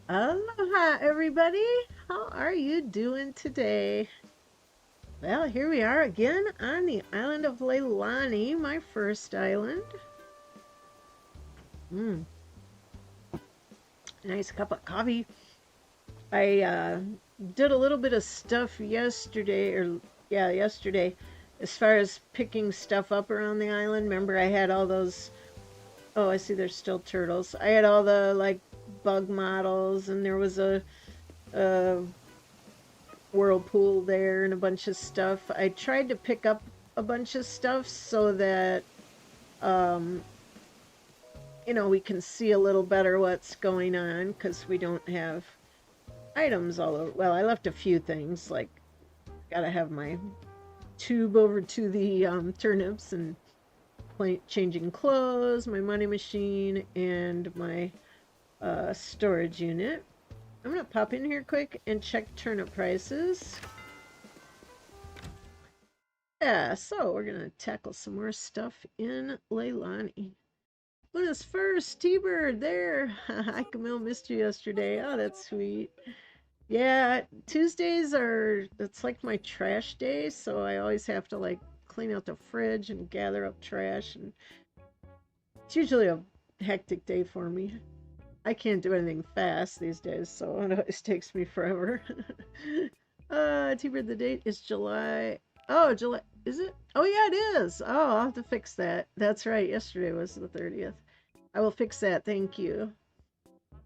Aloha, everybody. How are you doing today? Well, here we are again on the island of Leilani, my first island. Mm, nice cup of coffee. I did a little bit of stuff yesterday, as far as picking stuff up around the island. Remember, I had all those. Oh, I see. There's still turtles. I had all the like bug models, and there was a whirlpool there and a bunch of stuff. I tried to pick up a bunch of stuff so that um, we can see a little better what's going on because we don't have items all over. Well, I left a few things like gotta have my tube over to the turnips and changing clothes, my money machine, and my storage unit. I'm gonna pop in here quick and check turnip prices. Yeah, so we're gonna tackle some more stuff in Leilani. Luna's first, T-Bird, there. Hi, Camille, missed you yesterday. Oh, that's sweet. Yeah, Tuesdays it's like my trash day, so I always have to like clean out the fridge and gather up trash, and it's usually a hectic day for me. I can't do anything fast these days, so it always takes me forever. T-Bird, the date is July. Oh, July. Is it? Oh, yeah, it is. Oh, I'll have to fix that. That's right. Yesterday was the 30th. I will fix that. Thank you.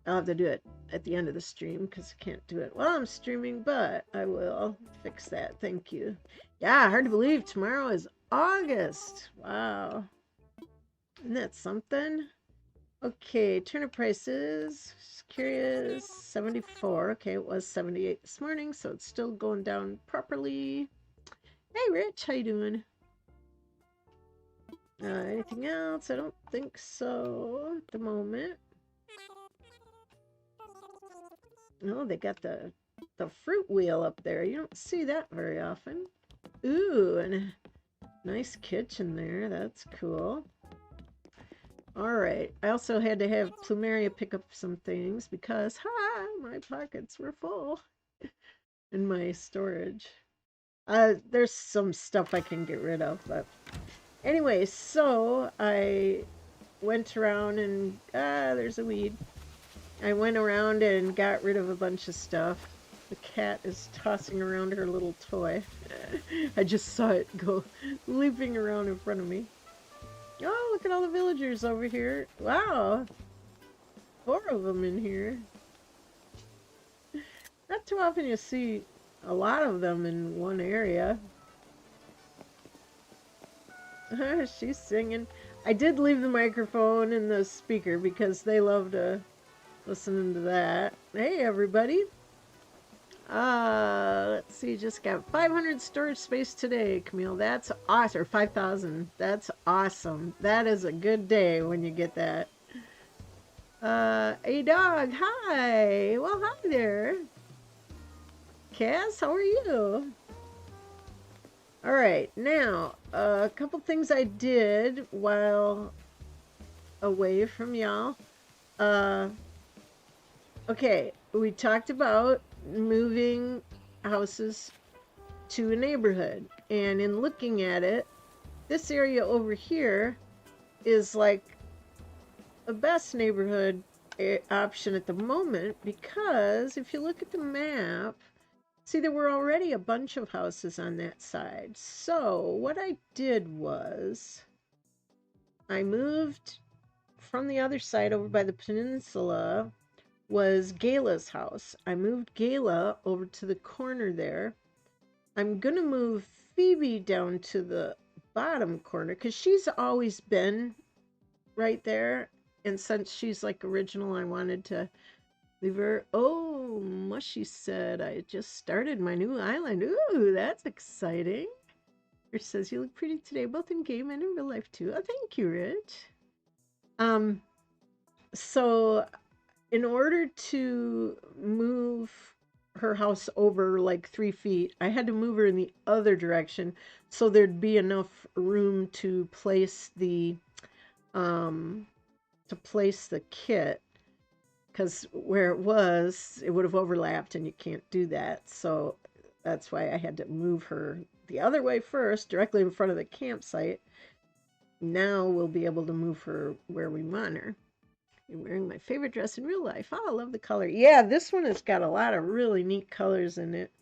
I'll have to do it at the end of the stream because I can't do it while I'm streaming, but I will fix that. Thank you. Yeah, hard to believe tomorrow is August. Wow. Isn't that something? Okay, turnip prices. Just curious. 74. Okay, it was 78 this morning, so it's still going down properly. Hey, Rich, how you doing? Anything else? I don't think so at the moment. Oh, they got the fruit wheel up there. You don't see that very often. Ooh, and a nice kitchen there. That's cool. All right. I also had to have Plumeria pick up some things because, my pockets were full in my storage. There's some stuff I can get rid of, but anyway, so I went around and, there's a weed. I went around and got rid of a bunch of stuff. The cat is tossing around her little toy. I just saw it go leaping around in front of me. Oh, look at all the villagers over here. Wow. 4 of them in here. Not too often you see a lot of them in one area. She's singing. I did leave the microphone and the speaker because they love to listen to that. Hey, everybody. Let's see, just got 500 storage space today, Camille. That's awesome. Or 5,000. That's awesome. That is a good day when you get that. Hey, dog. Hi. Well, hi there. Cass, how are you? All right, now, a couple things I did while away from y'all. Okay, we talked about moving houses to a neighborhood, and in looking at it, this area over here is like the best neighborhood option at the moment because if you look at the map, see, there were already a bunch of houses on that side. So what I did was I moved from the other side over by the peninsula was Gayla's house. I moved Gayla over to the corner there. I'm going to move Phoebe down to the bottom corner because she's always been right there. And since she's like original, I wanted to leave her. Oh, Mushy said, I just started my new island. Ooh, that's exciting. Rich says, you look pretty today, both in game and in real life too. Oh, thank you, Rich. So in order to move her house over like 3 feet, I had to move her in the other direction so there'd be enough room to place the kit. because where it was, it would have overlapped and you can't do that. So that's why I had to move her the other way first, directly in front of the campsite. Now we'll be able to move her where we want her. You're wearing my favorite dress in real life. Oh, I love the color. Yeah, this one has got a lot of really neat colors in it.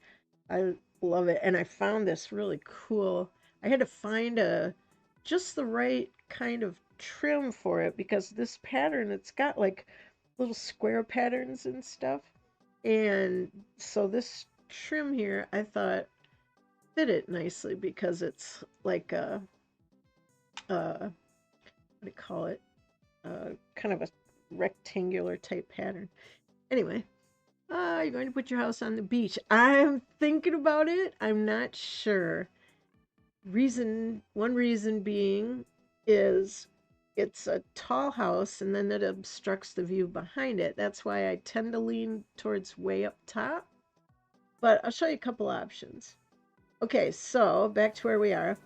I love it. And I found this really cool. I had to find just the right kind of trim for it because this pattern, it's got like little square patterns and stuff. And so this trim here, I thought fit it nicely because it's like what do you call it? Kind of a rectangular type pattern. Anyway, you're going to put your house on the beach. I'm thinking about it. I'm not sure. One reason being is it's a tall house and then it obstructs the view behind it. That's why I tend to lean towards way up top. But I'll show you a couple options. Okay, so back to where we are.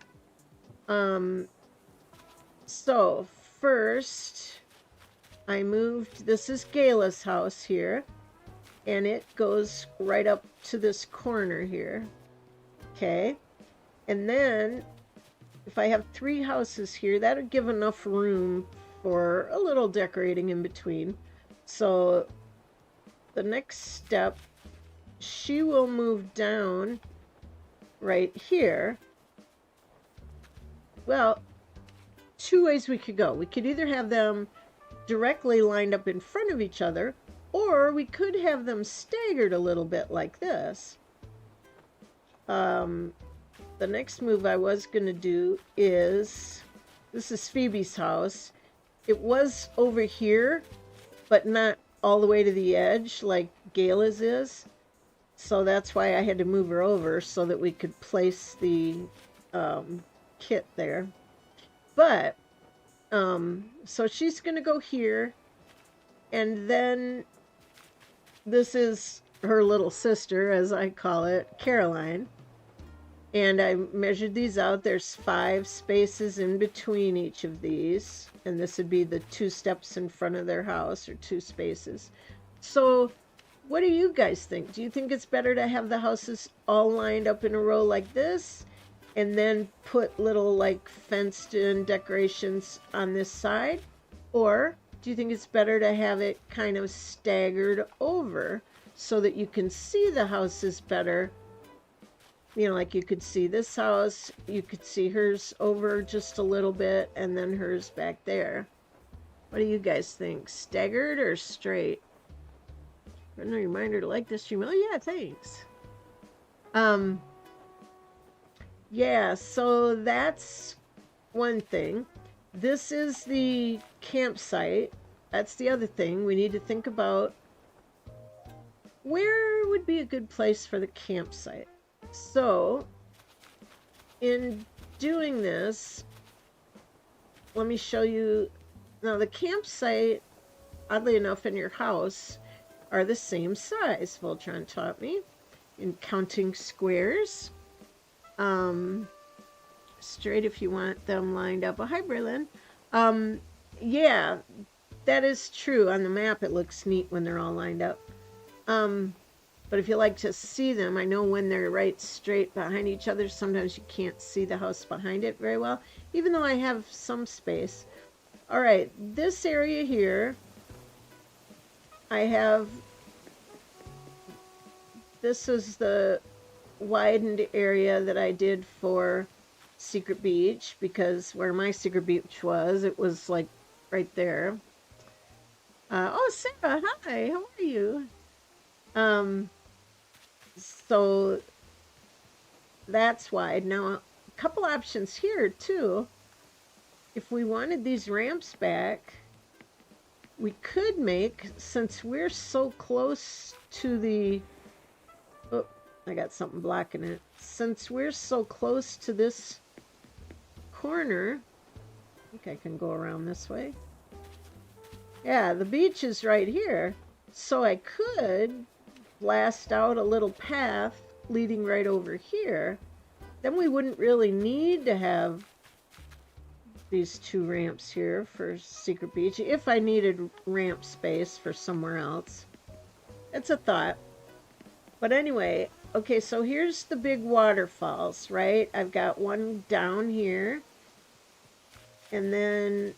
So first I moved, this is Gayla's house here, and it goes right up to this corner here. Okay, and then if I have 3 houses here, that'll give enough room for a little decorating in between. So the next step, she will move down right here. Well, 2 ways we could go. We could either have them directly lined up in front of each other, or we could have them staggered a little bit like this. The next move I was going to do is, this is Phoebe's house. It was over here, but not all the way to the edge like Gayla's is. So that's why I had to move her over so that we could place the kit there. But, so she's going to go here, and then this is her little sister, as I call it, Caroline. And I measured these out. There's 5 spaces in between each of these. And this would be the 2 steps in front of their house, or 2 spaces. So what do you guys think? Do you think it's better to have the houses all lined up in a row like this, and then put little like fenced in decorations on this side? Or do you think it's better to have it kind of staggered over so that you can see the houses better? You know, like you could see this house, you could see hers over just a little bit, and then hers back there. What do you guys think? Staggered or straight? A reminder to like this stream. Oh yeah, thanks. Yeah, so that's one thing. This is the campsite. That's the other thing. We need to think about where would be a good place for the campsite. So, in doing this, let me show you. Now, the campsite, oddly enough, in your house are the same size. Voltron taught me in counting squares. Straight if you want them lined up. Oh, hi, Berlin. Yeah, that is true. On the map, it looks neat when they're all lined up. But if you like to see them, I know when they're right straight behind each other, sometimes you can't see the house behind it very well, even though I have some space. All right, this area here, I have, this is the widened area that I did for Secret Beach, because where my Secret Beach was, it was like right there. Oh, Sarah, hi, how are you? So that's wide. Now, a couple options here too. If we wanted these ramps back, we could make, since we're so close to the, oh, I got something blocking it. Since we're so close to this corner, I think I can go around this way. Yeah, the beach is right here. So I could blast out a little path leading right over here. Then we wouldn't really need to have these two ramps here for Secret Beach if I needed ramp space for somewhere else. It's a thought. But anyway, okay, so here's the big waterfalls, right? I've got one down here. And then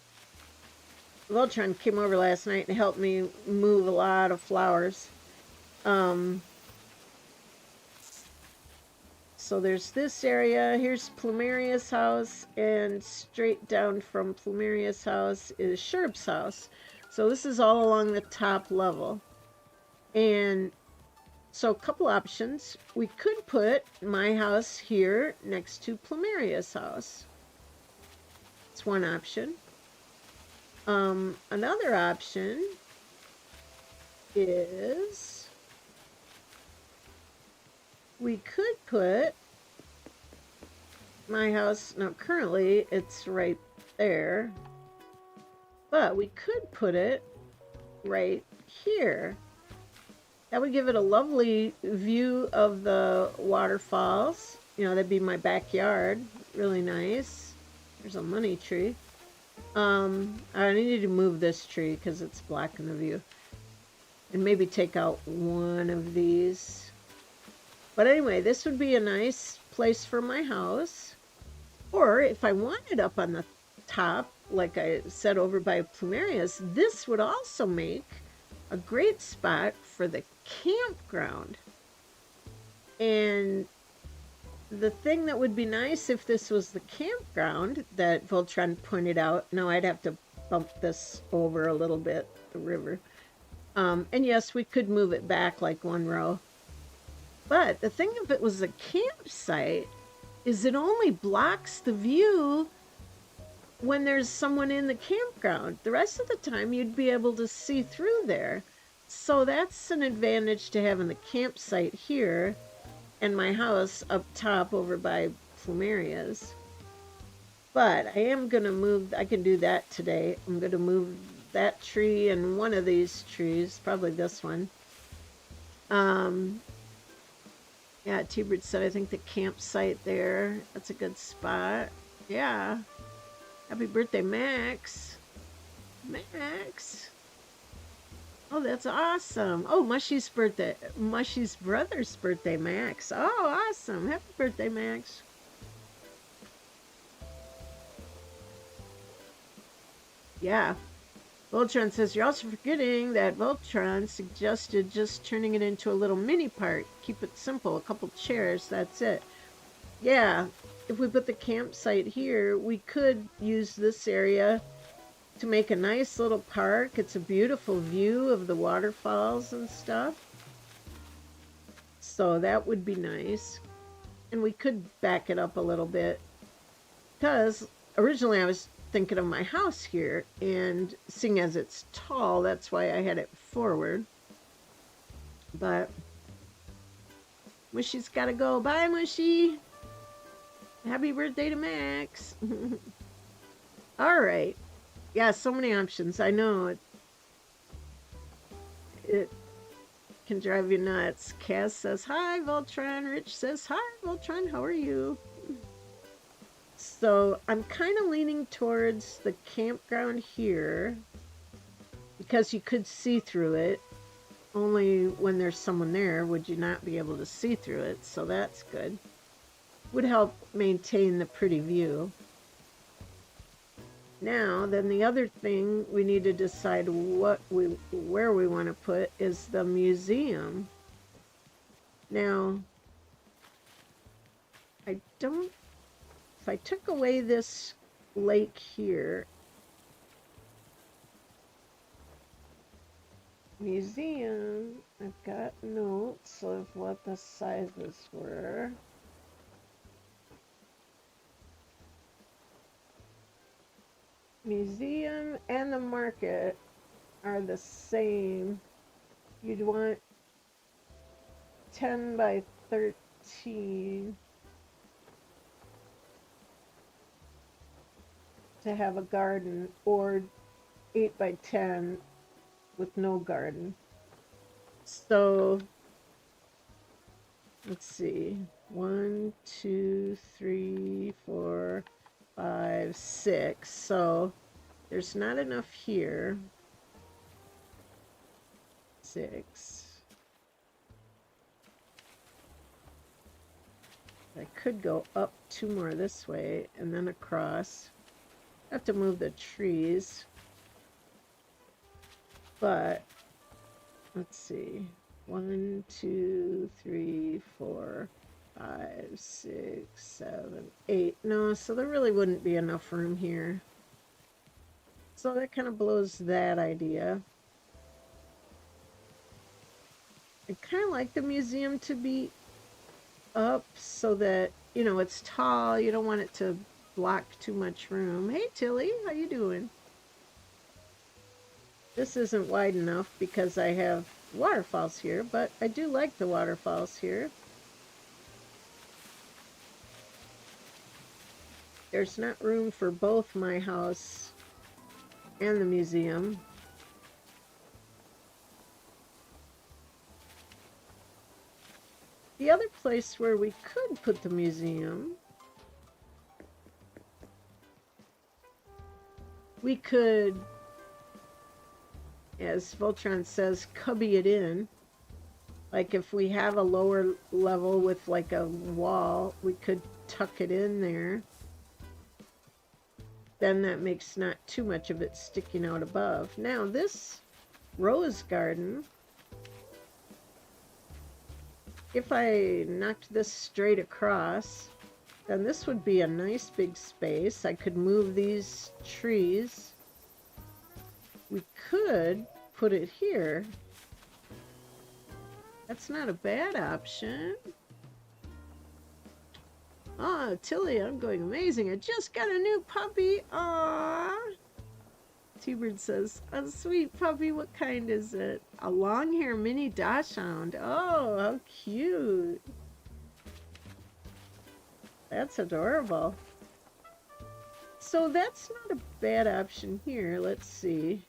Voltron came over last night and helped me move a lot of flowers. So there's this area. Here's Plumeria's house, and straight down from Plumeria's house is Sherb's house. So this is all along the top level. And so a couple options. We could put my house here next to Plumeria's house. It's one option. Another option is we could put my house, now currently it's right there, but we could put it right here. That would give it a lovely view of the waterfalls. You know, that'd be my backyard. Really nice. There's a money tree. I need to move this tree because it's blocking the view. And maybe take out one of these. But anyway, this would be a nice place for my house. Or if I wanted up on the top, like I said over by Plumeria's, this would also make a great spot for the campground. And the thing that would be nice if this was the campground that Voltron pointed out, now I'd have to bump this over a little bit, the river. And yes, we could move it back like one row. But the thing if it was a campsite is it only blocks the view when there's someone in the campground. The rest of the time you'd be able to see through there. So that's an advantage to having the campsite here and my house up top over by Plumeria's. But I am going to move, I can do that today. I'm going to move that tree and one of these trees, probably this one. Yeah, T-Bird said, I think the campsite there, that's a good spot. Yeah. Happy birthday, Max. Max. Oh, that's awesome. Oh, Mushy's birthday. Mushy's brother's birthday, Max. Oh, awesome. Happy birthday, Max. Yeah. Voltron says, you're also forgetting that Voltron suggested just turning it into a little mini park. Keep it simple. A couple chairs. That's it. Yeah. If we put the campsite here, we could use this area to make a nice little park. It's a beautiful view of the waterfalls and stuff. So that would be nice. And we could back it up a little bit. Because originally I was thinking of my house here, and seeing as it's tall, that's why I had it forward. But Mushy's gotta go. Bye, Mushy. Happy birthday to Max. All right. Yeah, so many options. I know it can drive you nuts. Cass says, hi, Voltron. Rich says, hi, Voltron. How are you? So I'm kind of leaning towards the campground here because you could see through it. Only when there's someone there would you not be able to see through it. So that's good. Would help maintain the pretty view. Now, then the other thing we need to decide where we want to put is the museum. Now, if I took away this lake here, museum, I've got notes of what the sizes were. Museum and the market are the same. You'd want 10 by 13 to have a garden, or 8 by 10 with no garden. So let's see, 1, 2, 3, 4, 5, 6. So there's not enough here. 6. I could go up 2 more this way and then across. I have to move the trees. But let's see. 1, 2, 3, 4, 5, 6, 7, 8. No, so there really wouldn't be enough room here. So that kind of blows that idea. I kind of like the museum to be up so that, you know, it's tall. You don't want it to block too much room. Hey, Tilly, how you doing? This isn't wide enough because I have waterfalls here, but I do like the waterfalls here. There's not room for both my house and the museum. The other place where we could put the museum, we could, as Voltron says, cubby it in. Like if we have a lower level with like a wall, we could tuck it in there. Then that makes not too much of it sticking out above. Now this rose garden, if I knocked this straight across, then this would be a nice big space. I could move these trees. We could put it here. That's not a bad option. Oh, Tilly, I'm going amazing. I just got a new puppy. Aww. T-Bird says, a sweet puppy. What kind is it? A long hair mini dachshund. Oh, how cute. That's adorable. So that's not a bad option here. Let's see.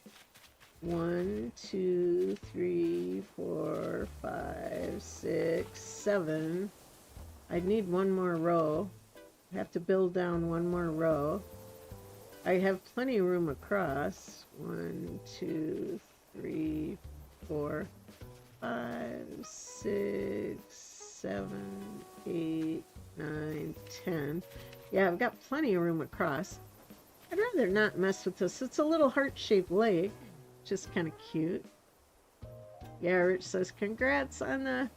1, 2, 3, 4, 5, 6, 7. I'd need one more row. I have to build down one more row. I have plenty of room across. 1, 2, 3, 4, 5, 6, 7, 8, 9, 10. Yeah, I've got plenty of room across. I'd rather not mess with this. It's a little heart-shaped lake. Just kind of cute. Yeah, Rich says, congrats on the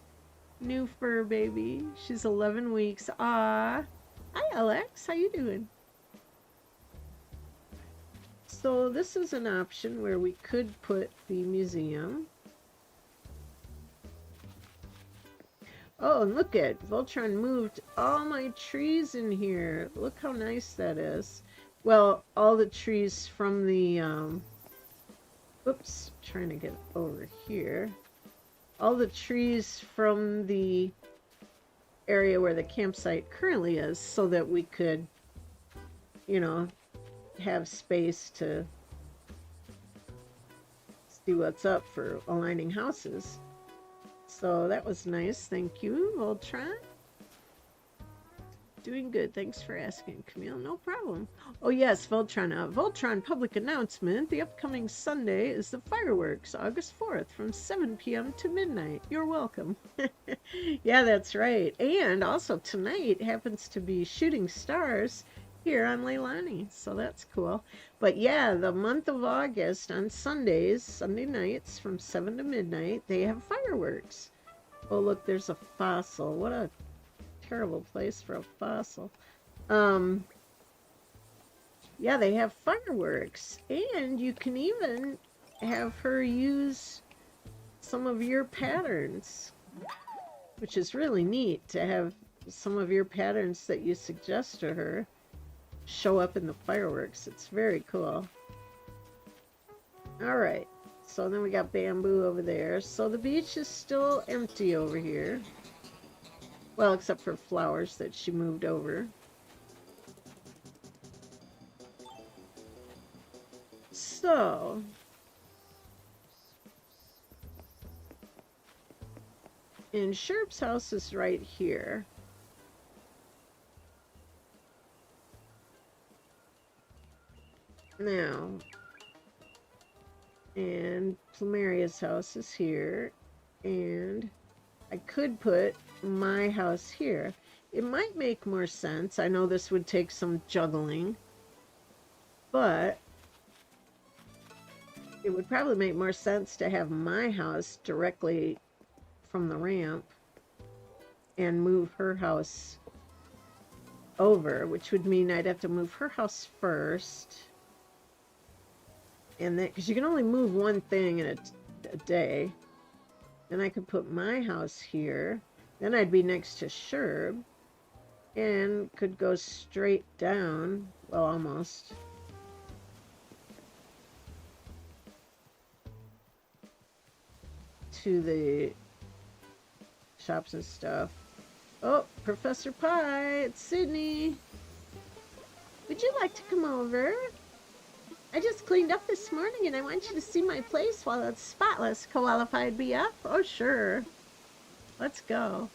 new fur baby. She's 11 weeks. Ah, hi Alex, how you doing? So this is an option where we could put the museum. Oh, and look at Voltron moved all my trees in here. Look how nice that is. Well, all the trees from the oops, trying to get over here. All the trees from the area where the campsite currently is so that we could, you know, have space to see what's up for aligning houses. So that was nice. Thank you, Voltron. Doing good. Thanks for asking, Camille. No problem. Oh, yes, Voltron. Voltron public announcement. The upcoming Sunday is the fireworks, August 4th, from 7 p.m. to midnight. You're welcome. Yeah, that's right. And also tonight happens to be Shooting Stars here on Leilani. So that's cool. But yeah, the month of August on Sundays, Sunday nights from 7 to midnight, they have fireworks. Oh, look, there's a fossil. What a terrible place for a fossil. Yeah, they have fireworks, and you can even have her use some of your patterns, which is really neat to have some of your patterns that you suggest to her show up in the fireworks. It's very cool. All right, so then we got bamboo over there. So the beach is still empty over here. Well, except for flowers that she moved over. So, and Sherp's house is right here. Now, and Plumeria's house is here, and I could put my house here. It might make more sense. I know this would take some juggling, but it would probably make more sense to have my house directly from the ramp and move her house over, which would mean I'd have to move her house first. And then, because you can only move one thing in a day. Then I could put my house here. Then I'd be next to Sherb. And could go straight down. Well, almost. To the shops and stuff. Oh, Professor Pie, it's Sydney. Would you like to come over? I just cleaned up this morning and I want you to see my place while it's spotless, qualified BF. Oh, sure. Let's go.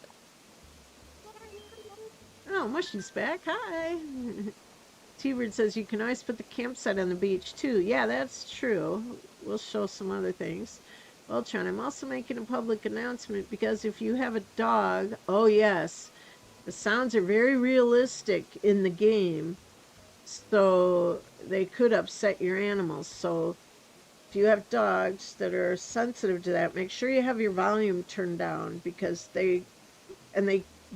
Oh, Mushy's back. Hi. T-Bird says you can always put the campsite on the beach too. Yeah, that's true. We'll show some other things. Voltron, I'm also making a public announcement because if you have a dog, oh yes, the sounds are very realistic in the game. So they could upset your animals. So if you have dogs that are sensitive to that, make sure you have your volume turned down because they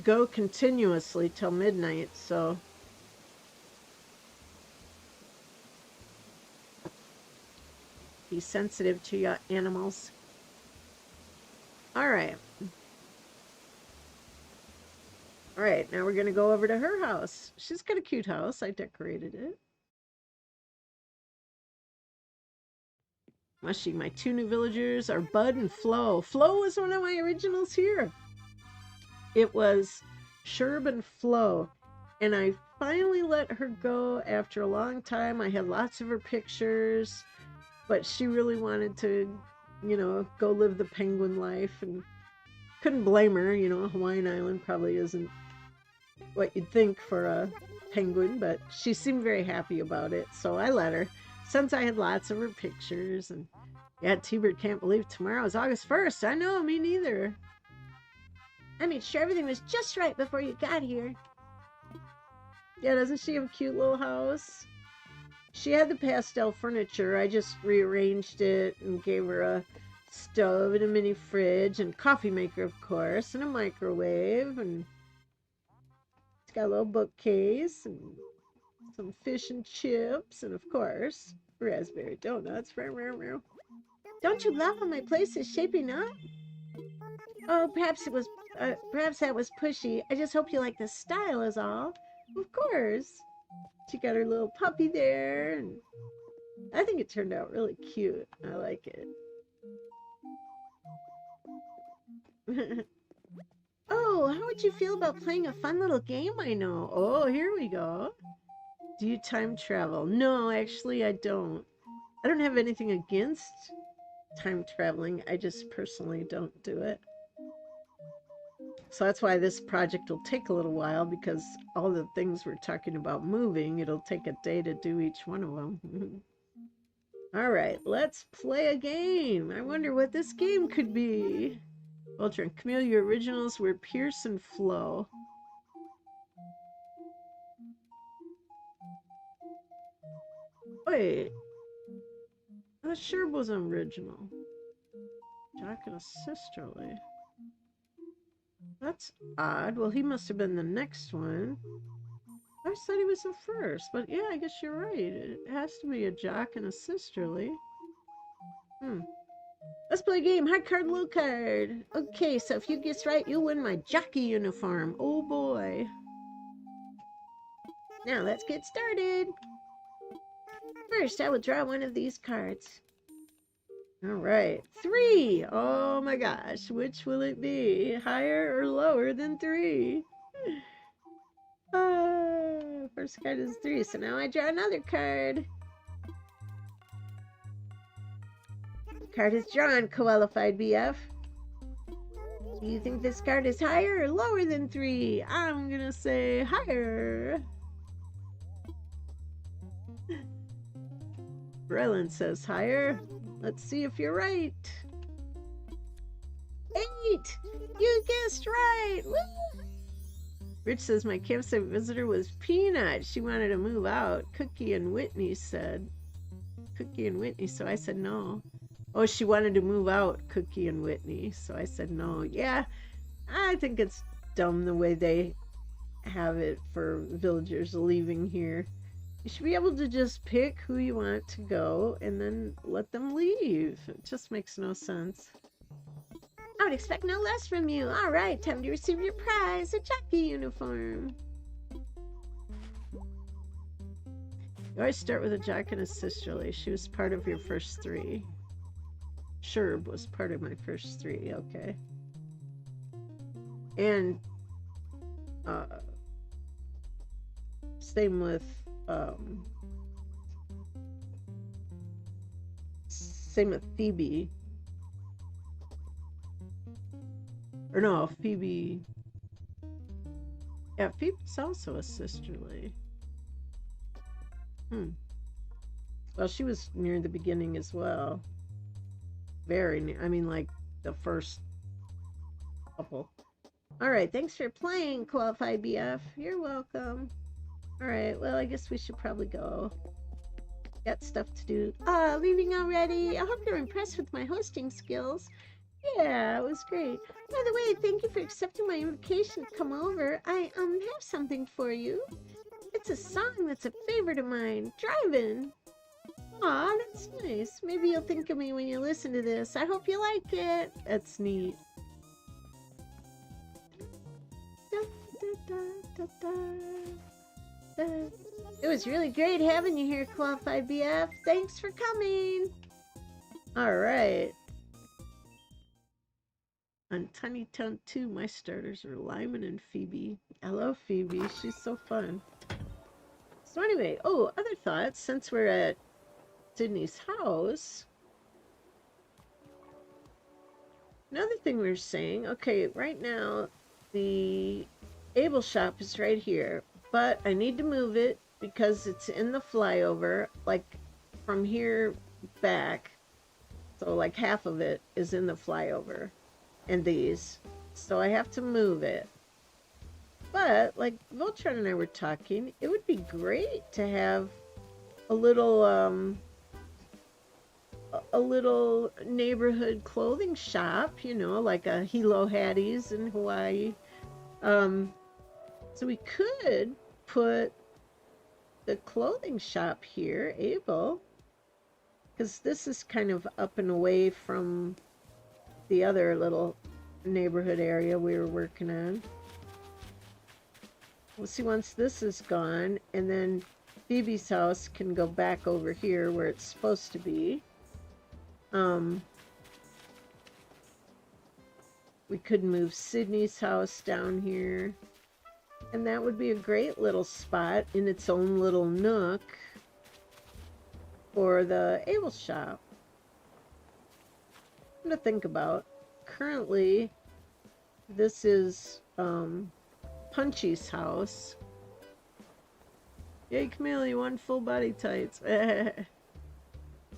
go continuously till midnight. So be sensitive to your animals. All right. All right, now we're going to go over to her house. She's got a cute house. I decorated it. Mushy, my two new villagers are Bud and Flo. Flo was one of my originals here. It was Sherb and Flo. And I finally let her go after a long time. I had lots of her pictures. But she really wanted to, you know, go live the penguin life. And couldn't blame her. You know, Hawaiian Island probably isn't what you'd think for a penguin, but she seemed very happy about it, so I let her, since I had lots of her pictures. And yeah, T-Bird can't believe tomorrow is August 1st. I know, me neither. I made sure everything was just right before you got here. Yeah, doesn't she have a cute little house? She had the pastel furniture. I just rearranged it and gave her a stove and a mini fridge and coffee maker, of course, and a microwave, and got a little bookcase and some fish and chips, and of course, raspberry donuts. Don't you love how my place is shaping up? Oh, perhaps that was pushy. I just hope you like the style is all. Of course. She got her little puppy there, and I think it turned out really cute. I like it. Oh, how would you feel about playing a fun little game I know? Oh, here we go. Do you time travel? No, actually, I don't. I don't have anything against time traveling. I just personally don't do it. So that's why this project will take a little while, because all the things we're talking about moving, it'll take a day to do each one of them. All right, let's play a game. I wonder what this game could be. Ultra, Camille, your originals were Pierce and Flo. Wait. I thought Sherb was an original. Jack and a Sisterly. That's odd. Well, he must have been the next one. I said he was the first, but yeah, I guess you're right. It has to be a Jock and a Sisterly. Let's play a game. High card, low card. Okay, so if you guess right, you'll win my jockey uniform. Oh boy. Now let's get started. First, I will draw one of these cards. All right, 3. Oh my gosh, which will it be? Higher or lower than 3? First card is 3, so now I draw another card. Card is drawn, qualified BF. Do you think this card is higher or lower than 3? I'm gonna say higher. Brelin says higher. Let's see if you're right. 8! You guessed right! Woo! Rich says my campsite visitor was Peanut. She wanted to move out. Cookie and Whitney said. Cookie and Whitney, so I said no. Oh, she wanted to move out, Cookie and Whitney, so I said no. Yeah, I think it's dumb the way they have it for villagers leaving here. You should be able to just pick who you want to go and then let them leave. It just makes no sense. I would expect no less from you. All right, time to receive your prize, a jockey uniform. You always start with a jock and a sisterly. She was part of your first 3. Sherb was part of my first 3, okay. And same with Phoebe. Or no, Phoebe. Yeah, Phoebe's also a sisterly. Well, she was near the beginning as well. Very near. I mean, like the first couple. All right, thanks for playing, Qualified BF. You're welcome. All right, well, I guess we should probably go. Got stuff to do. Leaving already? I hope you're impressed with my hosting skills. Yeah, it was great. By the way, thank you for accepting my invitation to come over. I have something for you. It's a song that's a favorite of mine. Driving. Aw, that's nice. Maybe you'll think of me when you listen to this. I hope you like it. That's neat. Da, da, da, da, da. It was really great having you here, Qualified BF. Thanks for coming. All right. On Tiny Town 2, my starters are Lyman and Phoebe. I love Phoebe. She's so fun. So anyway, other thoughts. Since we're at Sydney's house, another thing we were saying, okay, right now the Able shop is right here, but I need to move it because it's in the flyover, like from here back. So like half of it is in the flyover. And these, so I have to move it. But like Voltron and I were talking, it would be great to have a little neighborhood clothing shop, you know, like a Hilo Hattie's in Hawaii. So we could put the clothing shop here, Able, because this is kind of up and away from the other little neighborhood area we were working on. We'll see once this is gone, and then Phoebe's house can go back over here where it's supposed to be. We could move Sydney's house down here, and that would be a great little spot in its own little nook for the Able shop. To think about. Currently, this is Punchy's house. Yay, Camille, you won full body tights.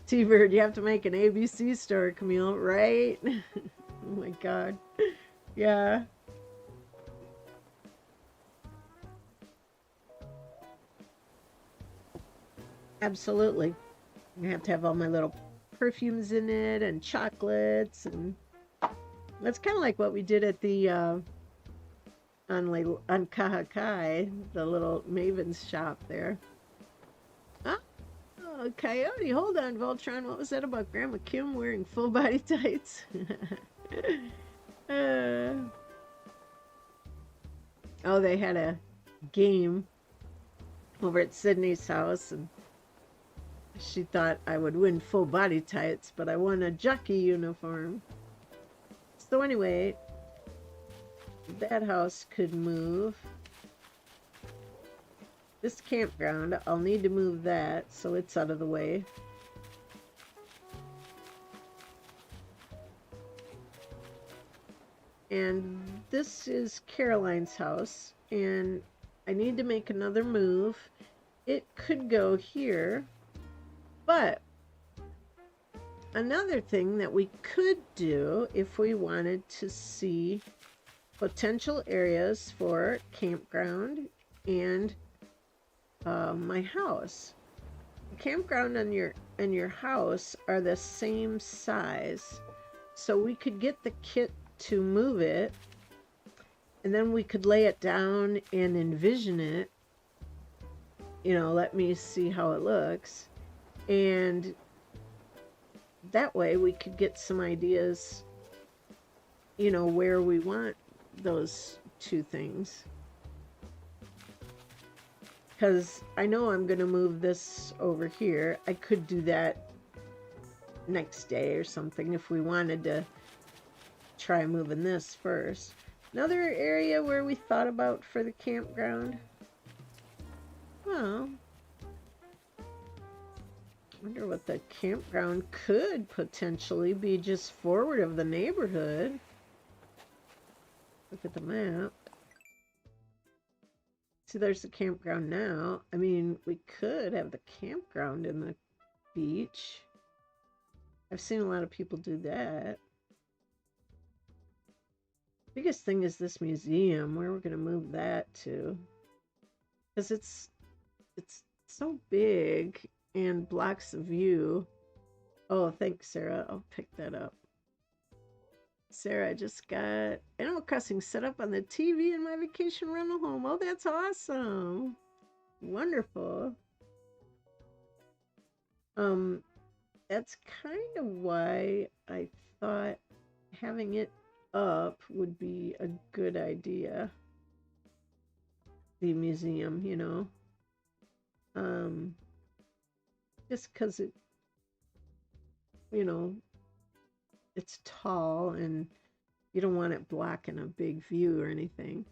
T-Bird, you have to make an ABC store, Camille, right? Oh my god. Yeah. Absolutely. I have to have all my little perfumes in it and chocolates, and that's kind of like what we did at the on Kahakai, the little Maven's shop there. Oh, Coyote, hold on, Voltron. What was that about Grandma Kim wearing full body tights? Oh, they had a game over at Sydney's house, and she thought I would win full body tights, but I won a jockey uniform. So anyway, that house could move. This campground, I'll need to move that so it's out of the way. And this is Caroline's house, and I need to make another move. It could go here, but another thing that we could do if we wanted to see potential areas for campground and my house. The campground and your house are the same size, so we could get the kit to move it, and then we could lay it down and envision it. You know, let me see how it looks, and that way we could get some ideas, you know, where we want those two things. Because I know I'm going to move this over here. I could do that next day or something if we wanted to try moving this first. Another area where we thought about for the campground. Well, I wonder what the campground could potentially be just forward of the neighborhood. Look at the map. See, there's the campground now. I mean, we could have the campground in the beach. I've seen a lot of people do that. Biggest thing is this museum, where we're going to move that to. Because it's so big and blocks the view. Oh, thanks, Sarah. I'll pick that up. Sarah, I just got Animal Crossing set up on the TV in my vacation rental home. Oh, that's awesome. Wonderful. That's kind of why I thought having it up would be a good idea. The museum, you know. Just because it, you know, it's tall and you don't want it blocking a big view or anything.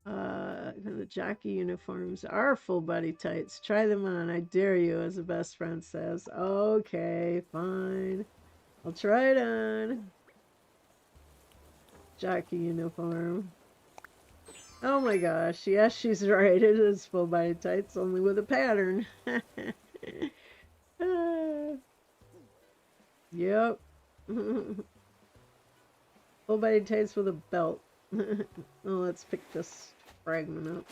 The jockey uniforms are full body tights. Try them on. I dare you, as a best friend says. Okay, fine. I'll try it on. Jockey uniform. Oh my gosh. Yes, she's right. It is full body tights, only with a pattern. Yep. Full body tights with a belt. Oh, let's pick this fragment up.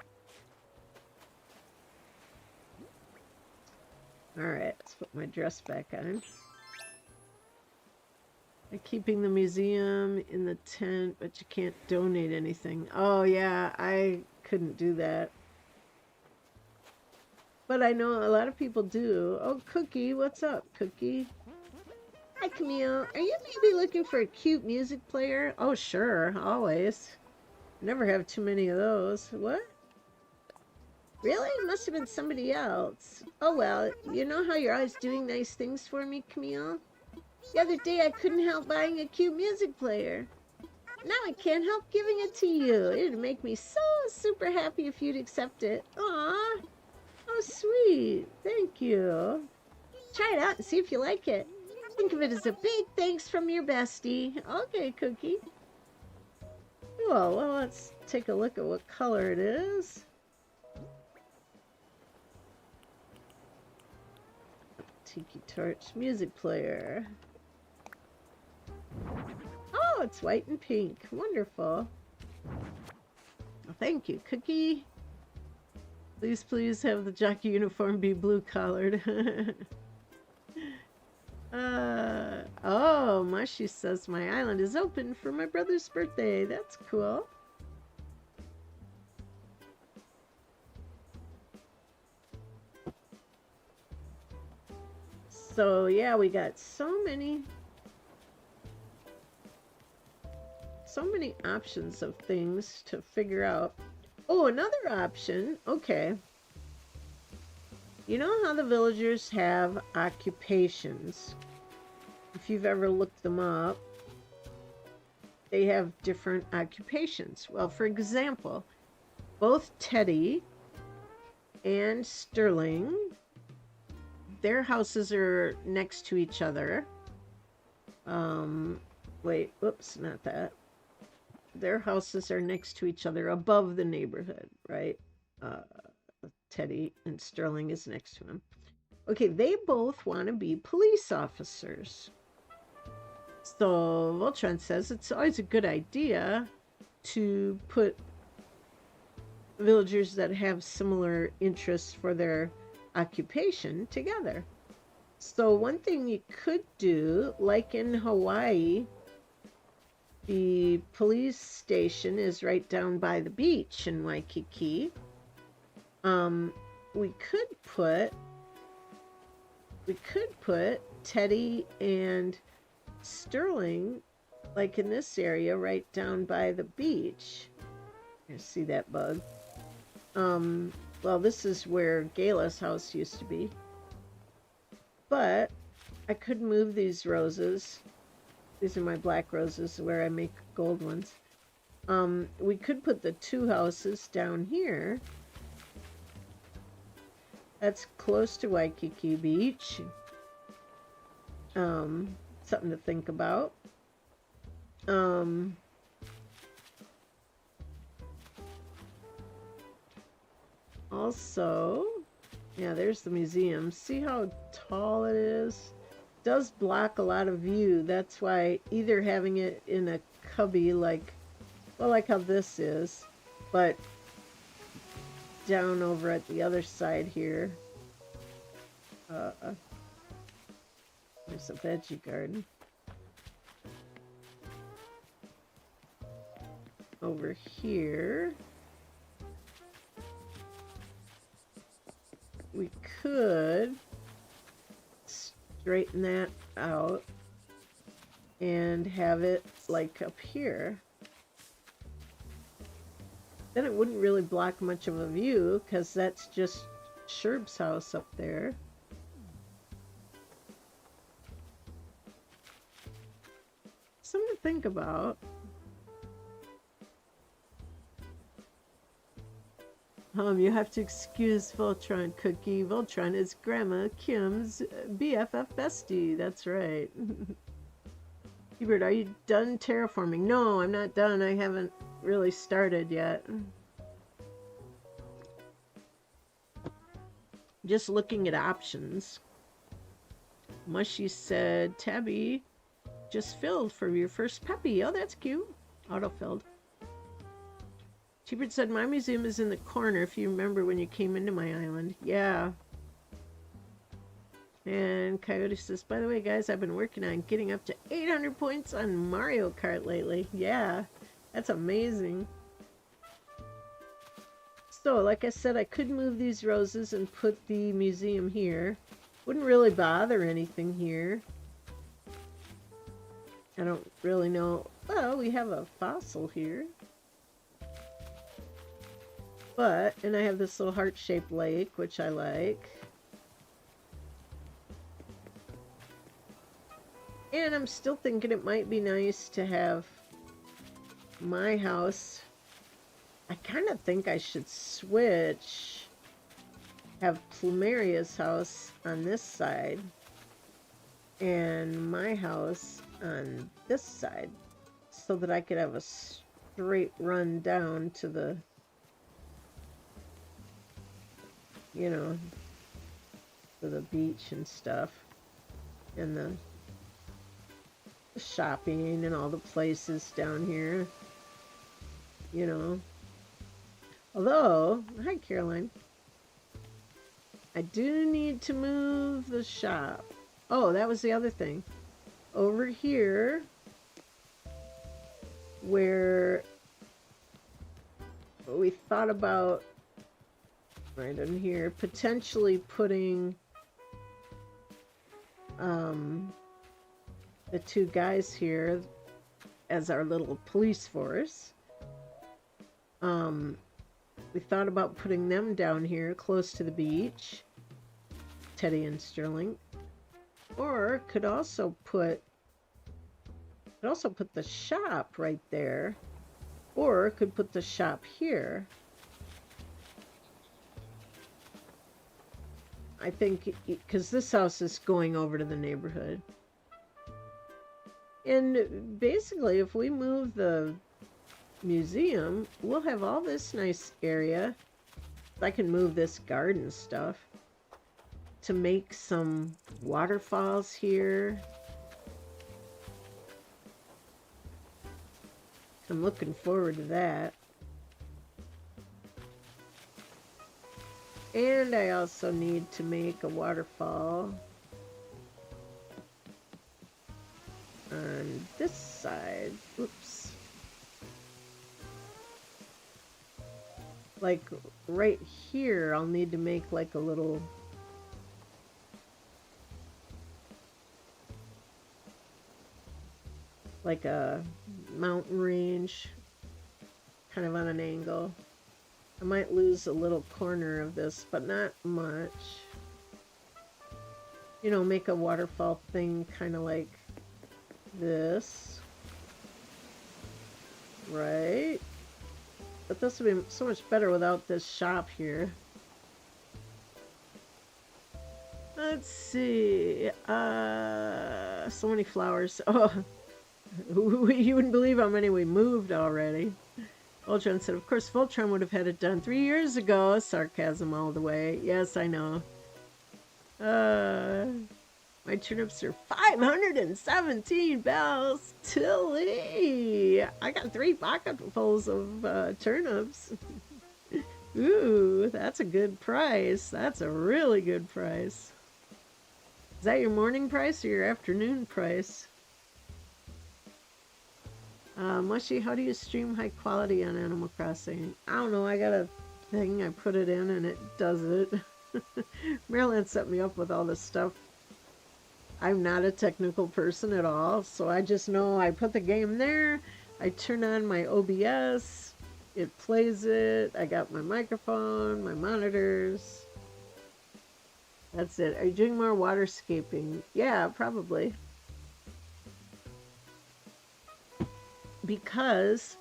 Alright, let's put my dress back on. I'm keeping the museum in the tent, but you can't donate anything. Oh yeah, I couldn't do that. But I know a lot of people do. Oh, Cookie, what's up, Cookie? Hi, Camille. Are you maybe looking for a cute music player? Oh, sure, always. Never have too many of those. What? Really? Must have been somebody else. Oh, well, you know how you're always doing nice things for me, Camille? The other day I couldn't help buying a cute music player. Now I can't help giving it to you. It'd make me so super happy if you'd accept it. Aw. Oh, sweet. Thank you. Try it out and see if you like it. Think of it as a big thanks from your bestie. Okay, Cookie. Cool. Well, let's take a look at what color it is. Tiki Torch music player. Oh, it's white and pink. Wonderful. Well, thank you, Cookie. Please have the jockey uniform be blue-collared. Oh, Mushy says my island is open for my brother's birthday. That's cool. So, yeah, we got so many options of things to figure out. Oh, another option. Okay. You know how the villagers have occupations? If you've ever looked them up, they have different occupations. Well, for example, both Teddy and Sterling, their houses are next to each other. Wait, whoops, not that. Their houses are next to each other above the neighborhood, right? Teddy and Sterling is next to him. Okay, they both want to be police officers. So Voltron says it's always a good idea to put villagers that have similar interests for their occupation together. So one thing you could do, like in Hawaii, the police station is right down by the beach in Waikiki. We could put Teddy and Sterling, like in this area, right down by the beach. You see that bug? Well, this is where Gala's house used to be. But I could move these roses. These are my black roses where I make gold ones. We could put the two houses down here. That's close to Waikiki Beach. Something to think about. Also, yeah, there's the museum. See how tall it is? It does block a lot of view. That's why either having it in a cubby like, well, like how this is, but down over at the other side here. There's a veggie garden. Over here, we could straighten that out and have it like up here. Then it wouldn't really block much of a view because that's just Sherb's house up there. Something to think about. You have to excuse Voltron, Cookie. Voltron is Grandma Kim's BFF bestie. That's right. Hubert, are you done terraforming? No, I'm not done. I haven't really started yet. Just looking at options. Mushy said, Tabby just filled for your first puppy. Oh, that's cute. Auto-filled. Hubert said, my museum is in the corner if you remember when you came into my island. Yeah. And Coyote says, by the way, guys, I've been working on getting up to 800 points on Mario Kart lately. Yeah, that's amazing. So, like I said, I could move these roses and put the museum here. Wouldn't really bother anything here. I don't really know. Well, we have a fossil here. But, and I have this little heart-shaped lake, which I like. And I'm still thinking it might be nice to have my house. I kind of think I should switch. Have Plumeria's house on this side. And my house on this side. So that I could have a straight run down to the, you know, to the beach and stuff. And the shopping and all the places down here, you know. Although, hi Caroline, I do need to move the shop. Oh, that was the other thing. Over here, where we thought about, right in here, potentially putting the two guys here as our little police force. We thought about putting them down here close to the beach, Teddy and Sterling, or could also put the shop right there, or could put the shop here. I think because this house is going over to the neighborhood. And basically, if we move the museum, we'll have all this nice area. I can move this garden stuff to make some waterfalls here. I'm looking forward to that. And I also need to make a waterfall on this side. Oops. Like right here, I'll need to make like a little like a mountain range kind of on an angle. I might lose a little corner of this, but not much. You know, make a waterfall thing kind of like this. Right? But this would be so much better without this shop here. Let's see. So many flowers. Oh, you wouldn't believe how many we moved already. Voltron said, of course, Voltron would have had it done 3 years ago. Sarcasm all the way. Yes, I know. My turnips are 517 bells. Tilly! I got 3 pocketfuls of turnips. Ooh, that's a good price. That's a really good price. Is that your morning price or your afternoon price? Mushy, how do you stream high quality on Animal Crossing? I don't know. I got a thing. I put it in and it does it. Marilyn set me up with all this stuff. I'm not a technical person at all, so I just know I put the game there. I turn on my OBS. It plays it. I got my microphone, my monitors. That's it. Are you doing more waterscaping? Yeah, probably. Because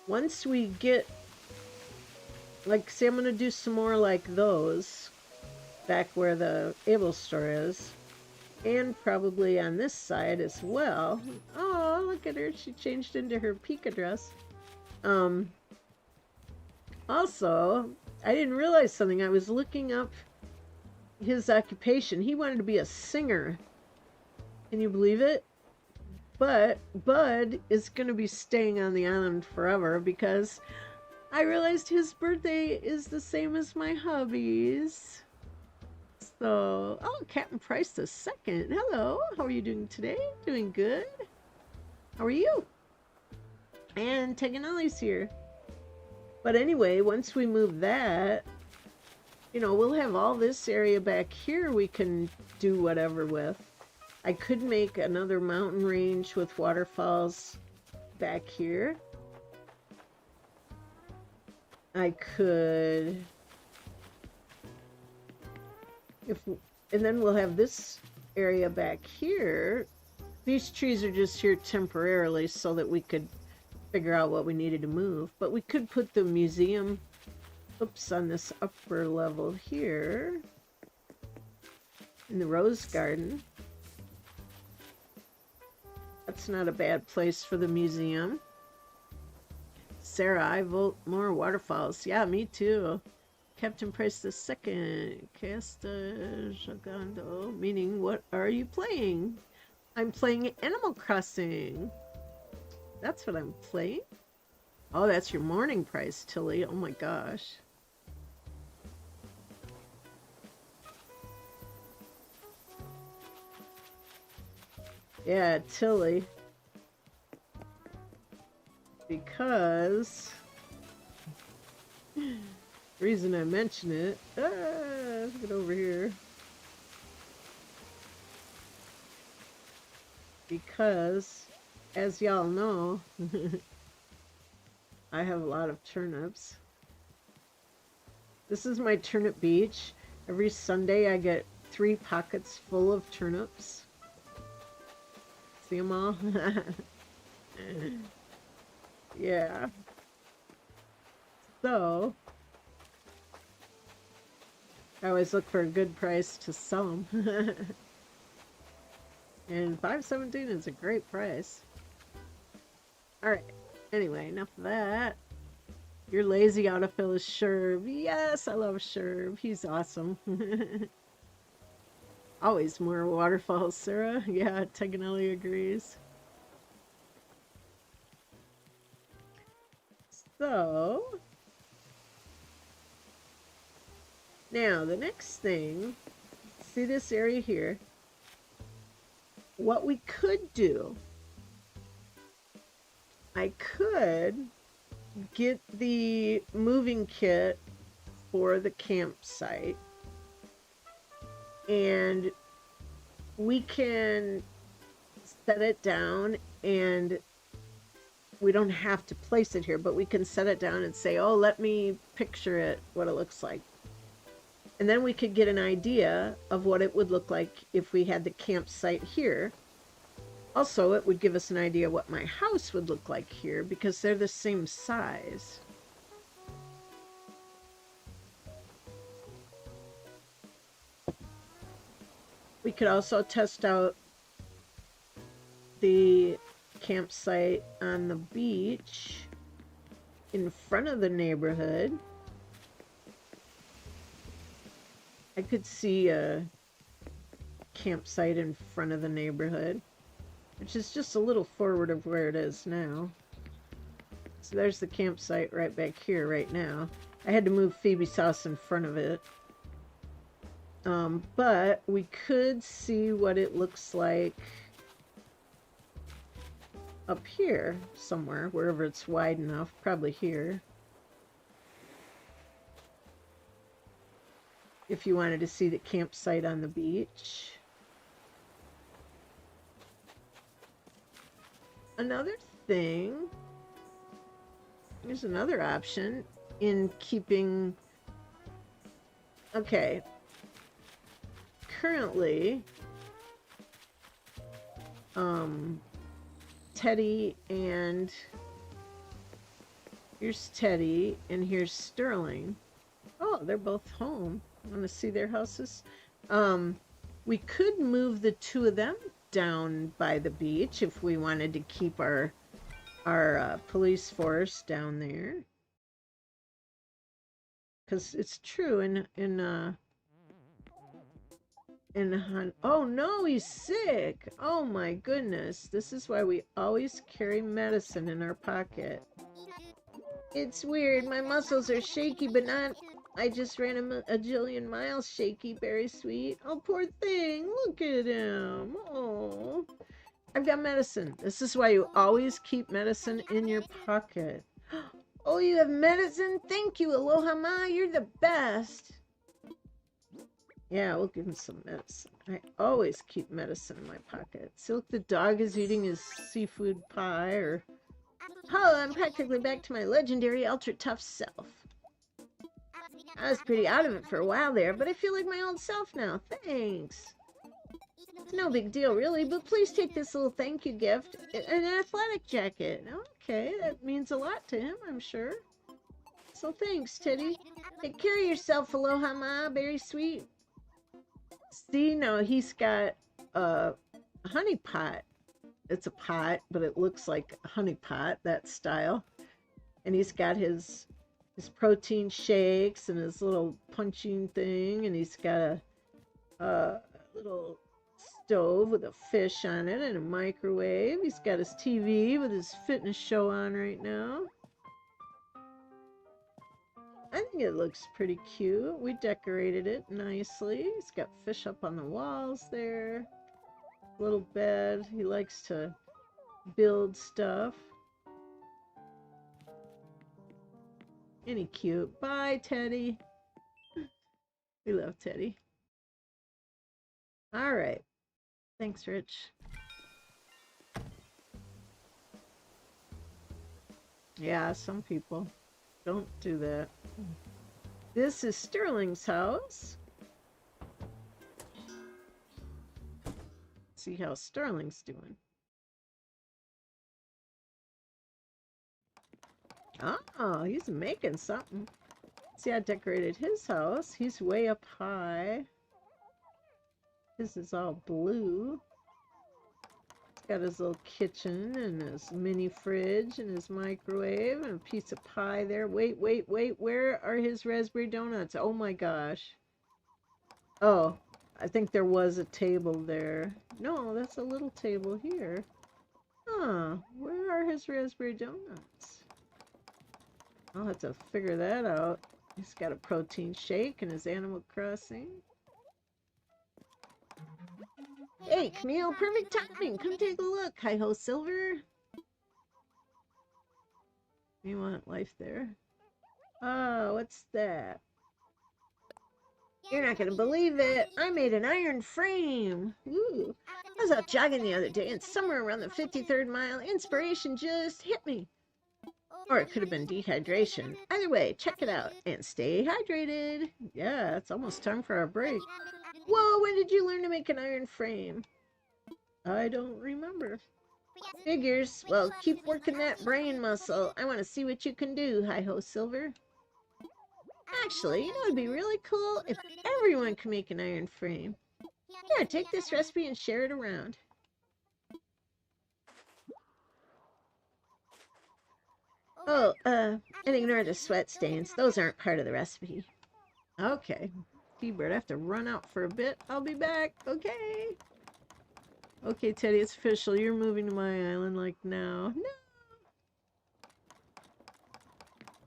once we get, like, say I'm going to do some more like those back where the Able store is, and probably on this side as well. Oh, look at her. She changed into her Pika dress. Also, I didn't realize something. I was looking up his occupation. He wanted to be a singer. Can you believe it? But Bud is going to be staying on the island forever because I realized his birthday is the same as my hubby's. So, oh, Captain Price the second. Hello, how are you doing today? Doing good. How are you? And Teganali's here. But anyway, once we move that, you know, we'll have all this area back here we can do whatever with. I could make another mountain range with waterfalls back here. I could, and then we'll have this area back here. These trees are just here temporarily so that we could figure out what we needed to move. But we could put the museum, oops, on this upper level here in the rose garden. That's not a bad place for the museum. Sarah, I vote more waterfalls. Yeah, me too. Captain Price the second. Casta Jagando. Meaning, what are you playing? I'm playing Animal Crossing. That's what I'm playing. Oh, that's your morning price, Tilly. Oh my gosh. Yeah, Tilly. Because reason I mention it. Let's get over here. Because, as y'all know, I have a lot of turnips. This is my turnip beach. Every Sunday I get 3 pockets full of turnips. See them all? Yeah. So, I always look for a good price to sell them. And $5.17 is a great price. Alright. Anyway, enough of that. Your lazy autofill is Sherb. Yes, I love Sherb. He's awesome. Always more waterfalls, Sarah. Yeah, Teganelli agrees. So, now the next thing, see this area here? What we could do, I could get the moving kit for the campsite, and we can set it down, and we don't have to place it here, but we can set it down and say, oh, let me picture it, what it looks like. And then we could get an idea of what it would look like if we had the campsite here. Also, it would give us an idea what my house would look like here, because they're the same size. We could also test out the campsite on the beach in front of the neighborhood. I could see a campsite in front of the neighborhood, which is just a little forward of where it is now. So there's the campsite right back here right now. I had to move Phoebe's house in front of it. But we could see what it looks like up here somewhere, wherever it's wide enough, probably here. If you wanted to see the campsite on the beach. Another thing, there's another option in keeping, okay, currently, Teddy and, here's Teddy and here's Sterling. Oh, they're both home. Want to see their houses? We could move the two of them down by the beach if we wanted to keep our police force down there. Because it's true oh no, he's sick. Oh my goodness. This is why we always carry medicine in our pocket. It's weird. My muscles are shaky, but not... I just ran a jillion miles shaky, very sweet. Oh, poor thing. Look at him. Oh. I've got medicine. This is why you always keep medicine in your pocket. Oh, you have medicine? Thank you, Aloha Ma. You're the best. Yeah, we'll give him some medicine. I always keep medicine in my pocket. See, look, the dog is eating his seafood pie, or... Oh, I'm practically back to my legendary ultra-tough self. I was pretty out of it for a while there, but I feel like my old self now. Thanks. It's no big deal, really, but please take this little thank you gift. An athletic jacket. Okay, that means a lot to him, I'm sure. So thanks, Teddy. Take care of yourself, Aloha Ma. Very sweet. See, now he's got a honey pot. It's a pot, but it looks like a honey pot, that style. And he's got his protein shakes and his little punching thing, and he's got a little stove with a fish on it and a microwave. He's got his TV with his fitness show on right now. I think it looks pretty cute. We decorated it nicely. He's got fish up on the walls there. Little bed. He likes to build stuff. Isn't he cute? Bye, Teddy. We love Teddy. All right. Thanks, Rich. Yeah, some people don't do that. This is Sterling's house. See how Sterling's doing. Oh, he's making something. See, I decorated his house. He's way up high. His is all blue. He's got his little kitchen and his mini fridge and his microwave and a piece of pie there. Wait. Where are his raspberry donuts? Oh my gosh. Oh, I think there was a table there. No, that's a little table here. Huh, where are his raspberry donuts? I'll have to figure that out. He's got a protein shake in his Animal Crossing. Hey, Camille, perfect timing. Come take a look. Hi-ho, Silver. You want life there? Oh, what's that? You're not gonna believe it. I made an iron frame. Ooh. I was out jogging the other day, and somewhere around the 53rd mile, inspiration just hit me. Or it could have been dehydration. Either way, check it out and stay hydrated. Yeah, it's almost time for our break. Whoa, when did you learn to make an iron frame? I don't remember. Figures. Well, keep working that brain muscle. I want to see what you can do, Hi-Ho Silver. Actually, you know it'd be really cool if everyone could make an iron frame. Here, take this recipe and share it around. Oh, and ignore the sweat stains. Those aren't part of the recipe. Okay. T-Bird, I have to run out for a bit. I'll be back. Okay. Okay, Teddy, it's official. You're moving to my island, like, now. No!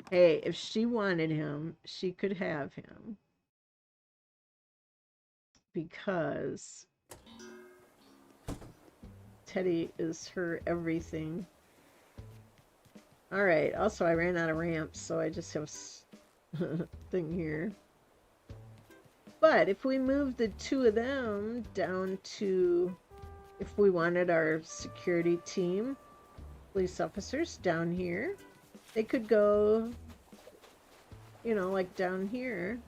Hey, if she wanted him, she could have him. Because Teddy is her everything. Alright, also I ran out of ramps, so I just have a thing here. But if we move the two of them down to, if we wanted our security team, police officers down here, they could go, you know, like down here.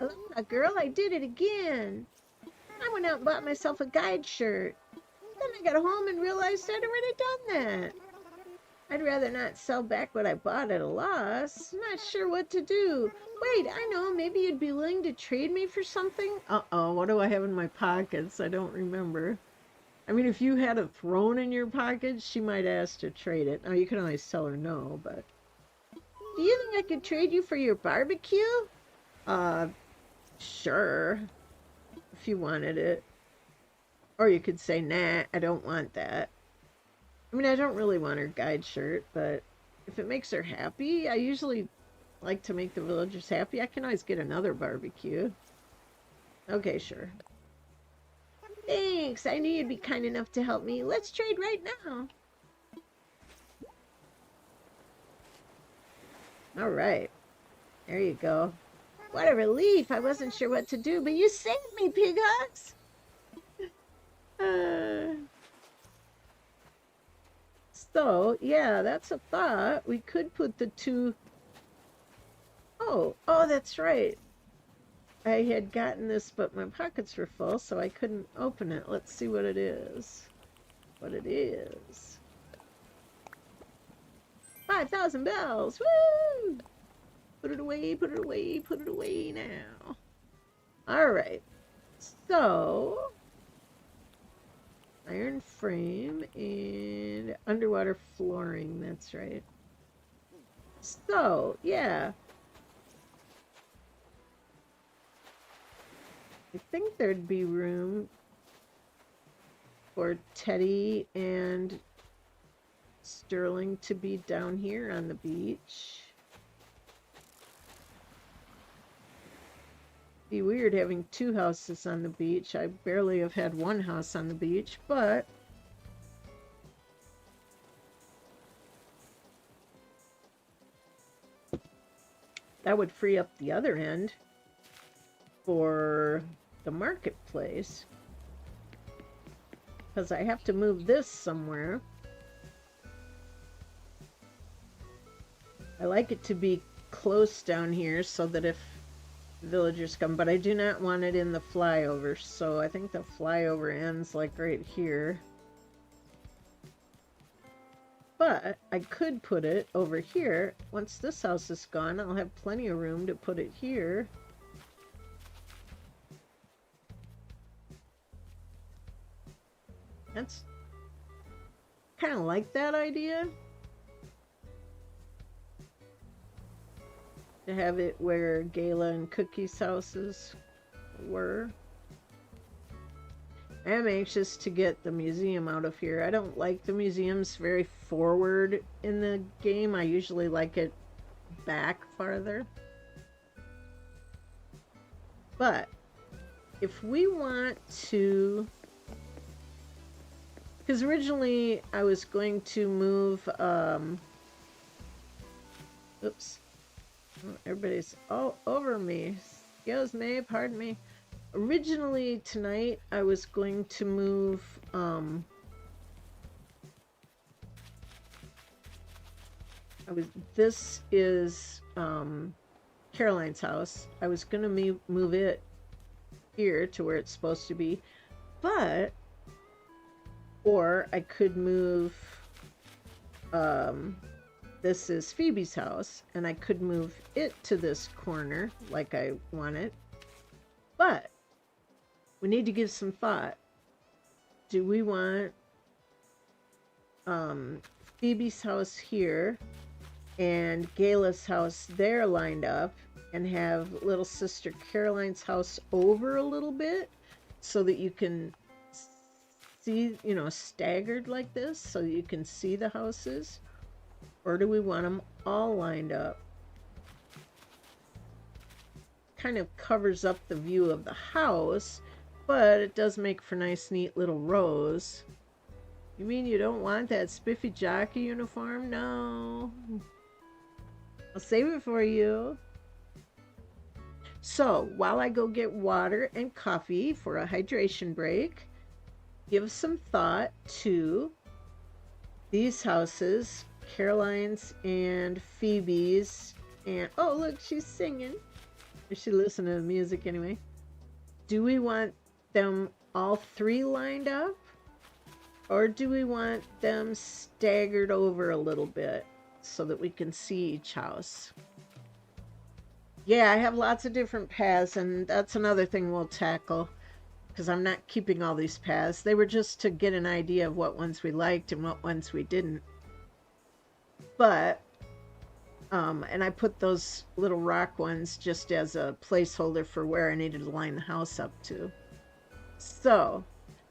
Aloha, girl, I did it again. I went out and bought myself a guide shirt. Then I got home and realized I'd already done that. I'd rather not sell back what I bought at a loss. Not sure what to do. Wait, I know, maybe you'd be willing to trade me for something? Uh-oh, what do I have in my pockets? I don't remember. I mean, if you had a throne in your pocket, she might ask to trade it. Now, you can always tell her no, but... Do you think I could trade you for your barbecue? Sure. If you wanted it. Or you could say, nah, I don't want that. I mean, I don't really want her guide shirt, but if it makes her happy, I usually like to make the villagers happy. I can always get another barbecue. Okay, sure. Thanks, I knew you'd be kind enough to help me. Let's trade right now. All right. There you go. What a relief. I wasn't sure what to do, but you saved me, Pig Hugs. So, yeah, that's a thought. We could put the two... Oh, that's right. I had gotten this, but my pockets were full, so I couldn't open it. Let's see what it is. What it is. 5,000 bells! Woo! Put it away, put it away, put it away now. Alright. So... Iron frame and underwater flooring, that's right. So, yeah. I think there'd be room for Teddy and Sterling to be down here on the beach. Be weird having two houses on the beach. I barely have had one house on the beach, but that would free up the other end for the marketplace, because I have to move this somewhere. I like it to be close down here so that if villagers come, but I do not want it in the flyover, so I think the flyover ends like right here. But I could put it over here. Once this house is gone, I'll have plenty of room to put it here. That's kind of like that idea. To have it where Gayla and Cookie's houses were. I am anxious to get the museum out of here. I don't like the museums very forward in the game. I usually like it back farther. But if we want to, because originally I was going to move, oops, everybody's all over me. Excuse me, pardon me. Originally tonight I was going to move, this is, Caroline's house. I was going to move it here to where it's supposed to be, but, or I could move, this is Phoebe's house, and I could move it to this corner like I want it, but we need to give some thought. Do we want Phoebe's house here and Gayla's house there lined up, and have little sister Caroline's house over a little bit so that you can see, you know, staggered like this so that you can see the houses? Or do we want them all lined up? Kind of covers up the view of the house, but it does make for nice, neat little rows. You mean you don't want that spiffy jockey uniform? No. I'll save it for you. So, while I go get water and coffee for a hydration break, give some thought to these houses, Caroline's and Phoebe's, and oh look, she's singing. Or she listening to the music anyway. Do we want them all three lined up? Or do we want them staggered over a little bit so that we can see each house? Yeah, I have lots of different paths, and that's another thing we'll tackle, because I'm not keeping all these paths. They were just to get an idea of what ones we liked and what ones we didn't. But, and I put those little rock ones just as a placeholder for where I needed to line the house up to. So,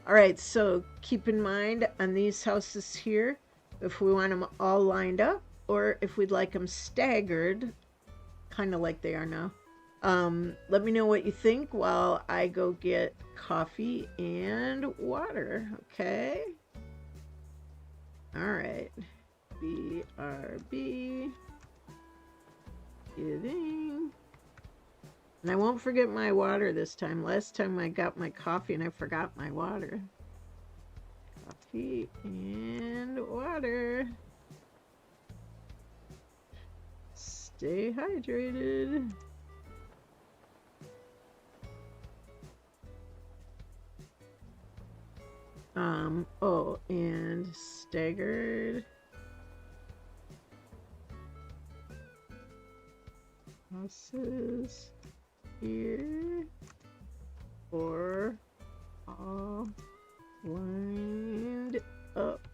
all right, so keep in mind on these houses here, if we want them all lined up, or if we'd like them staggered, kind of like they are now. Let me know what you think while I go get coffee and water, okay? All right. BRB. Getting. And I won't forget my water this time. Last time I got my coffee and I forgot my water. Coffee and water. Stay hydrated. Oh, and staggered. Houses here, or all lined up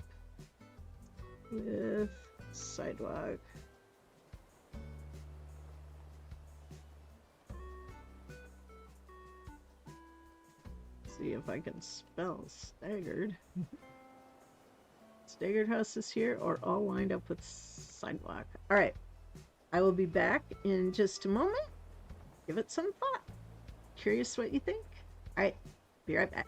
with sidewalk. See if I can spell staggered. Staggered houses here, or all lined up with sidewalk. All right. I will be back in just a moment. Give it some thought. Curious what you think? All right, be right back.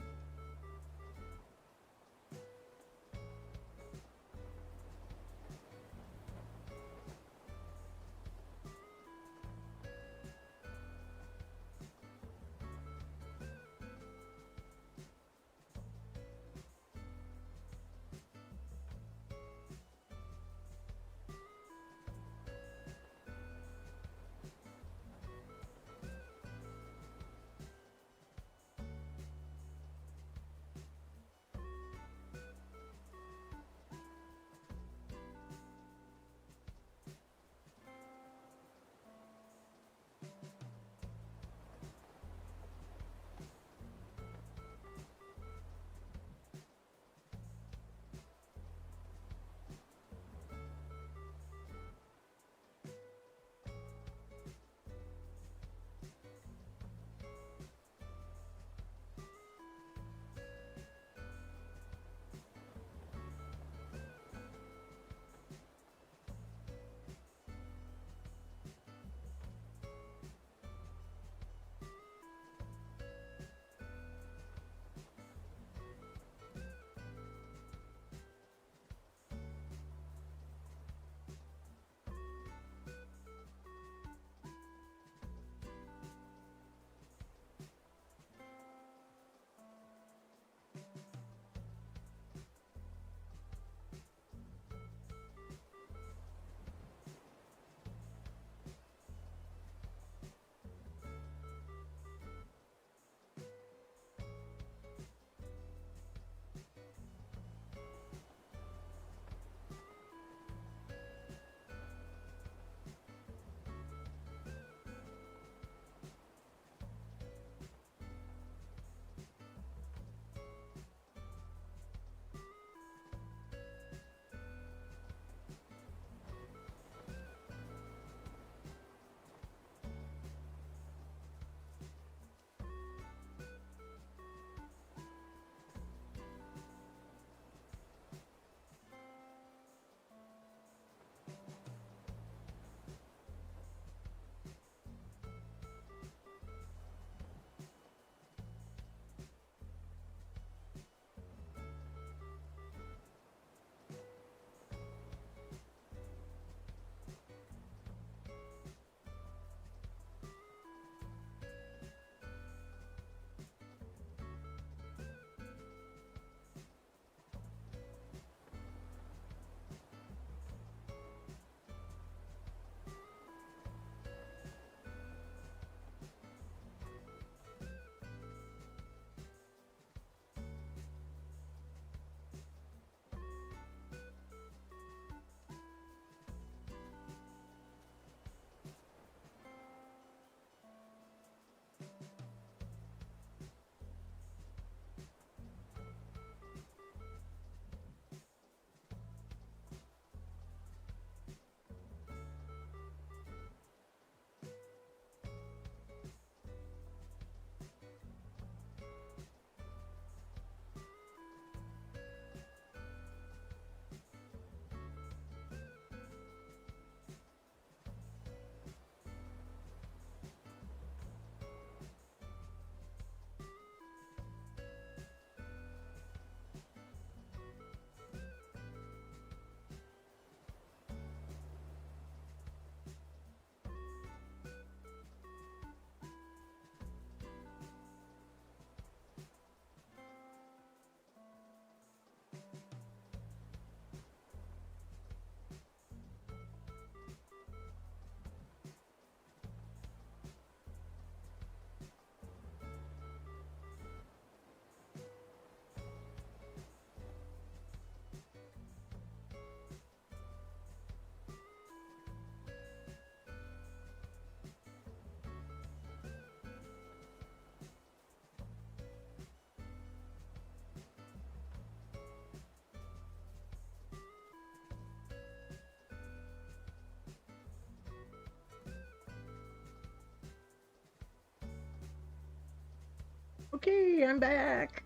Okay, I'm back.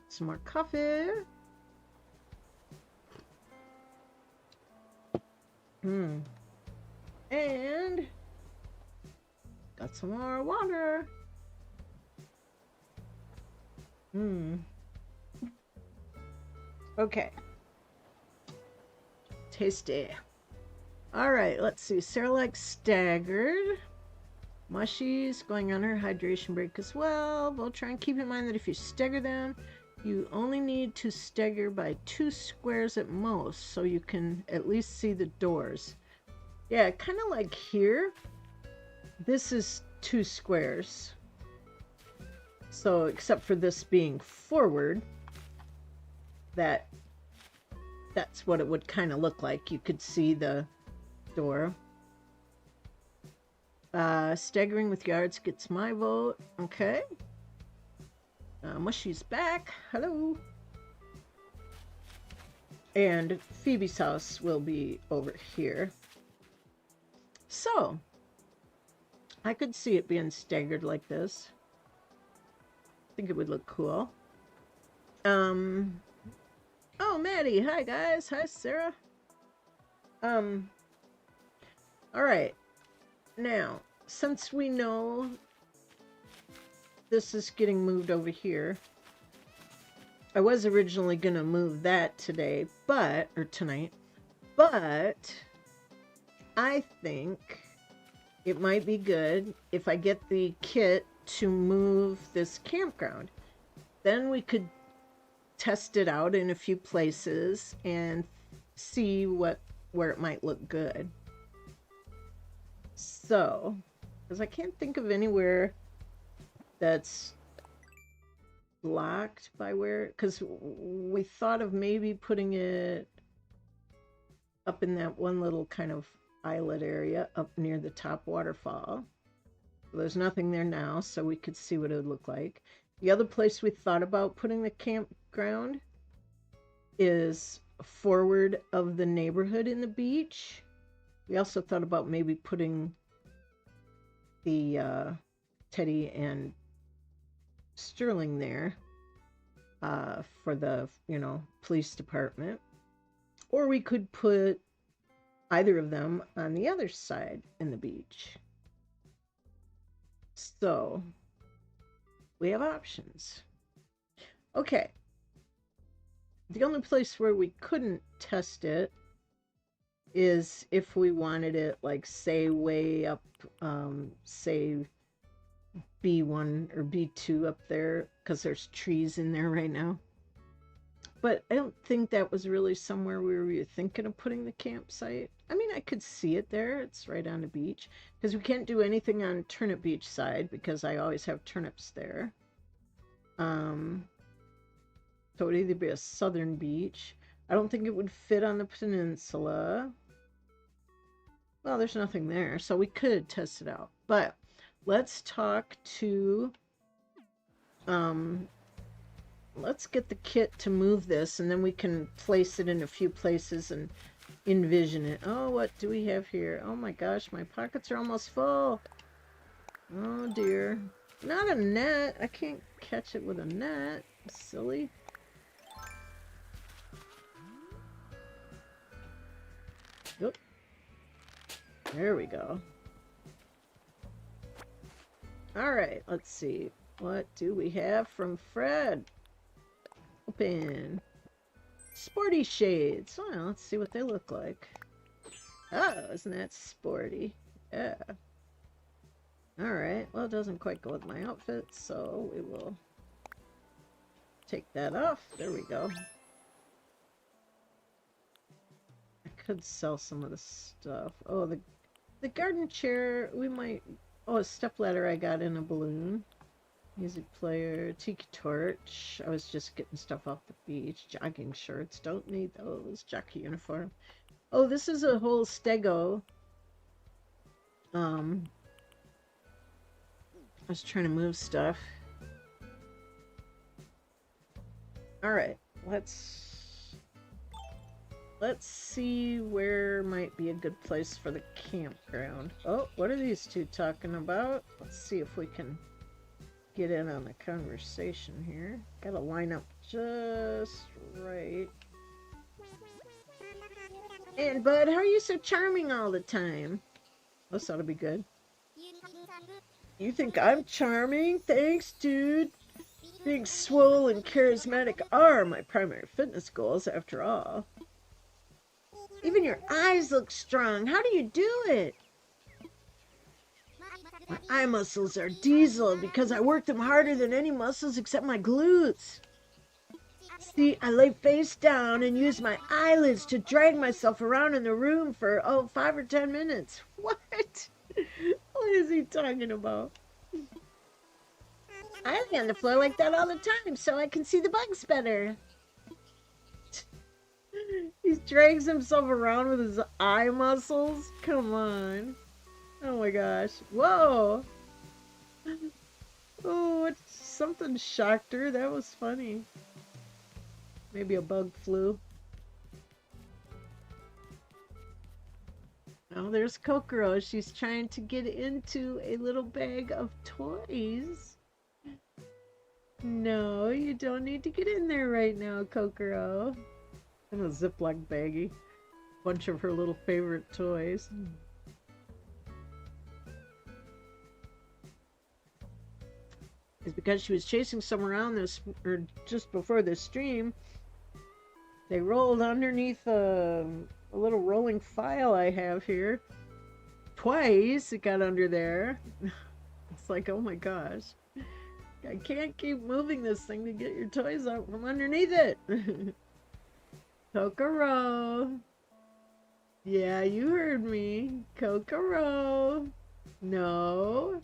Some more coffee. And got some more water. Okay. Tasty. All right, let's see. Sarah likes staggered. Mushy's going on her hydration break as well. We'll try and keep in mind that if you stagger them, you only need to stagger by 2 squares at most, so you can at least see the doors. Yeah, kind of like here. This is 2 squares. So, except for this being forward, that's what it would kind of look like. You could see the door. Staggering with yards gets my vote. Okay. Mushy's back. Hello. And Phoebe's house will be over here. So, I could see it being staggered like this. I think it would look cool. Oh, Maddie. Hi, guys. Hi, Sarah. All right. Now, since we know this is getting moved over here, I was originally going to move that today, or tonight, but I think it might be good if I get the kit to move this campground. Then we could test it out in a few places and see where it might look good. So, because I can't think of anywhere that's blocked by where, because we thought of maybe putting it up in that one little kind of islet area up near the top waterfall. There's nothing there now, so we could see what it would look like. The other place we thought about putting the campground is forward of the neighborhood in the beach. We also thought about maybe putting the Teddy and Sterling there for the, police department. Or we could put either of them on the other side in the beach. So, we have options. Okay. The only place where we couldn't test it is if we wanted it, like, say, way up, say, B1 or B2 up there, because there's trees in there right now. But I don't think that was really somewhere we were thinking of putting the campsite. I mean, I could see it there. It's right on the beach. Because we can't do anything on Turnip Beach side, because I always have turnips there. So it would either be a southern beach. I don't think it would fit on the peninsula. Well, there's nothing there, so we could test it out. But let's talk to, let's get the kit to move this, and then we can place it in a few places and envision it. Oh, what do we have here? Oh my gosh, my pockets are almost full. Oh dear. Not a net. I can't catch it with a net. Silly. Yep. There we go. Alright, let's see. What do we have from Fred? Open. Sporty shades. Oh, let's see what they look like. Oh, isn't that sporty? Yeah. Alright, well, it doesn't quite go with my outfit, so we will take that off. There we go. I could sell some of the stuff. Oh, the garden chair, we might... Oh, a stepladder I got in a balloon. Music player, tiki torch. I was just getting stuff off the beach. Jogging shirts, don't need those. Jockey uniform. Oh, this is a whole stego. I was trying to move stuff. Alright, let's see where might be a good place for the campground. Oh, what are these two talking about? Let's see if we can get in on the conversation here. Gotta line up just right. And Bud, how are you so charming all the time? This ought to be good. You think I'm charming? Thanks, dude. Being swole and charismatic are my primary fitness goals, after all. Even your eyes look strong. How do you do it? My eye muscles are diesel because I work them harder than any muscles except my glutes. See, I lay face down and use my eyelids to drag myself around in the room for, 5 or 10 minutes. What? What is he talking about? I lay on the floor like that all the time so I can see the bugs better. He drags himself around with his eye muscles? Come on. Oh my gosh. Whoa! Oh, something shocked her. That was funny. Maybe a bug flew. Oh, there's Kokoro. She's trying to get into a little bag of toys. No, you don't need to get in there right now, Kokoro. In a Ziploc baggie. Bunch of her little favorite toys. It's because she was chasing someone around this, or just before this stream. They rolled underneath a little rolling file I have here. Twice it got under there. It's like, oh my gosh. I can't keep moving this thing to get your toys out from underneath it. Kokoro. Yeah, you heard me. Kokoro. No.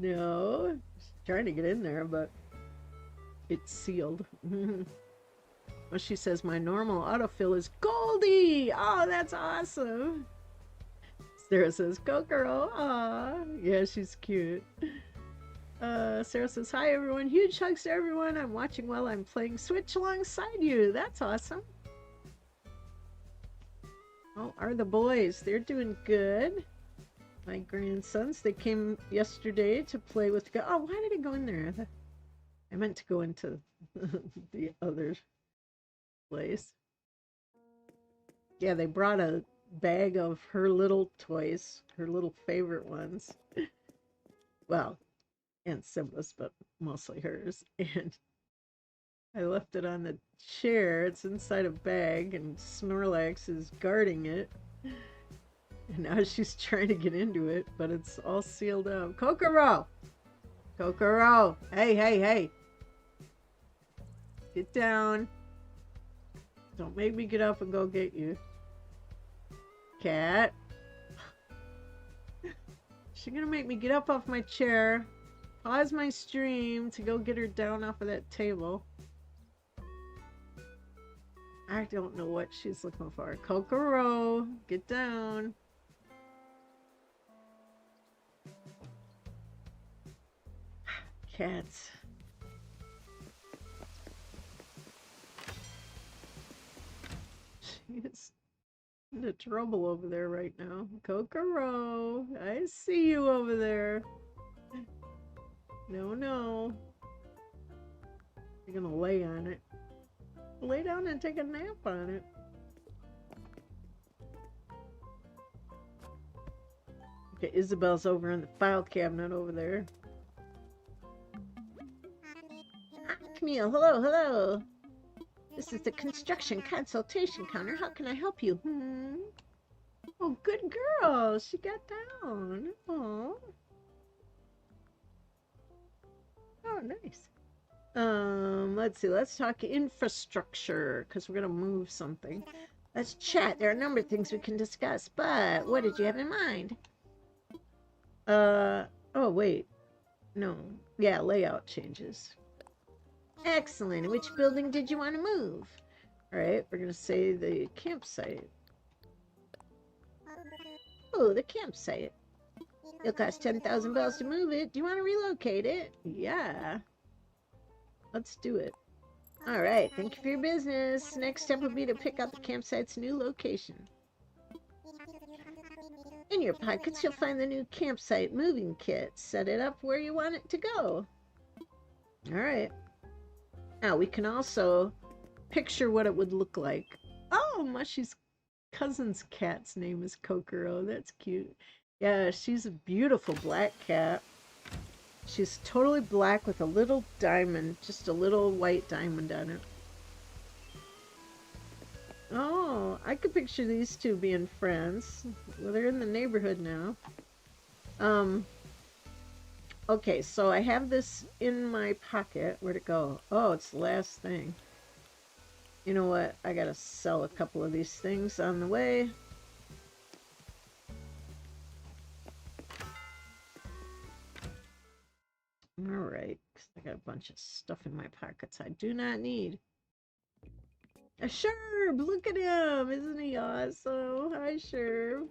No. She's trying to get in there, but it's sealed. Well, she says my normal autofill is Goldie. Oh, that's awesome. Sarah says Kokoro. Aw. Yeah, she's cute. Sarah says, hi everyone. Huge hugs to everyone. I'm watching while I'm playing Switch alongside you. That's awesome. Oh, are the boys? They're doing good. My grandsons, they came yesterday to play with... Oh, why did I go in there? I meant to go into the other place. Yeah, they brought a bag of her little toys, her little favorite ones. Well, and Simba's, but mostly hers. And I left it on the chair. It's inside a bag, and Snorlax is guarding it. And now she's trying to get into it, but it's all sealed up. Kokoro! Kokoro! Hey, hey, hey! Get down. Don't make me get up and go get you. Cat. She's gonna make me get up off my chair, pause my stream to go get her down off of that table. I don't know what she's looking for. Kokoro, get down. Cats. She is into trouble over there right now. Kokoro, I see you over there. No, no. You're gonna lay on it. Lay down and take a nap on it. Okay, Isabel's over in the file cabinet over there. Ah, Camille, hello, hello. This is the construction consultation counter. How can I help you? Oh, good girl. She got down. Oh. Oh, nice. Let's see. Let's talk infrastructure, because we're going to move something. Let's chat. There are a number of things we can discuss, but what did you have in mind? Oh, wait. No. Yeah, layout changes. Excellent. Which building did you want to move? All right, we're going to say the campsite. Oh, the campsite. It'll cost 10,000 bells to move it. Do you want to relocate it? Yeah. Let's do it. All right, thank you for your business. Next step would be to pick out the campsite's new location. In your pockets, you'll find the new campsite moving kit. Set it up where you want it to go. All right. Now we can also picture what it would look like. Oh, Mushy's cousin's cat's name is Kokoro. That's cute. Yeah, she's a beautiful black cat. She's totally black with a little diamond, just a little white diamond on it. Oh, I could picture these two being friends. Well, they're in the neighborhood now. Okay, so I have this in my pocket. Where'd it go? Oh, it's the last thing. You know what? I gotta sell a couple of these things on the way. Alright, I got a bunch of stuff in my pockets I do not need. A Sherb! Look at him! Isn't he awesome? Hi, Sherb.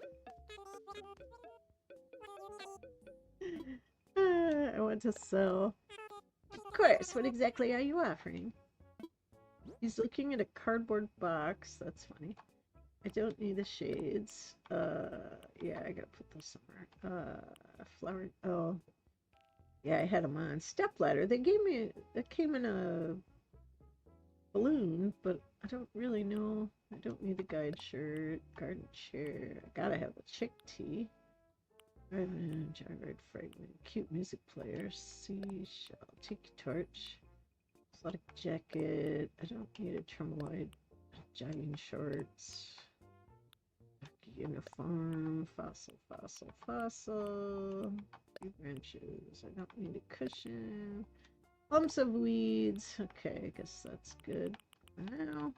I want to sell. Of course, what exactly are you offering? He's looking at a cardboard box. That's funny. I don't need the shades. Yeah, I gotta put those somewhere. Flower. Oh, yeah, I had them on. Stepladder. They gave me. It came in a balloon, but I don't really know. I don't need the guide shirt. Garden chair. I gotta have a chick tee. Gyrate fragment. Cute music player. Seashell. Tiki torch. Athletic jacket. I don't need a tremoloid. Jogging shorts. Uniform. Fossil. Few branches. I don't need a cushion. Clumps of weeds. Okay, I guess that's good for now.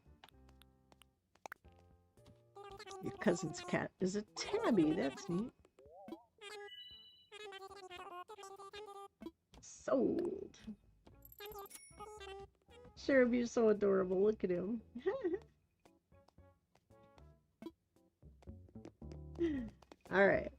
Your cousin's cat is a tabby. That's neat. Sold. Sure, you're so adorable. Look at him. All right.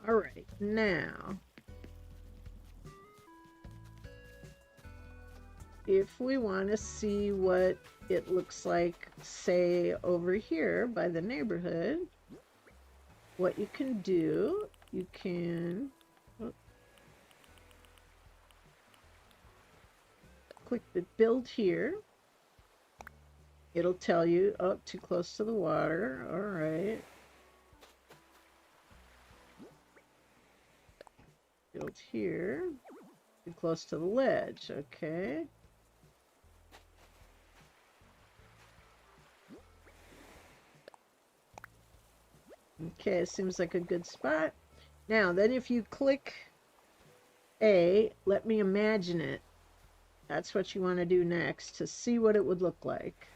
All right. Now, if we want to see what it looks like, say, over here by the neighborhood, what you can do, you can click the build here. It'll tell you, oh, too close to the water. All right. Build here. Too close to the ledge. Okay. Okay, seems like a good spot. Now, then if you click A, let me imagine it. That's what you want to do next to see what it would look like.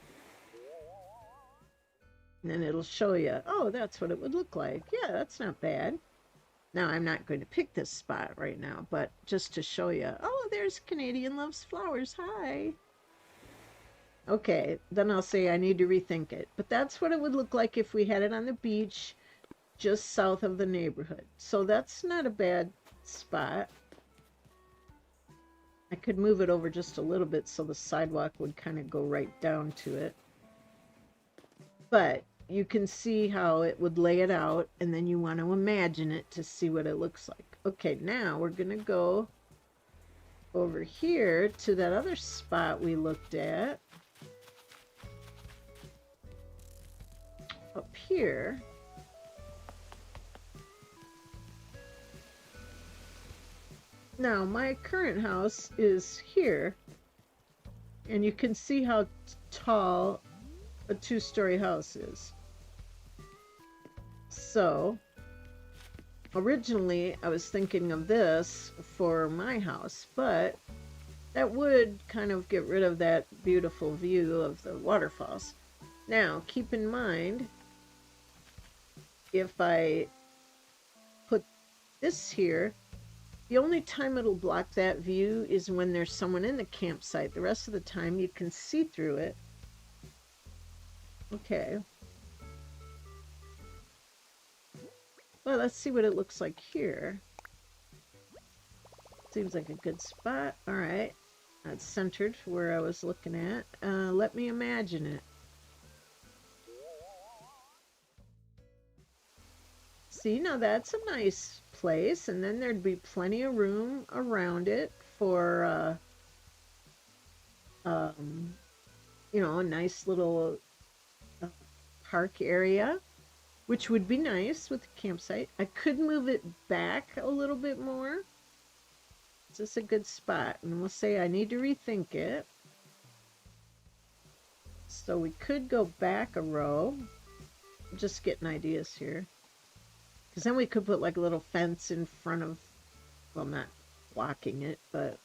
And then it'll show you, oh, that's what it would look like. Yeah, that's not bad. Now, I'm not going to pick this spot right now, but just to show you, oh, there's Canadian Loves Flowers. Hi. Okay, then I'll say I need to rethink it. But that's what it would look like if we had it on the beach just south of the neighborhood. So that's not a bad spot. I could move it over just a little bit so the sidewalk would kind of go right down to it. But you can see how it would lay it out, and then you want to imagine it to see what it looks like. Okay, now we're going to go over here to that other spot we looked at. Up here. Now, my current house is here, and you can see how tall a two-story house is. So, originally, I was thinking of this for my house, but that would kind of get rid of that beautiful view of the waterfalls. Now, keep in mind, if I put this here, the only time it'll block that view is when there's someone in the campsite. The rest of the time you can see through it. Okay. Well, let's see what it looks like here. Seems like a good spot. All right. That's centered where I was looking at. Let me imagine it. See, now that's a nice place, and then there'd be plenty of room around it for, you know, a nice little uh, park area, which would be nice with the campsite. I could move it back a little bit more. Is this a good spot? And we'll say I need to rethink it. So we could go back a row. I'm just getting ideas here. Because then we could put like a little fence in front of, well, not blocking it, but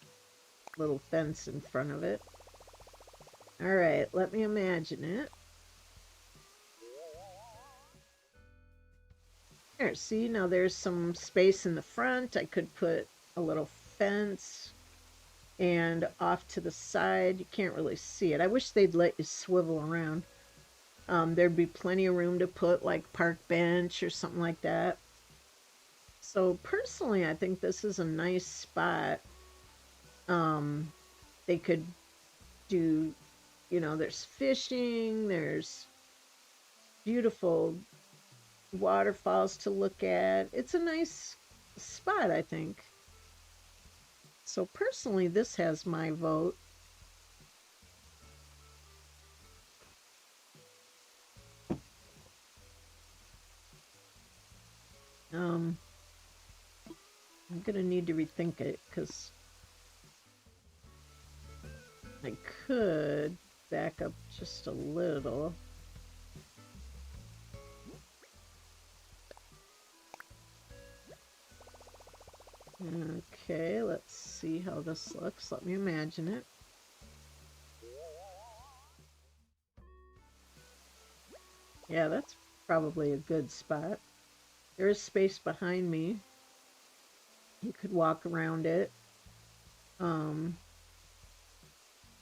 a little fence in front of it. All right, let me imagine it. There, see, now there's some space in the front. I could put a little fence, and off to the side, you can't really see it. I wish they'd let you swivel around. There'd be plenty of room to put like park bench or something like that. So personally, I think this is a nice spot. They could do, you know, there's fishing, there's beautiful waterfalls to look at. It's a nice spot, I think. So personally, this has my vote. I'm gonna need to rethink it because I could back up just a little. Okay, let's see how this looks. Let me imagine it. Yeah, that's probably a good spot. There is space behind me. You could walk around it.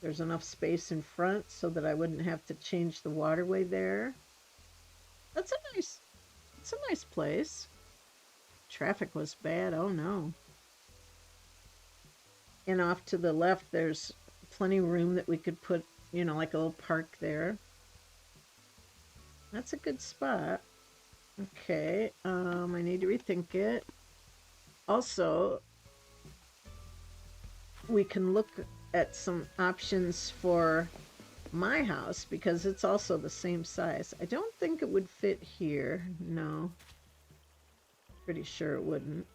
There's enough space in front so that I wouldn't have to change the waterway there. It's a nice place. Traffic was bad, oh no. And off to the left, there's plenty of room that we could put, you know, like a little park there. That's a good spot. Okay, I need to rethink it. Also, we can look at some options for my house because it's also the same size. I don't think it would fit here. No. Pretty sure it wouldn't.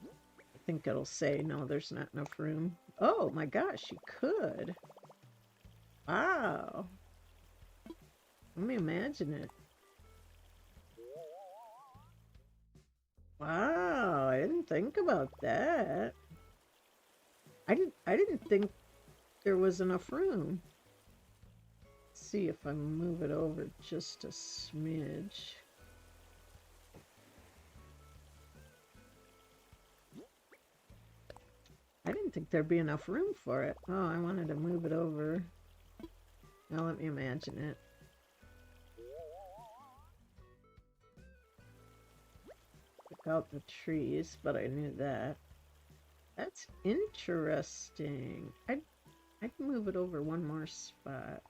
I think it'll say, no, there's not enough room. Oh my gosh, you could. Wow. Let me imagine it. Wow, I didn't think about that. I didn't think there was enough room. Let's see if I move it over just a smidge. I didn't think there'd be enough room for it. Oh, I wanted to move it over. Now let me imagine it. Took out the trees, but I knew that. That's interesting. I'd move it over one more spot.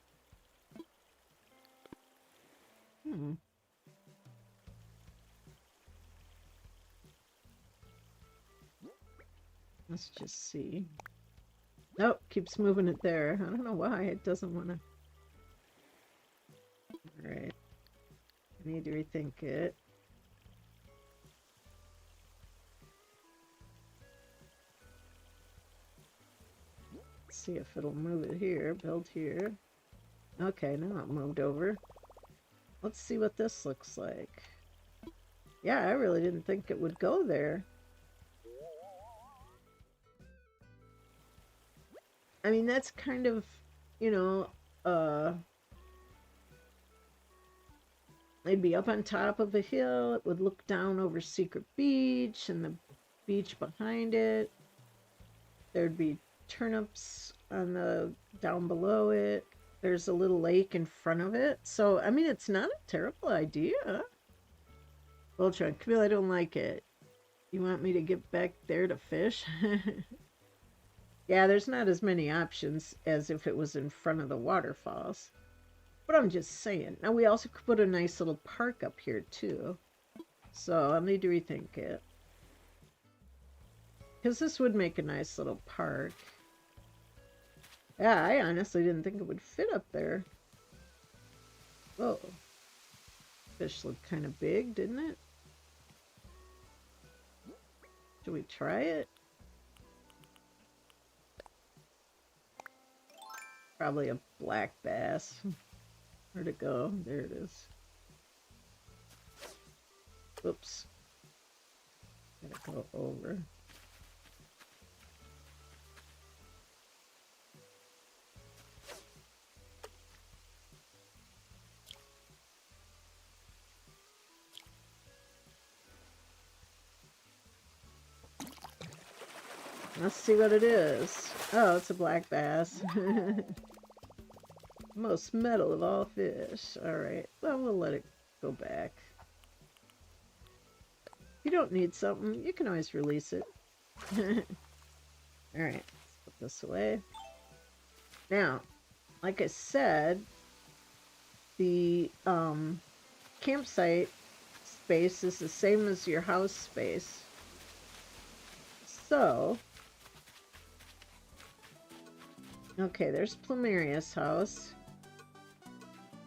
Let's just see. Nope, keeps moving it there. I don't know why it doesn't want to. Alright. I need to rethink it. Let's see if it'll move it here. Build here. Okay, now it moved over. Let's see what this looks like. Yeah, I really didn't think it would go there. I mean, that's kind of, you know, it'd be up on top of a hill. It would look down over Secret Beach and the beach behind it. There'd be turnips on the down below it. There's a little lake in front of it. So, I mean, it's not a terrible idea. Voltron, Camille, I don't like it. You want me to get back there to fish? Yeah, there's not as many options as if it was in front of the waterfalls. But I'm just saying. Now, we also could put a nice little park up here, too. So I'll need to rethink it. Because this would make a nice little park. Yeah, I honestly didn't think it would fit up there. Whoa. Fish looked kind of big, didn't it? Should we try it? Probably a black bass. Where'd it go? There it is. Oops. Gotta go over. Let's see what it is. Oh, it's a black bass. Most metal of all fish. Alright, well, we'll let it go back. If you don't need something, you can always release it. Alright, let's put this away. Now, like I said, the campsite space is the same as your house space. So, okay, there's Plumeria's house.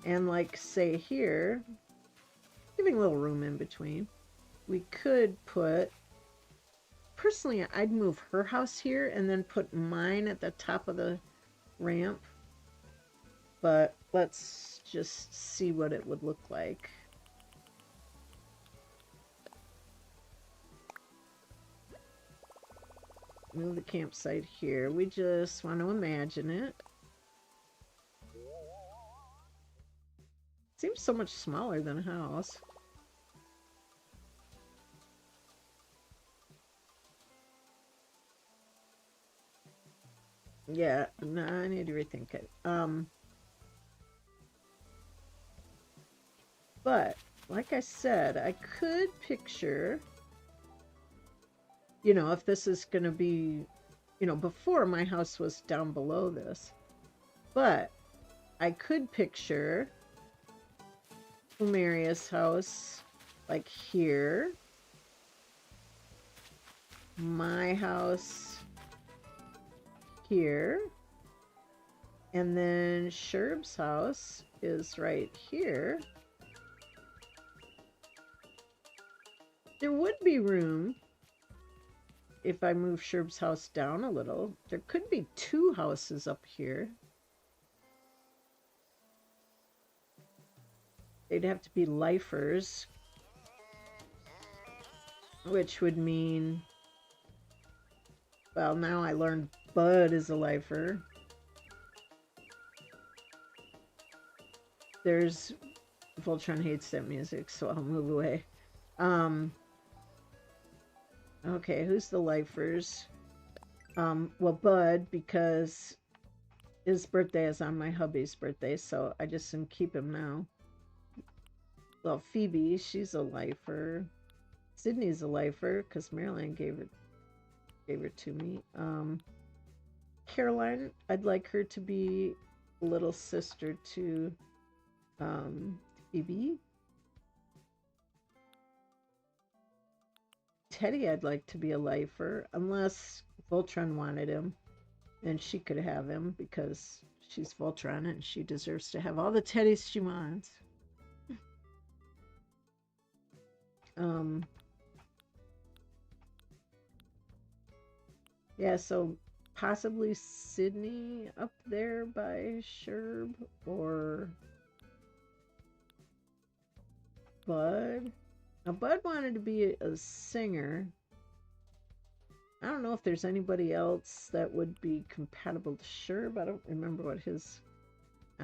And like, say here, giving a little room in between, we could put, personally, I'd move her house here and then put mine at the top of the ramp. But let's just see what it would look like. Move the campsite here. We just want to imagine it. Seems so much smaller than a house. Yeah, no, I need to rethink it. But, like I said, I could picture, you know, if this is going to be, you know, before my house was down below this. But I could picture Maria's house like here. My house here. And then Sherb's house is right here. There would be room if I move Sherb's house down a little. There could be two houses up here. They'd have to be lifers, which would mean, well, now I learned Bud is a lifer. There's, Voltron hates that music, so I'll move away. Okay, who's the lifers? Well, Bud, because his birthday is on my hubby's birthday, so I just didn't keep him now. Well, Phoebe, she's a lifer. Sydney's a lifer, because Marilyn gave her to me. Caroline, I'd like her to be little sister to Phoebe. Teddy, I'd like to be a lifer, unless Voltron wanted him, and she could have him because she's Voltron and she deserves to have all the Teddys she wants. Yeah, so possibly Sydney up there by Sherb, or Bud. Now, Bud wanted to be a singer. I don't know if there's anybody else that would be compatible to Sherb. I don't remember what his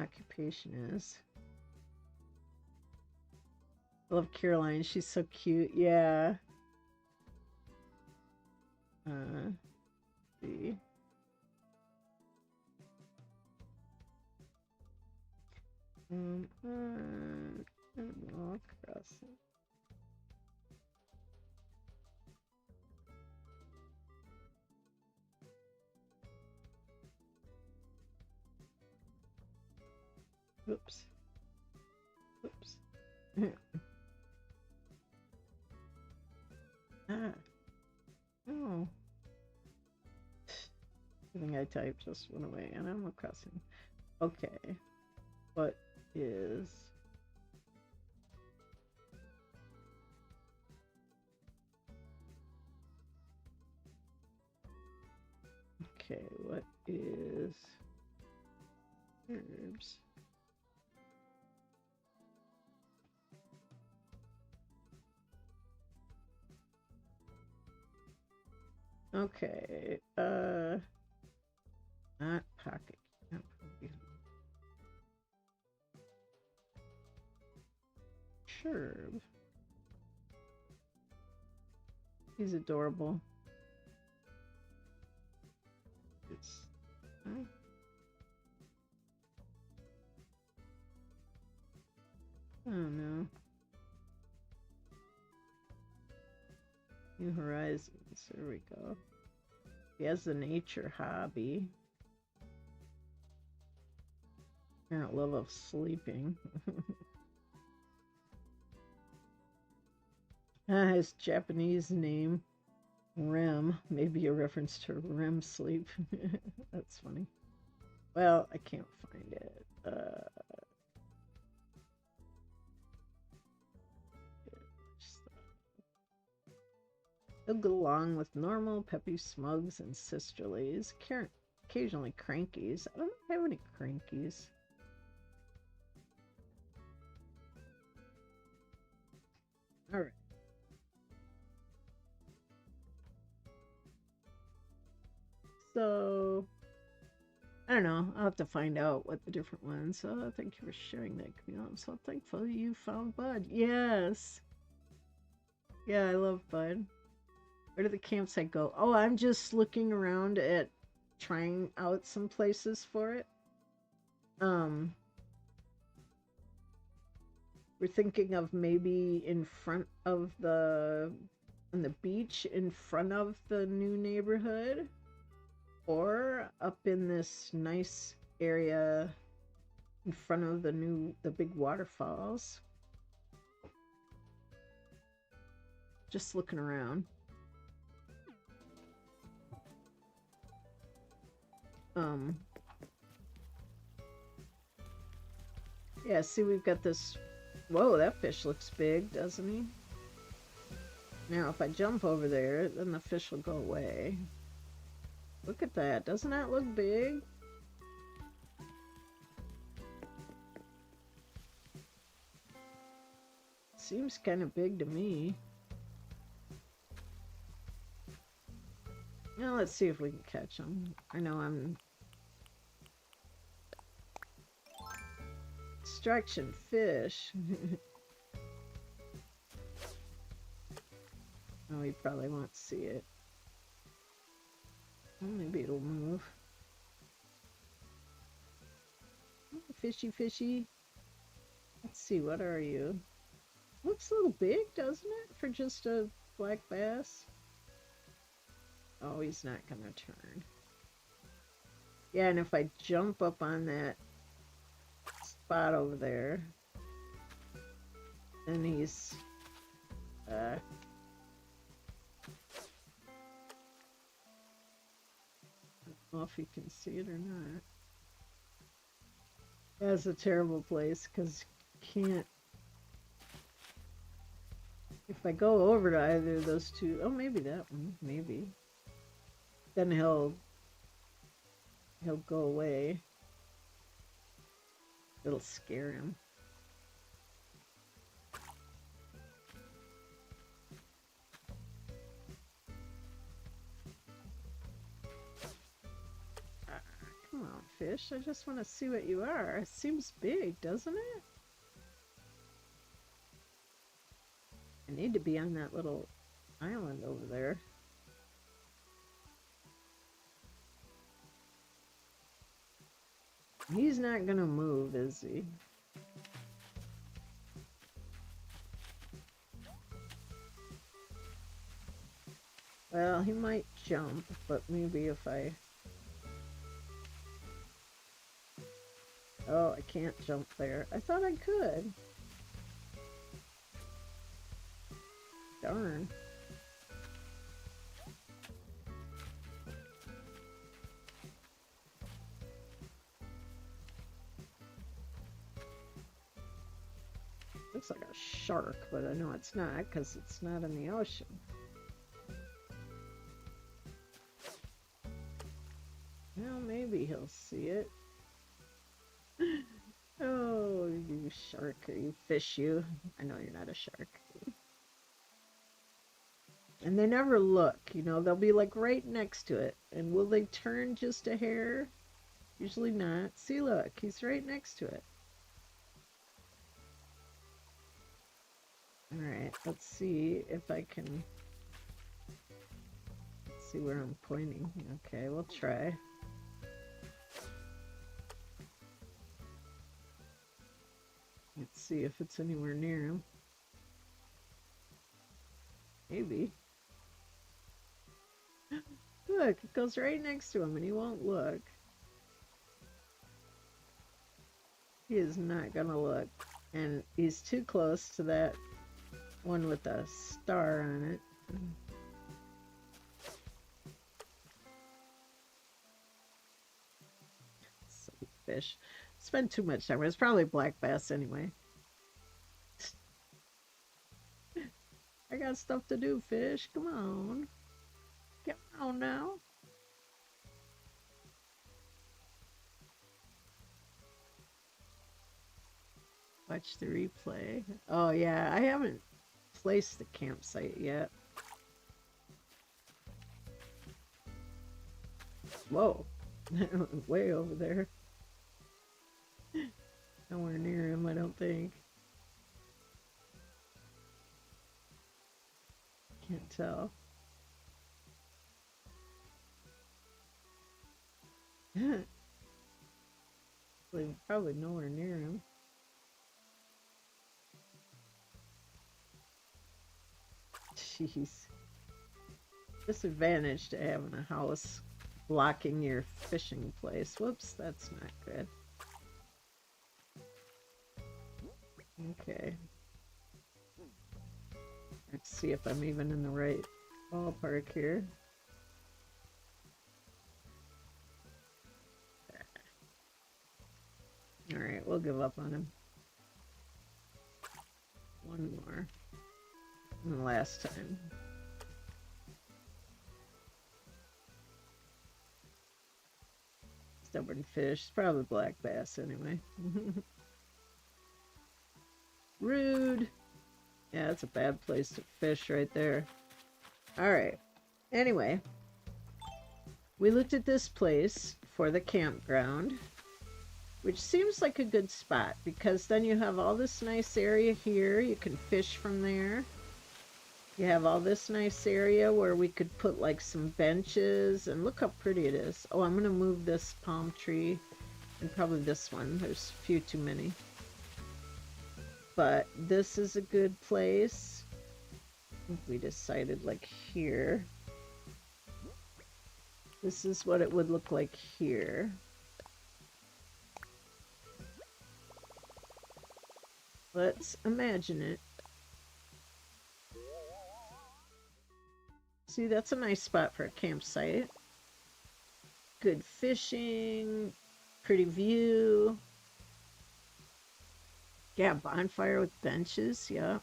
occupation is. I love Caroline. She's so cute. Yeah. See. Animal Crossing. Oops. Oops. Ah. Oh. Everything I typed just went away. Animal Crossing. Okay. What is... Okay, what is... herbs? Okay, not pocket camp. Sure. He's adorable. It's... huh? Oh no. New Horizons. There we go. He has a nature hobby. Apparent love of sleeping. His Japanese name, REM, may be a reference to REM sleep. That's funny. Well, I can't find it. He'll go along with normal, peppy smugs and sisterlies, occasionally crankies. I don't have any crankies. All right. So, I don't know. I'll have to find out what the different ones. Oh, thank you for sharing that, Camille. I'm so thankful you found Bud. Yes. Yeah, I love Bud. Where did the campsite go? Oh, I'm just looking around at trying out some places for it. We're thinking of maybe in front of on the beach in front of the new neighborhood, or up in this nice area in front of the big waterfalls. Just looking around. Yeah, see, we've got this. Whoa, that fish looks big, doesn't he? Now, if I jump over there, then the fish will go away. Look at that. Doesn't that look big? Seems kind of big to me. Now, let's see if we can catch him. I know I'm... Distraction fish. Oh, he probably won't see it. Well, maybe it'll move. Oh, fishy, fishy. Let's see, what are you? Looks a little big, doesn't it, for just a black bass? Oh, he's not gonna turn. Yeah, and if I jump up on that spot over there, then he's I don't know if you can see it or not. That's a terrible place because you can't. If I go over to either of those two, oh, maybe that one, maybe. Then he'll go away. It'll scare him. Come on, fish. I just want to see what you are. It seems big, doesn't it? I need to be on that little island over there. He's not gonna move, is he? Well, he might jump, but maybe if I... Oh, I can't jump there. I thought I could. Darn. Looks like a shark, but I know it's not because it's not in the ocean. Well, maybe he'll see it. Oh, you shark, or you fish, you. I know you're not a shark. And they never look, you know, they'll be like right next to it. And will they turn just a hair? Usually not. See, look, he's right next to it. Alright, let's see if I can see where I'm pointing. Okay, we'll try. Let's see if it's anywhere near him. Maybe. Look, it goes right next to him and he won't look. He is not gonna look. And he's too close to that one with a star on it. Silly fish. Spend too much time. It's probably black bass anyway. I got stuff to do, fish. Come on. Come on now. Watch the replay. Oh yeah, I haven't placed the campsite yet. Whoa. Way over there. Nowhere near him, I don't think. Can't tell. Probably nowhere near him. Jeez. Disadvantage to having a house blocking your fishing place. Whoops, that's not good. Okay. Let's see if I'm even in the right ballpark here. Alright, we'll give up on him. One more. And the last time. Stubborn fish. Probably black bass anyway. Rude. Yeah, that's a bad place to fish right there. Alright. Anyway. We looked at this place for the campground, which seems like a good spot because then you have all this nice area here. You can fish from there. You have all this nice area where we could put like some benches, and look how pretty it is. Oh, I'm going to move this palm tree and probably this one. There's a few too many. But this is a good place. We decided like here. This is what it would look like here. Let's imagine it. See, that's a nice spot for a campsite. Good fishing, pretty view. Yeah, bonfire with benches, yeah.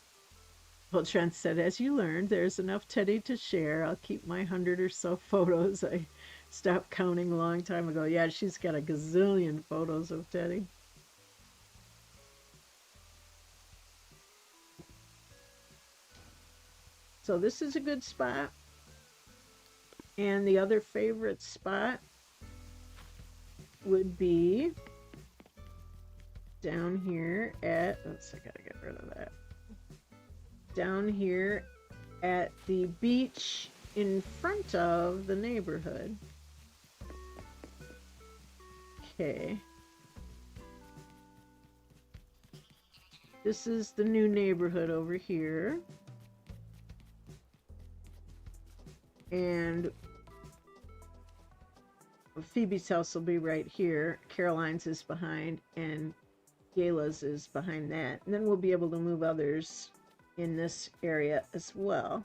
Well, Trent said, as you learned, there's enough Teddy to share. I'll keep my 100 or so photos. I stopped counting a long time ago. Yeah, she's got a gazillion photos of Teddy. So this is a good spot. And the other favorite spot would be down here at, oops, I gotta get rid of that. Down here at the beach in front of the neighborhood. Okay. This is the new neighborhood over here. And Phoebe's house will be right here. Caroline's is behind, and Gayla's is behind that. And then we'll be able to move others in this area as well,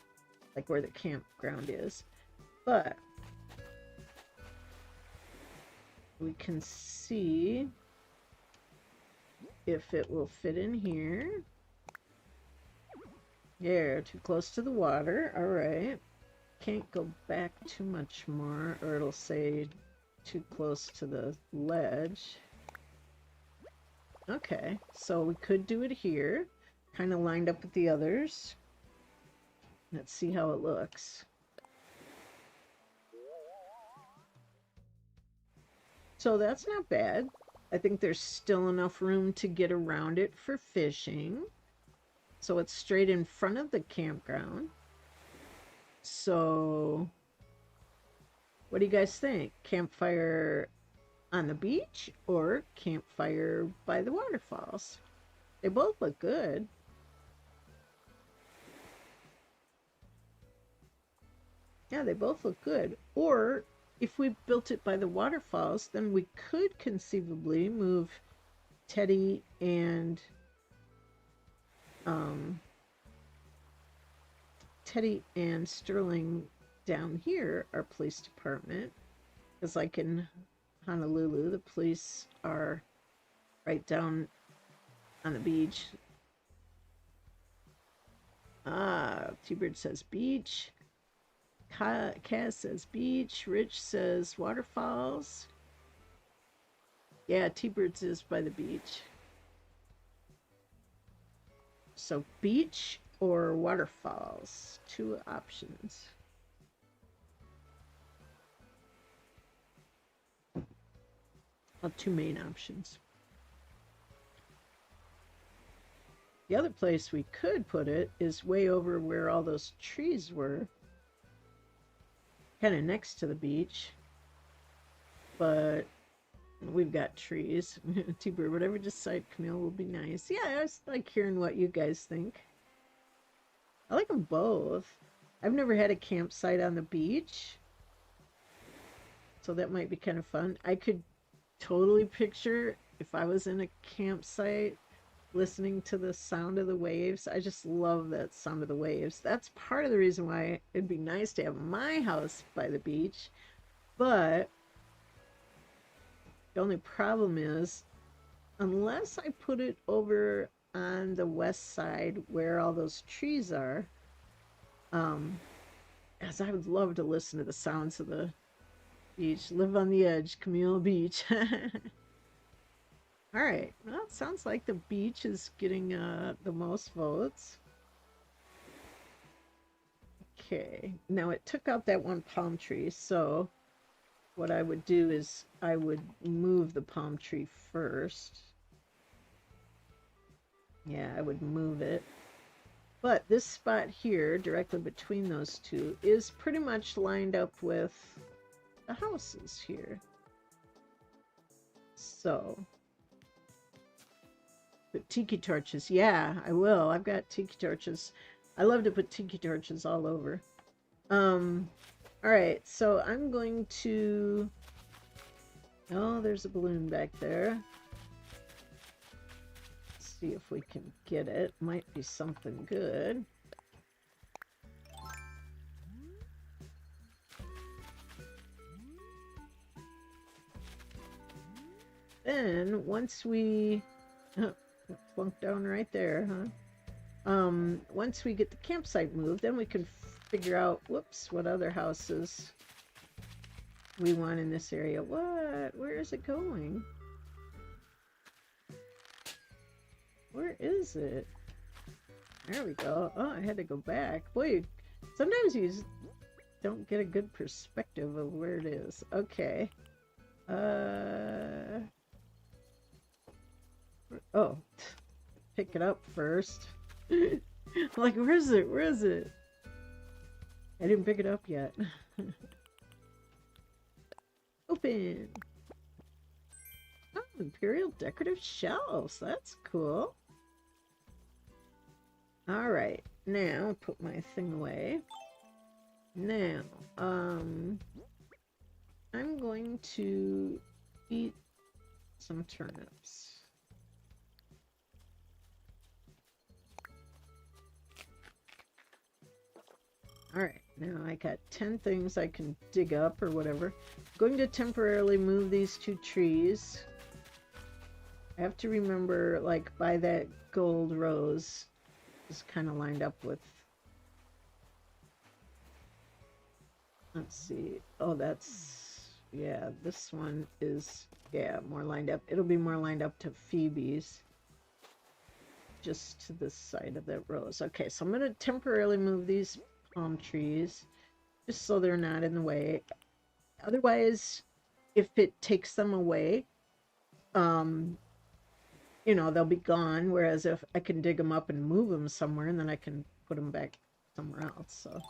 like where the campground is. But we can see if it will fit in here. Yeah, too close to the water. All right. Can't go back too much more, or it'll say too close to the ledge. Okay, so we could do it here, kind of lined up with the others. Let's see how it looks. So that's not bad. I think there's still enough room to get around it for fishing. So it's straight in front of the campground. So what do you guys think? Campfire on the beach or campfire by the waterfalls? They both look good. Yeah, they both look good. Or if we built it by the waterfalls, then we could conceivably move Teddy and Sterling down here, our police department, because like in Honolulu, the police are right down on the beach. T-Bird says beach. Kaz says beach. Rich says waterfalls. Yeah, T-Bird's is by the beach. So beach or waterfalls. Two options. Well, two main options. The other place we could put it is way over where all those trees were. Kind of next to the beach. But we've got trees. T-Bird, whatever you decide, Camille, will be nice. Yeah, I just like hearing what you guys think. I like them both. I've never had a campsite on the beach. So that might be kind of fun. I could totally picture if I was in a campsite listening to the sound of the waves. I just love that sound of the waves. That's part of the reason why it'd be nice to have my house by the beach. But the only problem is, unless I put it over on the west side where all those trees are, as I would love to listen to the sounds of the beach. Live on the edge, Camille Beach. All right, well, it sounds like the beach is getting the most votes. Okay, now it took out that one palm tree, so what I would do is I would move the palm tree first. Yeah, I would move it. But this spot here, directly between those two, is pretty much lined up with the houses here. So, put tiki torches. Yeah, I will. I've got tiki torches. I love to put tiki torches all over. Alright, so I'm going to... Oh, there's a balloon back there. Let's see if we can get it. Might be something good. Then, once we... Plunk down right there, huh? Once we get the campsite moved, then we can figure out, whoops, what other houses we want in this area. What? Where is it going? Where is it? There we go. Oh, I had to go back. Boy, sometimes you don't get a good perspective of where it is. Okay. Oh, pick it up first. Like, where is it? Where is it? I didn't pick it up yet. Open. Oh, Imperial decorative shelves. That's cool. Alright, now put my thing away. Now, I'm I'm going to eat some turnips. Alright, now I got 10 things I can dig up or whatever. I'm going to temporarily move these 2 trees. I have to remember, like, by that gold rose is kind of lined up with... Let's see. Oh, that's... Yeah, this one is, yeah, more lined up. It'll be more lined up to Phoebe's. Just to this side of that rose. Okay, so I'm going to temporarily move these palm trees just so they're not in the way. Otherwise, if it takes them away, you know, they'll be gone. Whereas if I can dig them up and move them somewhere, and then I can put them back somewhere else. So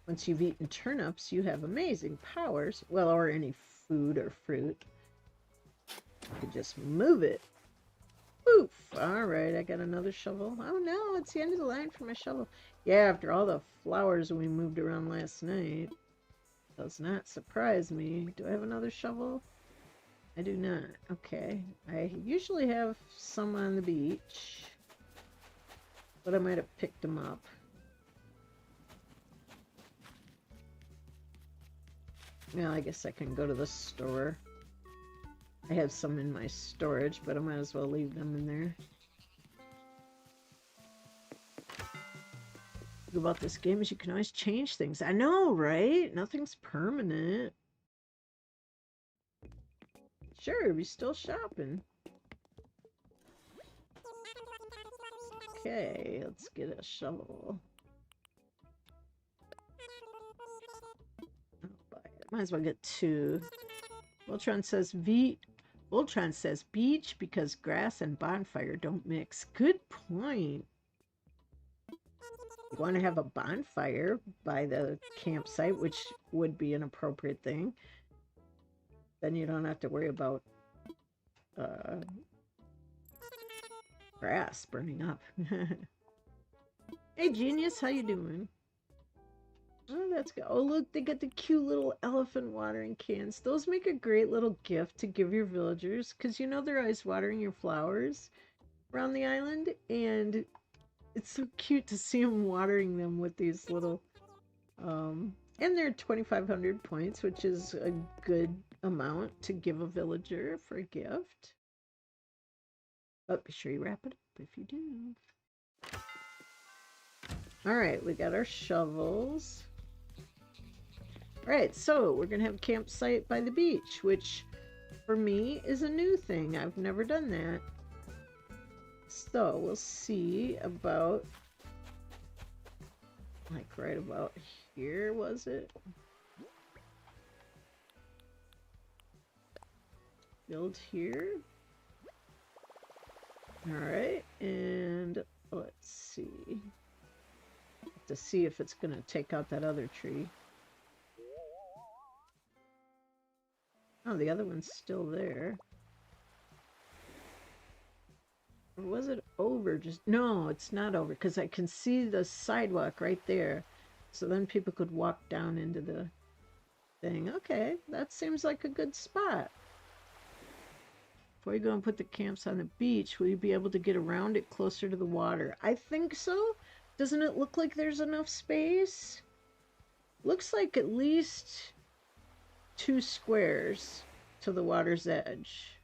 once you've eaten turnips, you have amazing powers. Well, or any food or fruit. You can just move it. Poof! Alright, I got another shovel. Oh no, it's the end of the line for my shovel. Yeah, after all the flowers we moved around last night. Does not surprise me. Do I have another shovel? I do not. Okay. I usually have some on the beach. But I might have picked them up. Well, I guess I can go to the store. I have some in my storage, but I might as well leave them in there. Good about this game is you can always change things. I know, right? Nothing's permanent. Sure, we're still shopping. Okay, let's get a shovel. I'll buy it. Might as well get 2. Voltron says Voltron says beach because grass and bonfire don't mix. Good point. You want to have a bonfire by the campsite, which would be an appropriate thing. Then you don't have to worry about grass burning up. Hey, genius, how you doing? Oh, that's good. Oh, look, they got the cute little elephant watering cans. Those make a great little gift to give your villagers, because you know they're always watering your flowers around the island, and it's so cute to see them watering them with these little, and they're 2,500 points, which is a good amount to give a villager for a gift. But be sure you wrap it up if you do. Alright, we got our shovels. Alright, so we're going to have a campsite by the beach, which for me is a new thing. I've never done that. So we'll see about, like right about here, was it? Build here. Alright, and let's see. Have to see if it's going to take out that other tree. Oh, the other one's still there. Or was it over? Just no, it's not over because I can see the sidewalk right there. So then people could walk down into the thing. Okay, that seems like a good spot. Before you go and put the camps on the beach, will you be able to get around it closer to the water? I think so. Doesn't it look like there's enough space? Looks like at least 2 squares to the water's edge.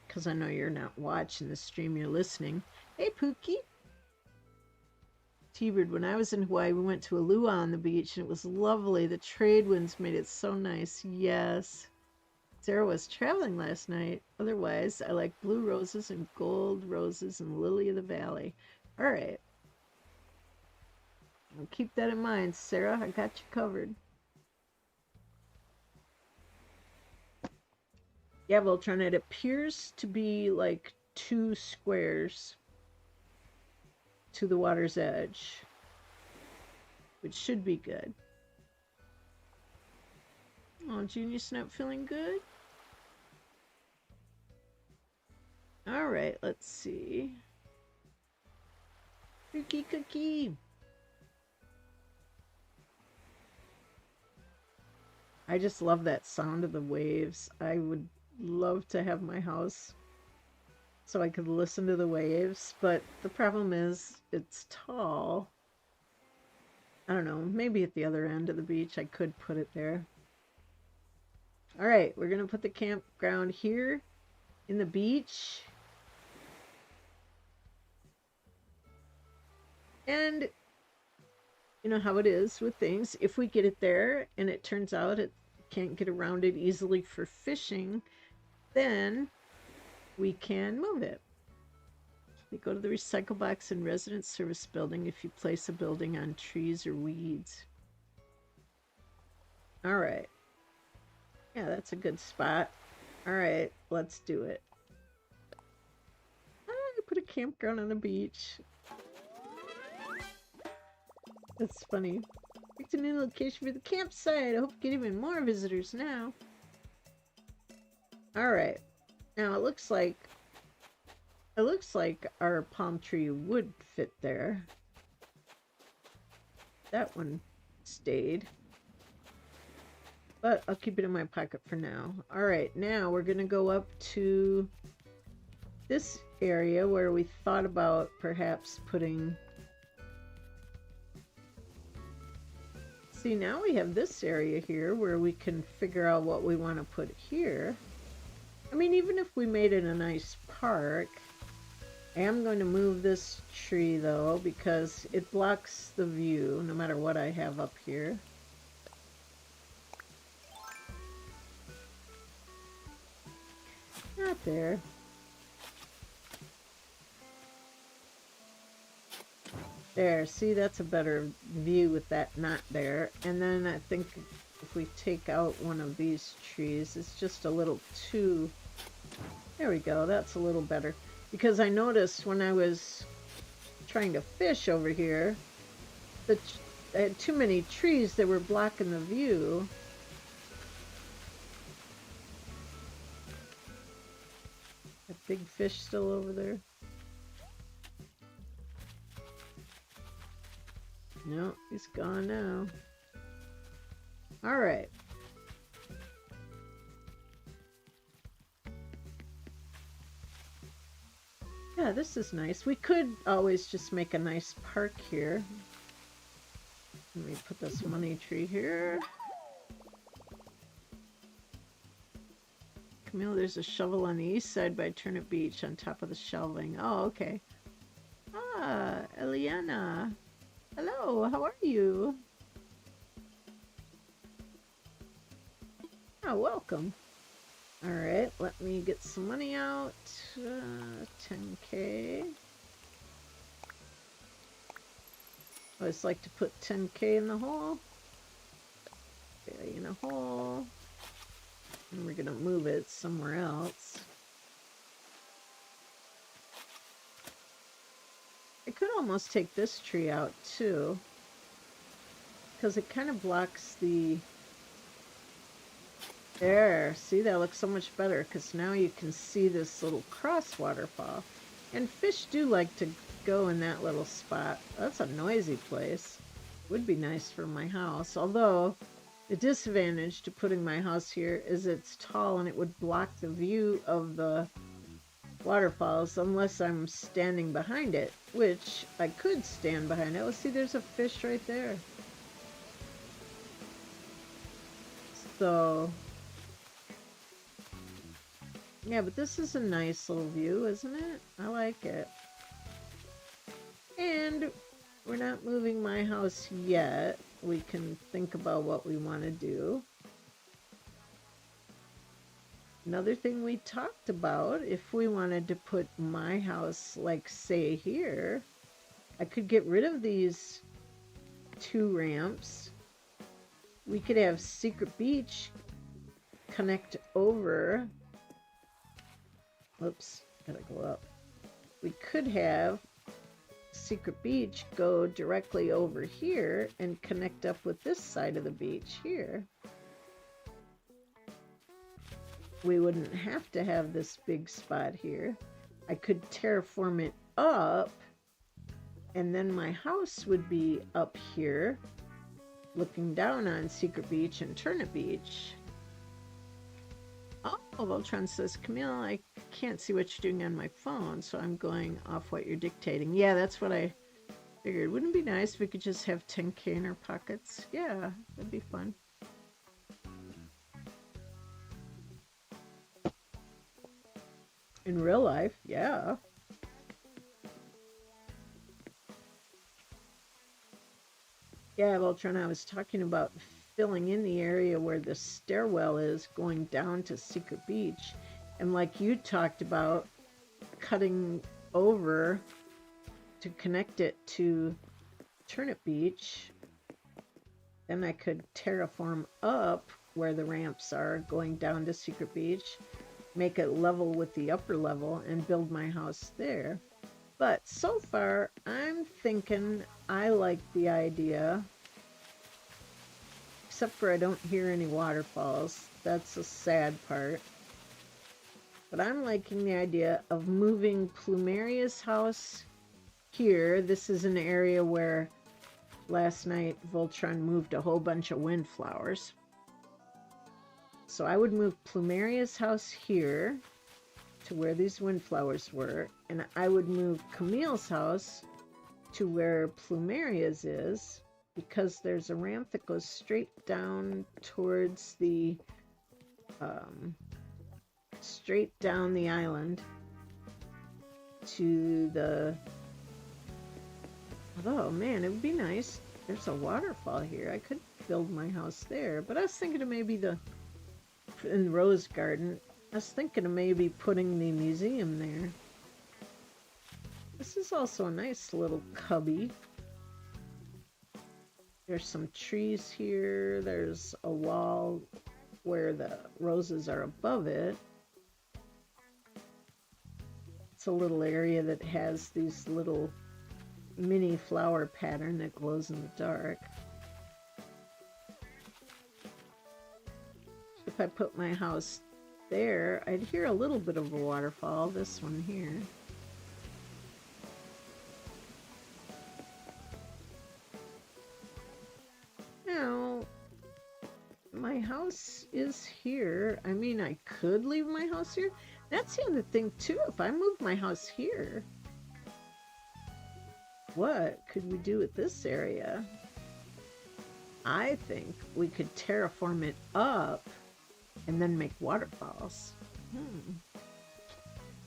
Because I know you're not watching the stream, you're listening. Hey, Pookie. T-Bird, when I was in Hawaii, we went to Aloha on the beach, and it was lovely. The trade winds made it so nice. Yes. Sarah was traveling last night. Otherwise, I like blue roses and gold roses and lily of the valley. All right. I'll keep that in mind, Sarah. I got you covered. Yeah, Voltron, it appears to be like 2 squares to the water's edge, which should be good. Oh, Junior's not feeling good? All right, let's see. Cookie. I just love that sound of the waves. I would love to have my house so I could listen to the waves, but the problem is it's tall. I don't know, maybe at the other end of the beach I could put it there. All right, we're gonna put the campground here in the beach. And you know how it is with things. If we get it there and it turns out it can't get around it easily for fishing, then we can move it. We go to the recycle box in resident service building if you place a building on trees or weeds. All right. Yeah, that's a good spot. All right, let's do it. I put a campground on the beach. That's funny. Picked a new location for the campsite. I hope to get even more visitors now. All right. Now it looks like our palm tree would fit there. That one stayed. But I'll keep it in my pocket for now. All right, now we're going to go up to this area where we thought about perhaps putting... See, now we have this area here where we can figure out what we want to put here. I mean, even if we made it a nice park, I am going to move this tree though because it blocks the view no matter what I have up here. Not there. There, see, that's a better view with that not there. And then I think if we take out one of these trees, it's just a little too... There we go, that's a little better. Because I noticed when I was trying to fish over here, that I had too many trees that were blocking the view. That big fish still over there. No, he's gone now. All right. Yeah, this is nice. We could always just make a nice park here. Let me put this money tree here. Camille, there's a shovel on the east side by Turnip Beach on top of the shelving. Oh, okay. Ah, Eliana. Hello, how are you? Oh, welcome. All right, let me get some money out. 10K. I always like to put 10K in the hole. Okay, in a hole. And we're gonna move it somewhere else. I could almost take this tree out too, because it kind of blocks the... There, see, that looks so much better because now you can see this little cross waterfall. And fish do like to go in that little spot. That's a noisy place. Would be nice for my house, although the disadvantage to putting my house here is it's tall and it would block the view of the waterfalls unless I'm standing behind it, which I could stand behind it. Let's see, there's a fish right there. So... yeah, but this is a nice little view, isn't it? I like it. And we're not moving my house yet. We can think about what we want to do. Another thing we talked about, if we wanted to put my house, like, say, here, I could get rid of these 2 ramps. We could have Secret Beach connect over... Oops, gotta go up. We could have Secret Beach go directly over here and connect up with this side of the beach here. We wouldn't have to have this big spot here. I could terraform it up, and then my house would be up here. looking down on Secret Beach and Turnip Beach. Oh, Voltron says, Camille, I can't see what you're doing on my phone, so I'm going off what you're dictating. Yeah, that's what I figured. Wouldn't it be nice if we could just have 10K in our pockets? Yeah, that'd be fun. In real life, yeah. Yeah, Voltron, I was talking about filling in the area where the stairwell is going down to Secret Beach. And like you talked about, cutting over to connect it to Turnip Beach. Then I could terraform up where the ramps are going down to Secret Beach, make it level with the upper level, and build my house there. But so far, I'm thinking I like the idea, except for I don't hear any waterfalls. That's a sad part. But I'm liking the idea of moving Plumeria's house here. This is an area where last night Voltron moved a whole bunch of windflowers. So I would move Plumeria's house here to where these windflowers were, and I would move Camille's house to where Plumeria's is, because there's a ramp that goes straight down towards the straight down the island to the, oh man, it would be nice. There's a waterfall here. I could build my house there, but I was thinking of maybe in the Rose Garden, I was thinking of maybe putting the museum there. This is also a nice little cubby. There's some trees here. There's a wall where the roses are above it. It's a little area that has these little mini flower pattern that glows in the dark. If I put my house there, I'd hear a little bit of a waterfall, this one here. Now, my house is here. I mean, I could leave my house here. That's the other thing, too. If I move my house here, what could we do with this area? I think we could terraform it up and then make waterfalls.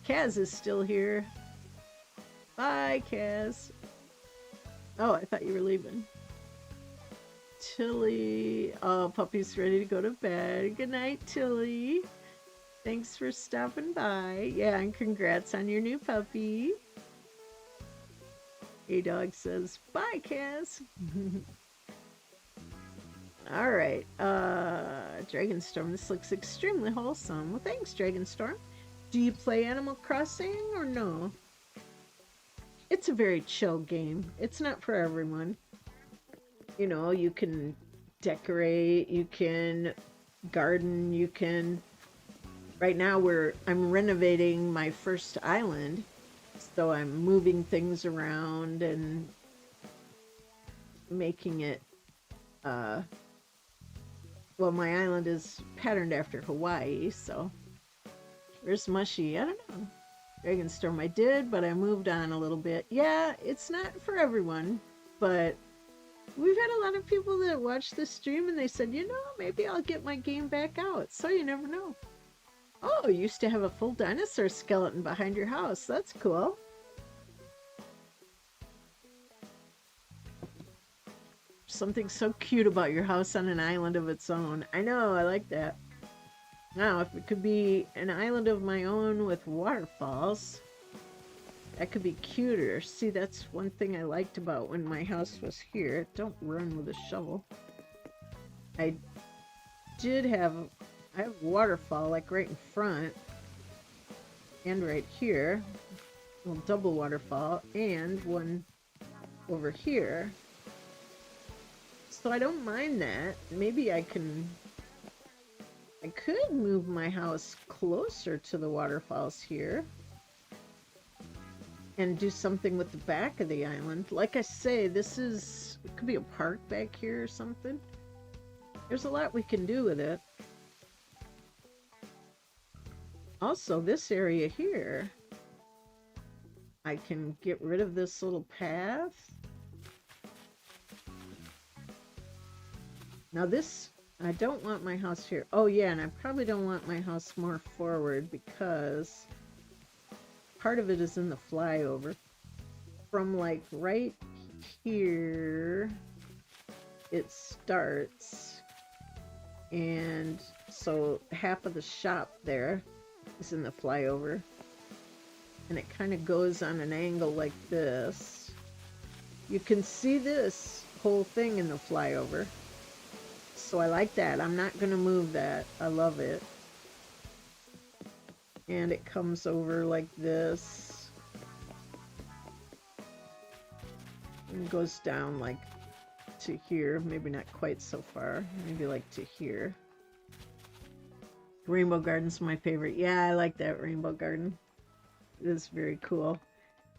Kaz is still here. Bye, Kaz. Oh, I thought you were leaving. Tilly. Oh, puppy's ready to go to bed. Good night, Tilly. Thanks for stopping by. Yeah, and congrats on your new puppy. A-Dog says, bye, Kaz. Alright, Dragonstorm, this looks extremely wholesome. Well, thanks, Dragonstorm. Do you play Animal Crossing or no? It's a very chill game. It's not for everyone. You know, you can decorate, you can garden, you can... Right now I'm renovating my first island, so I'm moving things around and making it, well, my island is patterned after Hawaii, so where's Mushy? I don't know. Dragonstorm I did, but I moved on a little bit. Yeah, it's not for everyone, but we've had a lot of people that watched the stream and they said, you know, maybe I'll get my game back out, so you never know. Oh, you used to have a full dinosaur skeleton behind your house. That's cool. Something so cute about your house on an island of its own. I know, I like that. Now, if it could be an island of my own with waterfalls, that could be cuter. See, that's one thing I liked about when my house was here. Don't run with a shovel. I have a waterfall, like right in front, and right here. A little double waterfall, and one over here. So I don't mind that. Maybe I could move my house closer to the waterfalls here. and do something with the back of the island. Like I say, it could be a park back here or something. There's a lot we can do with it. Also, this area here, I can get rid of this little path. Now this, I don't want my house here. Oh yeah, and I probably don't want my house more forward because part of it is in the flyover. From like right here, it starts, and so half of the shop there is in the flyover, and it kind of goes on an angle like this. You can see this whole thing in the flyover, so I like that. I'm not going to move that. I love it. And it comes over like this and goes down like to here. Maybe not quite so far, maybe like to here. Rainbow Garden's my favorite. Yeah, I like that rainbow garden. It is very cool.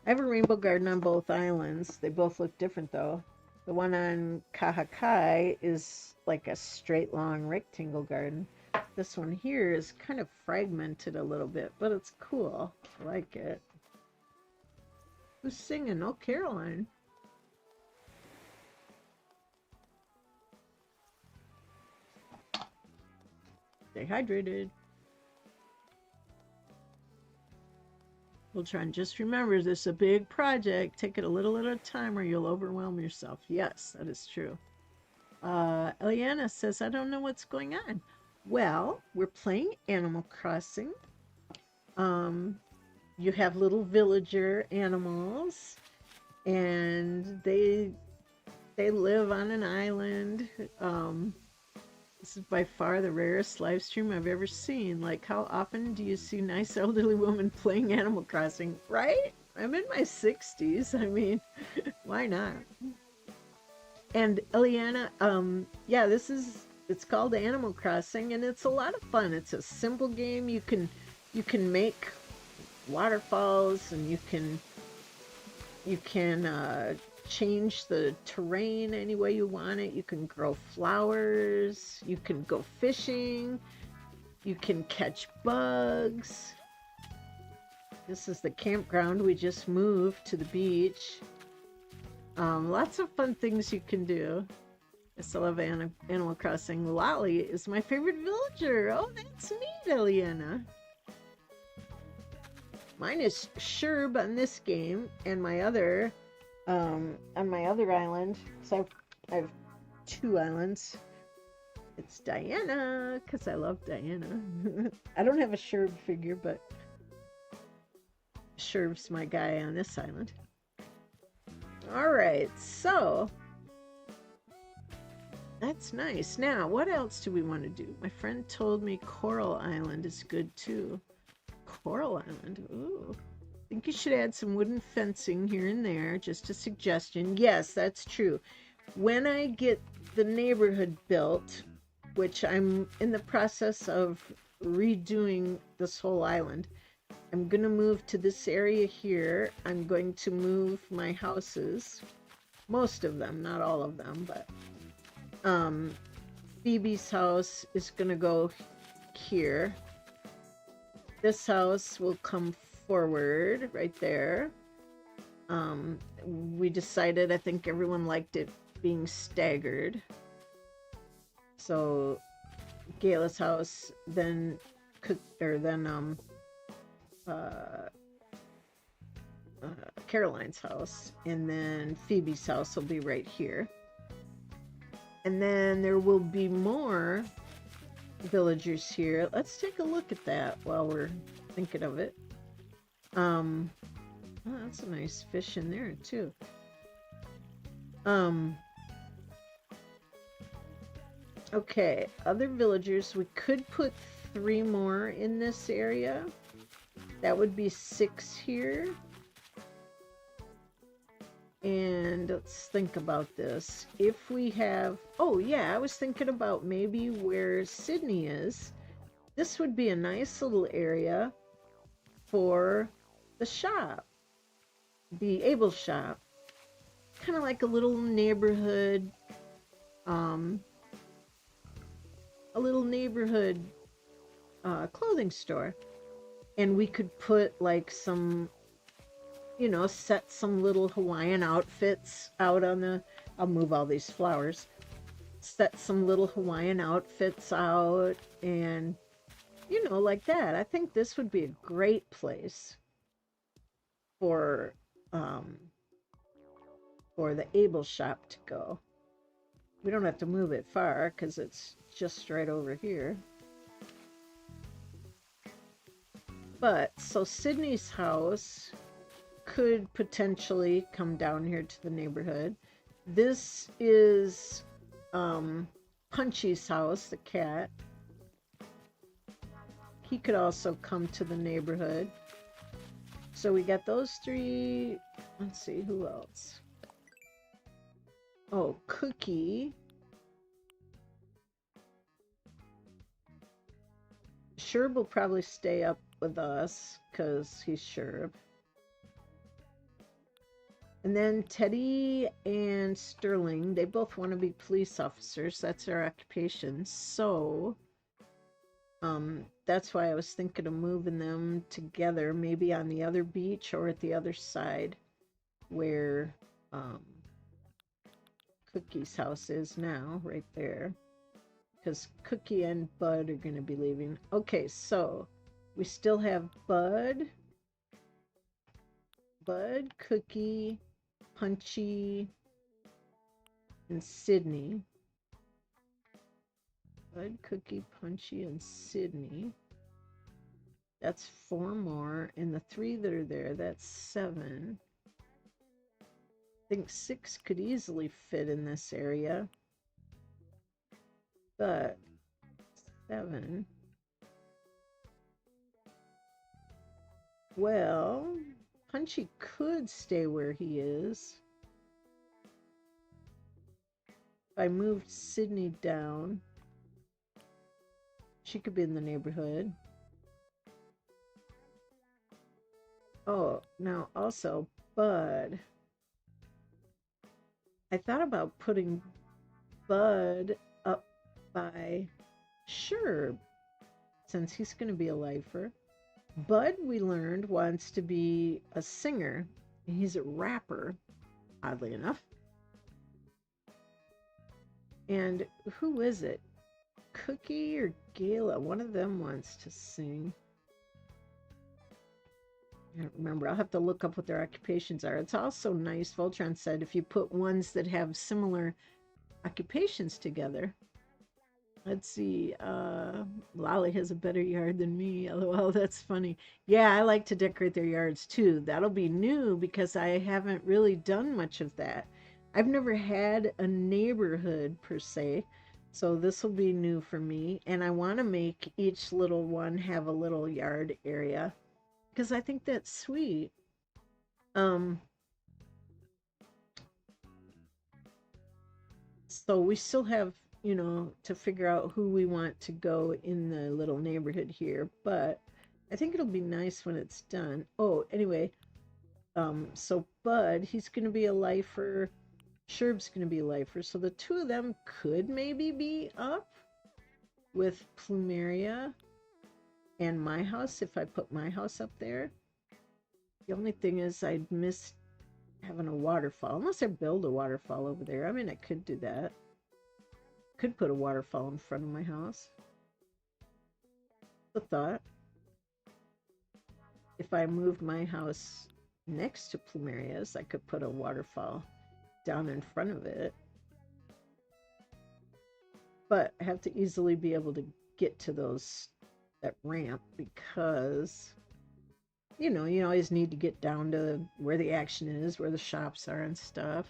I have a rainbow garden on both islands. They both look different though. The one on Kahakai is like a straight long rectangle garden. This one here is kind of fragmented a little bit, but it's cool. I like it. Who's singing? Oh, Caroline. Stay hydrated. We'll try and just remember this is a big project. Take it a little at a time or you'll overwhelm yourself. Yes, that is true. Eliana says, I don't know what's going on. Well, we're playing Animal Crossing. You have little villager animals, and they live on an island. This is by far the rarest live stream I've ever seen. Like, how often do you see nice elderly women playing Animal Crossing? Right? I'm in my 60s. I mean, why not? And Eliana, yeah, it's called Animal Crossing, and it's a lot of fun. It's a simple game. You can make waterfalls, and you can change the terrain any way you want it. You can grow flowers. You can go fishing. You can catch bugs. This is the campground. We just moved to the beach. Lots of fun things you can do. I still love Animal Crossing. Lolly is my favorite villager. Oh, that's neat, Eliana. Mine is Sherb on this game, and my other, on my other island, so I have two islands. It's Diana, because I love Diana. I don't have a Sherb figure, but Sherb's my guy on this island. Alright, so that's nice. Now, what else do we want to do? My friend told me Coral Island is good too. Coral Island, ooh. I think you should add some wooden fencing here and there, just a suggestion. Yes, that's true. When I get the neighborhood built, which I'm in the process of redoing this whole island, I'm going to move to this area here. I'm going to move my houses, most of them, not all of them, but Phoebe's house is going to go here. This house will come forward right there. We decided, I think everyone liked it being staggered. So Gayla's house, then Caroline's house, and then Phoebe's house will be right here. And then there will be more villagers here. Let's take a look at that while we're thinking of it. Oh, that's a nice fish in there too. Okay, other villagers. We could put 3 more in this area. That would be 6 here. And let's think about this. If we have, oh yeah, I was thinking about maybe where Sydney is. This would be a nice little area for the shop. the Able shop, kind of like a little neighborhood, um, a little neighborhood clothing store. And we could put like some, set some little Hawaiian outfits out on the, I'll move all these flowers, set some little Hawaiian outfits out and, like that. I think this would be a great place for, um, for the Able shop to go. We don't have to move it far because it's just right over here. But, so Sydney's house could potentially come down here to the neighborhood. This is Punchy's house, the cat. He could also come to the neighborhood. So we got those three. Let's see, who else? Oh, Cookie. Sherb will probably stay up with us because he's Sherb. And then Teddy and Sterling, they both want to be police officers. That's their occupation. So, that's why I was thinking of moving them together, maybe on the other beach or at the other side where Cookie's house is now, right there. Because Cookie and Bud are going to be leaving. Okay, so we still have Bud, Cookie, Punchy, and Sydney. Bud, Cookie, Punchy, and Sydney. That's 4 more. And the 3 that are there, that's 7. I think 6 could easily fit in this area. But 7. Well, Punchy could stay where he is. If I moved Sydney down, she could be in the neighborhood. Oh, now also Bud. I thought about putting Bud up by Sherb, since he's going to be a lifer. Bud, we learned, wants to be a singer. He's a rapper, oddly enough. And who is it? Cookie or Gala? One of them wants to sing. I don't remember. I'll have to look up what their occupations are. It's also nice, Voltron said, if you put ones that have similar occupations together. Let's see. Lolly has a better yard than me. LOL, that's funny. Yeah, I like to decorate their yards too. That'll be new because I haven't really done much of that. I've never had a neighborhood per se, so this will be new for me. And I want to make each little one have a little yard area because I think that's sweet. So we still have, to figure out who we want to go in the little neighborhood here, but I think it'll be nice when it's done. Oh, anyway, so Bud, he's going to be a lifer. Sherb's going to be a lifer. So the 2 of them could maybe be up with Plumeria and my house if I put my house up there. The only thing is I'd miss having a waterfall, unless I build a waterfall over there. I mean, I could do that. Could put a waterfall in front of my house. The thought. If I moved my house next to Plumeria's, I could put a waterfall down in front of it. But I have to easily be able to get to that ramp because, you always need to get down to where the action is, where the shops are and stuff.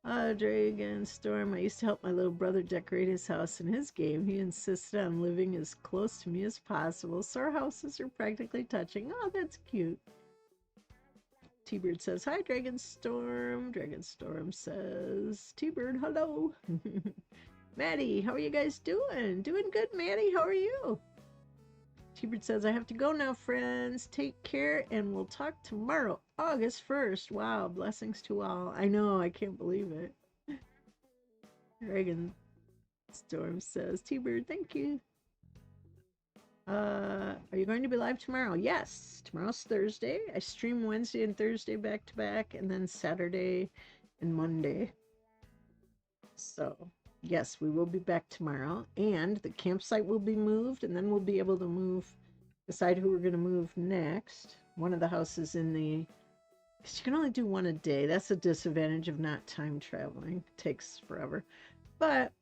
Dragon Storm, I used to help my little brother decorate his house in his game. He insisted on living as close to me as possible, so our houses are practically touching. Oh, that's cute. T-Bird says, hi, Dragon Storm. Dragon Storm says, T-Bird, hello. Maddie, how are you guys doing? Doing good, Maddie. How are you? T-Bird says, I have to go now, friends. Take care, and we'll talk tomorrow, August 1st. Wow, blessings to all. I know, I can't believe it. Dragon Storm says, T-Bird, thank you. Are you going to be live tomorrow? Yes, tomorrow's Thursday. I stream Wednesday and Thursday back to back, and then Saturday and Monday. So, yes, we will be back tomorrow, and the campsite will be moved, and then we'll be able to decide who we're going to move next. One of the houses in the, because you can only do one a day. That's a disadvantage of not time traveling. It takes forever. But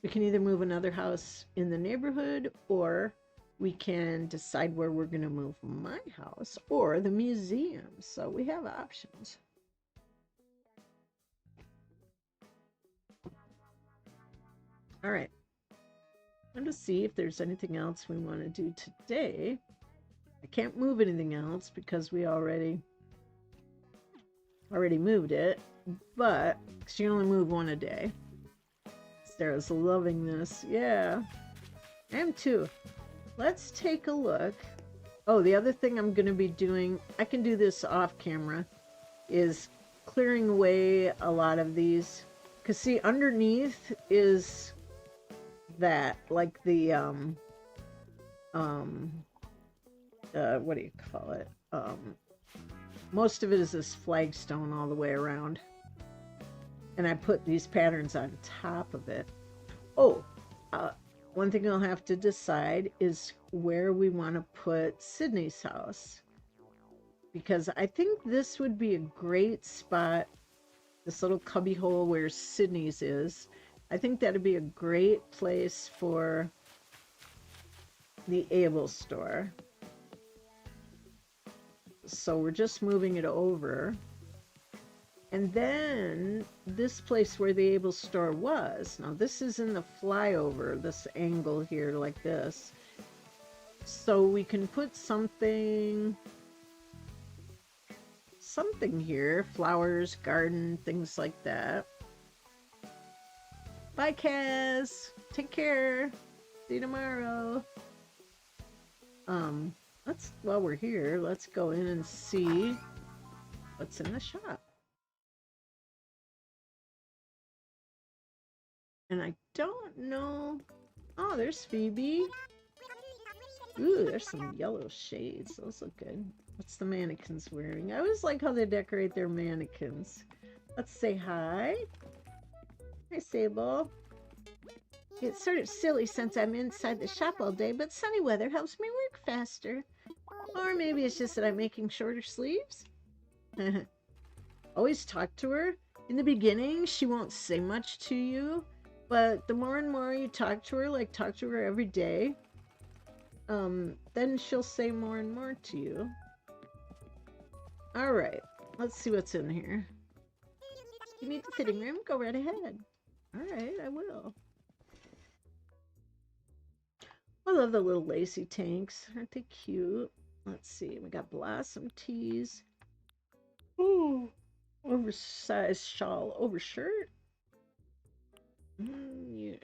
we can either move another house in the neighborhood, or we can decide where we're going to move my house or the museum. So we have options. All right. I'm going to see if there's anything else we want to do today. I can't move anything else because we already moved it, but you can only move one a day. Sarah's loving this. Yeah, I am too. Let's take a look. Oh, the other thing I'm going to be doing, I can do this off camera, is clearing away a lot of these. Because see, underneath is that, like the, what do you call it? Most of it is this flagstone all the way around. And I put these patterns on top of it. Oh, one thing I'll have to decide is where we want to put Sydney's house. Because I think this would be a great spot, this little cubby hole where Sydney's is. I think that'd be a great place for the Able store. So we're just moving it over. And then this place where the Able store was, now this is in the flyover, this angle here like this. So we can put something here, flowers, garden, things like that. Bye, Kaz. Take care. See you tomorrow. While we're here, let's go in and see what's in the shop. And I don't know. Oh, there's Phoebe. Ooh, there's some yellow shades. Those look good. What's the mannequins wearing? I always like how they decorate their mannequins. Let's say hi. Hi, Sable. It's sort of silly since I'm inside the shop all day, but sunny weather helps me work faster. Or maybe it's just that I'm making shorter sleeves. Always talk to her. In the beginning, she won't say much to you, but the more and more you talk to her, like talk to her every day, then she'll say more and more to you. All right, let's see what's in here. You need the fitting room? Go right ahead. All right, I will. I love the little lacy tanks. Aren't they cute? Let's see. We got blossom tees. Ooh, oversized shawl over shirt.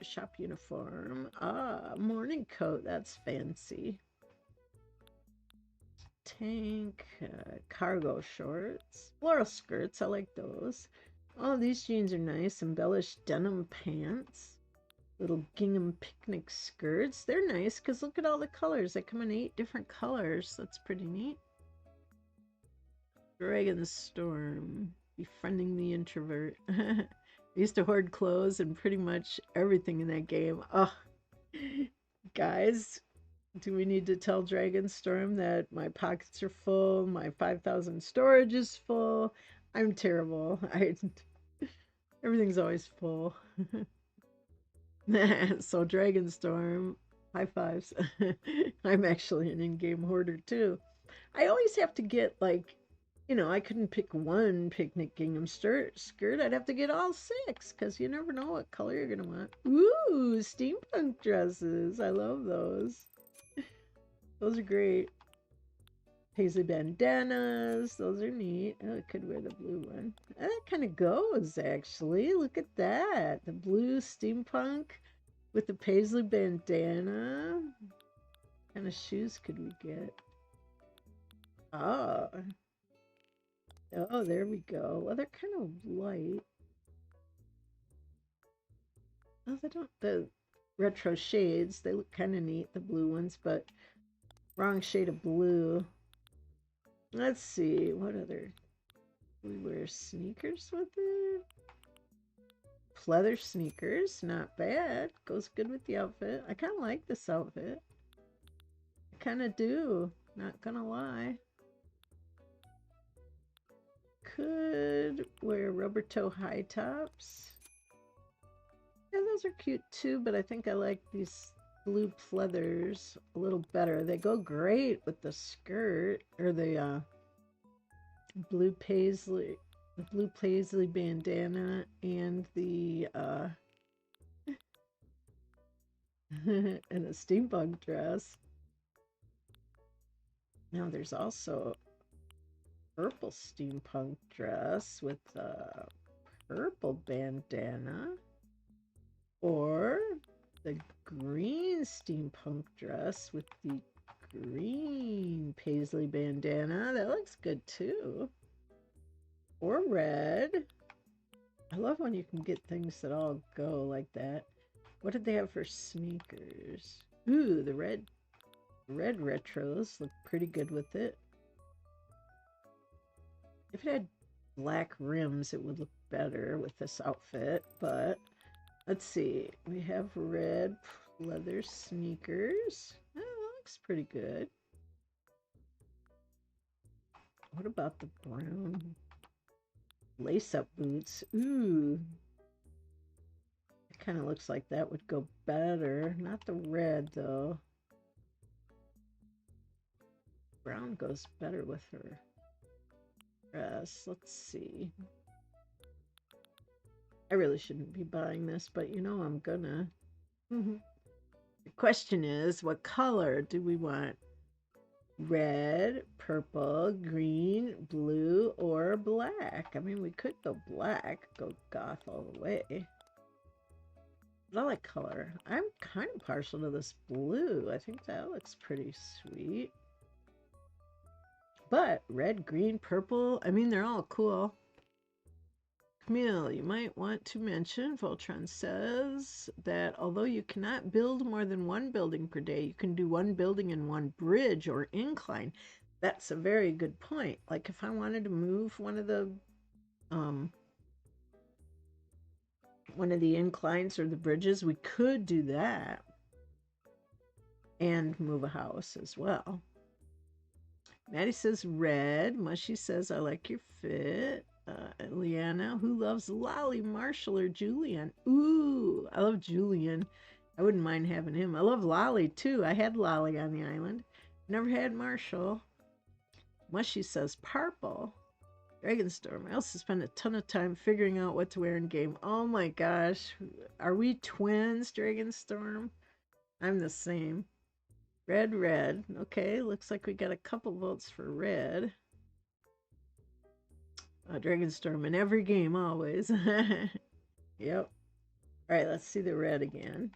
Shop uniform. Ah, morning coat. That's fancy. Tank, cargo shorts, floral skirts. I like those. Oh, these jeans are nice. Embellished denim pants. Little gingham picnic skirts. They're nice because look at all the colors. They come in 8 different colors. That's pretty neat. Dragon Storm. Befriending the introvert. I used to hoard clothes and pretty much everything in that game. Oh, guys, do we need to tell Dragonstorm that my pockets are full, my 5,000 storage is full? I'm terrible. Everything's always full. So Dragonstorm, high fives. I'm actually an in-game hoarder too. I always have to get, like, you know, I couldn't pick one picnic gingham skirt. I'd have to get all 6 because you never know what color you're going to want. Ooh, steampunk dresses. I love those. Those are great. Paisley bandanas. Those are neat. Oh, I could wear the blue one. That kind of goes, actually. Look at that. The blue steampunk with the paisley bandana. What kind of shoes could we get? Oh. Oh, there we go. Well, they're kind of light. Oh, they don't, the retro shades, they look kind of neat, the blue ones, but wrong shade of blue. Let's see, what other, we wear sneakers with it? Pleather sneakers, not bad. Goes good with the outfit. I kind of like this outfit. I kind of do, not gonna lie. Could wear rubber toe high tops. Yeah, those are cute too, but I think I like these blue pleathers a little better. They go great with the skirt or the blue paisley bandana and the and a steampunk dress. Now there's also a purple steampunk dress with a purple bandana. Or the green steampunk dress with the green paisley bandana. That looks good too. Or red. I love when you can get things that all go like that. What did they have for sneakers? Ooh, the red retros look pretty good with it. If it had black rims, it would look better with this outfit, but let's see. We have red leather sneakers. Oh, that looks pretty good. What about the brown lace-up boots? Ooh. It kind of looks like that would go better. Not the red, though. Brown goes better with her dress. Let's see. I really shouldn't be buying this, but you know I'm gonna. The question is, what color do we want? Red, purple, green, blue, or black? I mean, we could go black, go goth all the way. But I like color. I'm kind of partial to this blue. I think that looks pretty sweet. But red, green, purple, I mean, they're all cool. Camille, you might want to mention, Voltron says, that although you cannot build more than one building per day, you can do one building and one bridge or incline. That's a very good point. Like if I wanted to move one of the inclines or the bridges, we could do that and move a house as well. Maddie says red. Mushy says, I like your fit. Leanna, who loves Lolly, Marshall, or Julian? Ooh, I love Julian. I wouldn't mind having him. I love Lolly, too. I had Lolly on the island. Never had Marshall. Mushy says purple. Dragonstorm. I also spend a ton of time figuring out what to wear in game. Oh my gosh. Are we twins, Dragonstorm? I'm the same. Red, red. Okay, looks like we got a couple votes for red. Dragonstorm in every game, always. Yep. Alright, let's see the red again.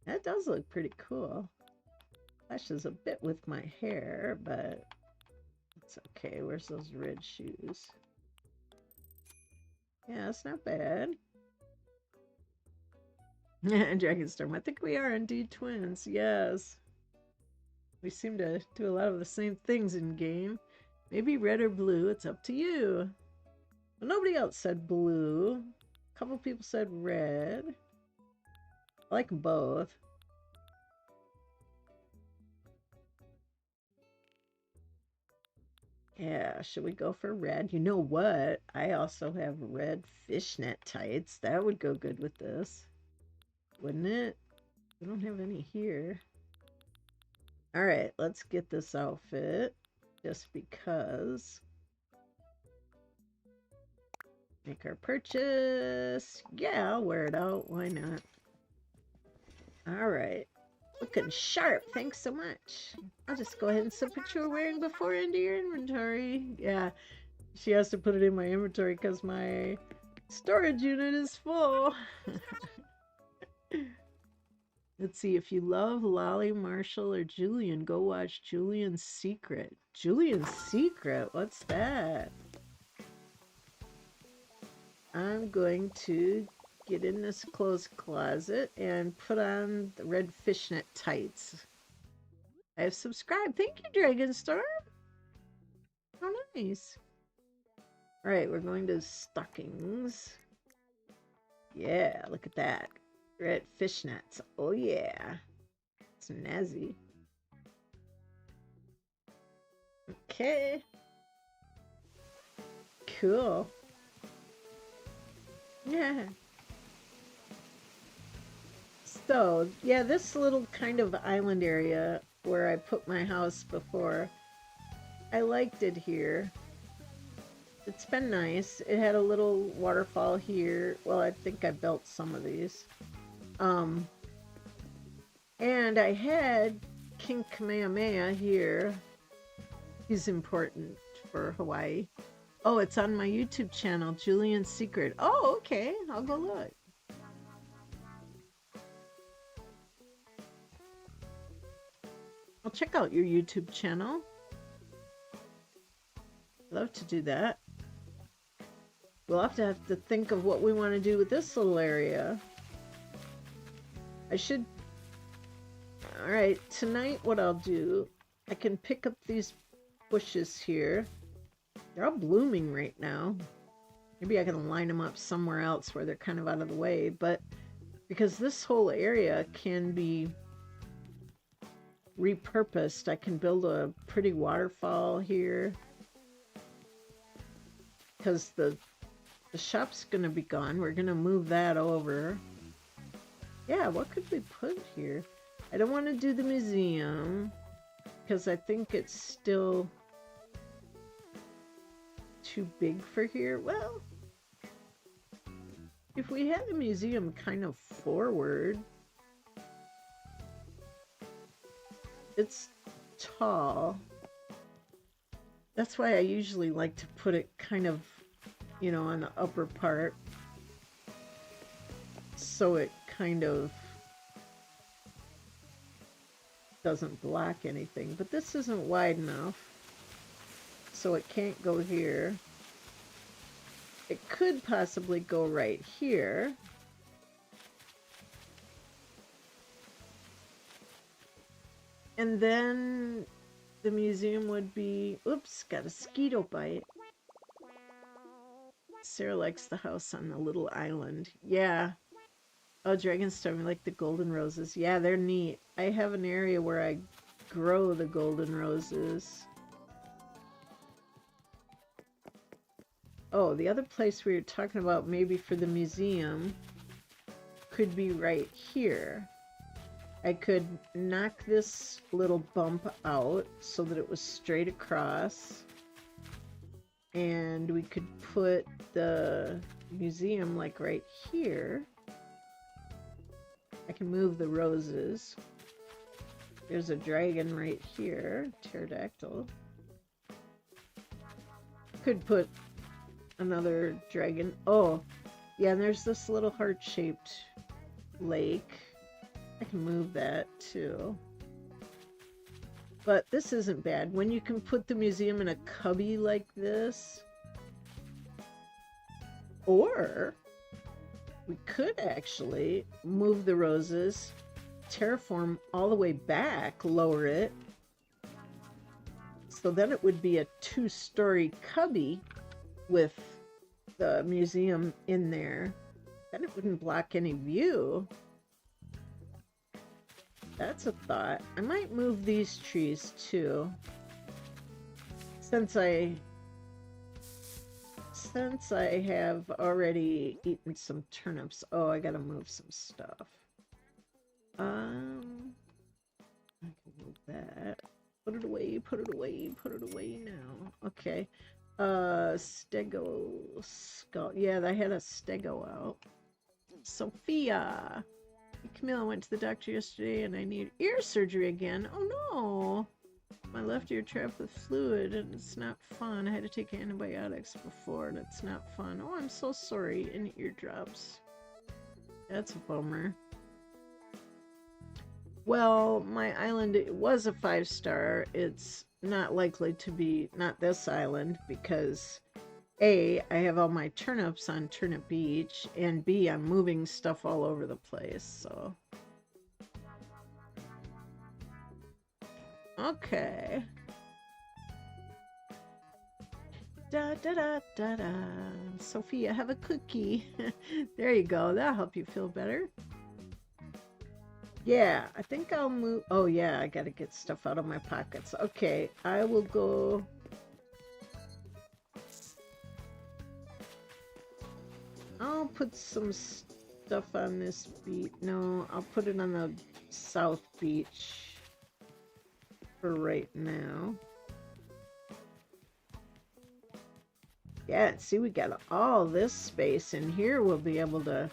That does look pretty cool. Clashes a bit with my hair, but it's okay. Where's those red shoes? Yeah, it's not bad. Dragonstorm. I think we are indeed twins. Yes. We seem to do a lot of the same things in game. Maybe red or blue. It's up to you. Well, nobody else said blue. A couple people said red. I like them both. Yeah, should we go for red? You know what? I also have red fishnet tights. That would go good with this. Wouldn't it? We don't have any here. All right, let's get this outfit just because. Make our purchase. Yeah, I'll wear it out. Why not? All right. Looking sharp. Thanks so much. I'll just go ahead and put what you were wearing before into your inventory. Yeah, she has to put it in my inventory because my storage unit is full. Let's see. If you love Lolly, Marshall, or Julian, go watch Julian's Secret. Julian's Secret? What's that? I'm going to get in this clothes closet and put on the red fishnet tights. I have subscribed. Thank you, Dragonstorm. How nice. All right, we're going to stockings. Yeah, look at that. Red fishnets. Oh, yeah. It's snazzy. Okay. Cool. Yeah. So, yeah, this little kind of island area where I put my house before, I liked it here. It's been nice. It had a little waterfall here. Well, I think I built some of these. And I had King Kamehameha here. He's important for Hawaii. Oh, it's on my YouTube channel, Julian's Secret. Oh, okay. I'll go look. I'll check out your YouTube channel. Love to do that. We'll have to think of what we want to do with this little area. I should... Alright, tonight what I'll do, I can pick up these bushes here. They're all blooming right now. Maybe I can line them up somewhere else where they're kind of out of the way, but because this whole area can be repurposed, I can build a pretty waterfall here. Because the shop's gonna be gone. We're gonna move that over. Yeah, what could we put here? I don't want to do the museum because I think it's still too big for here. Well, if we had the museum kind of forward, it's tall. That's why I usually like to put it kind of, you know, on the upper part, so it kind of doesn't block anything. But this isn't wide enough, so it can't go here. It could possibly go right here. And then the museum would be... Oops, got a mosquito bite. Sarah likes the house on the little island. Yeah. Oh, Dragonstorm, I like the golden roses. Yeah, they're neat. I have an area where I grow the golden roses. Oh, the other place we were talking about maybe for the museum could be right here. I could knock this little bump out so that it was straight across. And we could put the museum like right here. I can move the roses. There's a dragon right here, pterodactyl. Could put another dragon. Oh, yeah, and there's this little heart-shaped lake. I can move that too. But this isn't bad. When you can put the museum in a cubby like this, or we could actually move the roses, terraform all the way back, lower it, so then it would be a 2-story cubby with the museum in there. Then it wouldn't block any view. That's a thought. I might move these trees too. Since I have already eaten some turnips. Oh, I gotta move some stuff. I can move that. Put it away, put it away, put it away now. Okay. Stego skull. Yeah, I had a stego out. Sophia. Camille, I went to the doctor yesterday and I need ear surgery again. Oh no! My left ear trapped with fluid and it's not fun. I had to take antibiotics before and it's not fun. Oh, I'm so sorry. And eardrops. That's a bummer. Well, my island, it was a 5-star. It's not likely to be, not this island, because A, I have all my turnips on Turnip Beach, and B, I'm moving stuff all over the place, so. Okay. Da da da da da. Sophia, have a cookie. There you go. That'll help you feel better. Yeah, I think I'll move. Oh, yeah, I gotta get stuff out of my pockets. Okay, I will go. I'll put some stuff on this beach. No, I'll put it on the south beach for right now. Yeah, see, we got all this space in here we'll be able to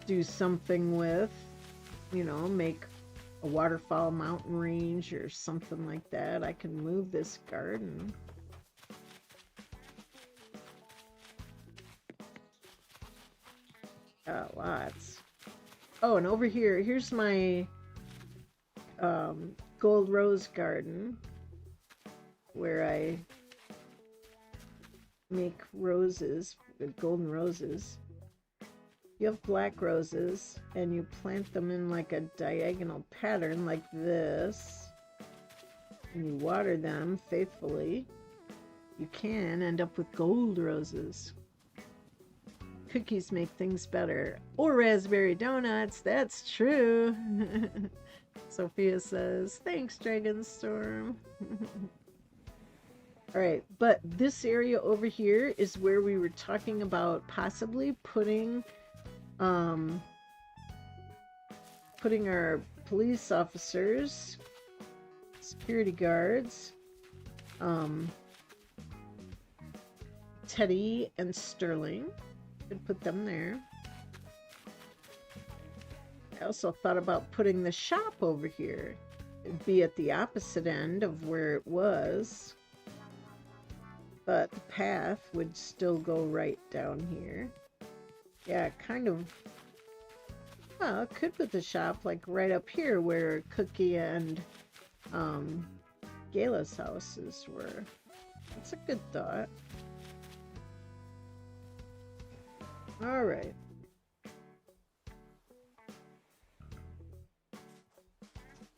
do something with, you know, make a waterfall mountain range or something like that. I can move this garden. Lots. Oh, and over here, here's my gold rose garden where I make roses, golden roses. You have black roses and you plant them in like a diagonal pattern like this, and you water them faithfully. You can end up with gold roses. Cookies make things better. Or raspberry donuts, that's true. Sophia says, thanks, Dragonstorm. All right, but this area over here is where we were talking about possibly putting our police officers, security guards, Teddy and Sterling. Could put them there. I also thought about putting the shop over here. It'd be at the opposite end of where it was, but the path would still go right down here. Yeah, kind of. Well, it could put the shop like right up here where Cookie and Gayla's houses were. That's a good thought. All right.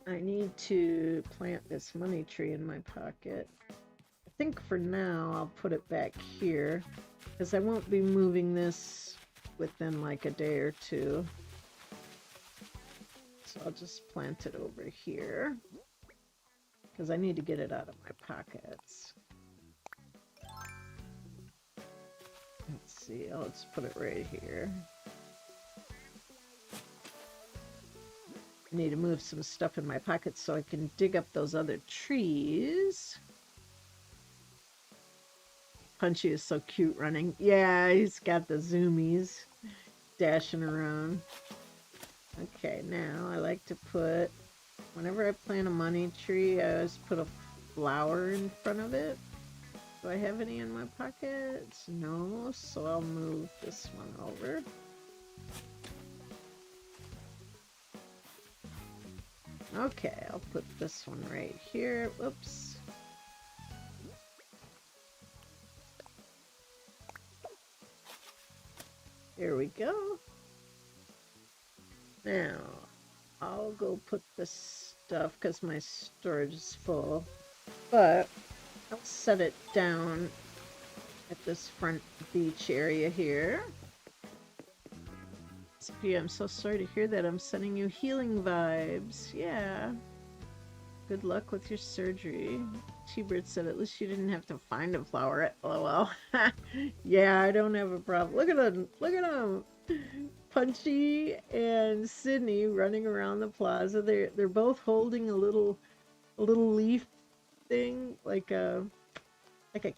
I need to plant this money tree in my pocket. I think for now I'll put it back here because I won't be moving this within like a day or two. So I'll just plant it over here because I need to get it out of my pockets. Let's see, let's put it right here. I need to move some stuff in my pockets so I can dig up those other trees. Punchy is so cute running. Yeah, he's got the zoomies dashing around. Okay, now I like to put, whenever I plant a money tree, I always put a flower in front of it. Do I have any in my pockets? No, so I'll move this one over. Okay, I'll put this one right here. Whoops. There we go. Now, I'll go put this stuff because my storage is full. But I'll set it down at this front beach area here. Sophia, I'm so sorry to hear that. I'm sending you healing vibes. Yeah. Good luck with your surgery. T-Bird said at least you didn't have to find a flower. LOL. Yeah, I don't have a problem. Look at them. Look at them. Punchy and Sydney running around the plaza. They're both holding a little leaf thing, like a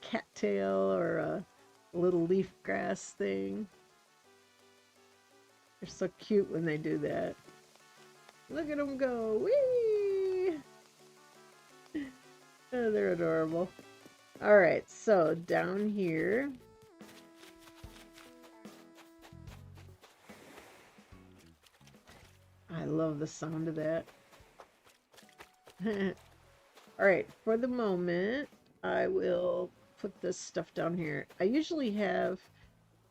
cattail or a little leaf grass thing. They're so cute when they do that. Look at them go. Whee! Oh, they're adorable. All right, so down here. I love the sound of that. Alright, for the moment, I will put this stuff down here. I usually have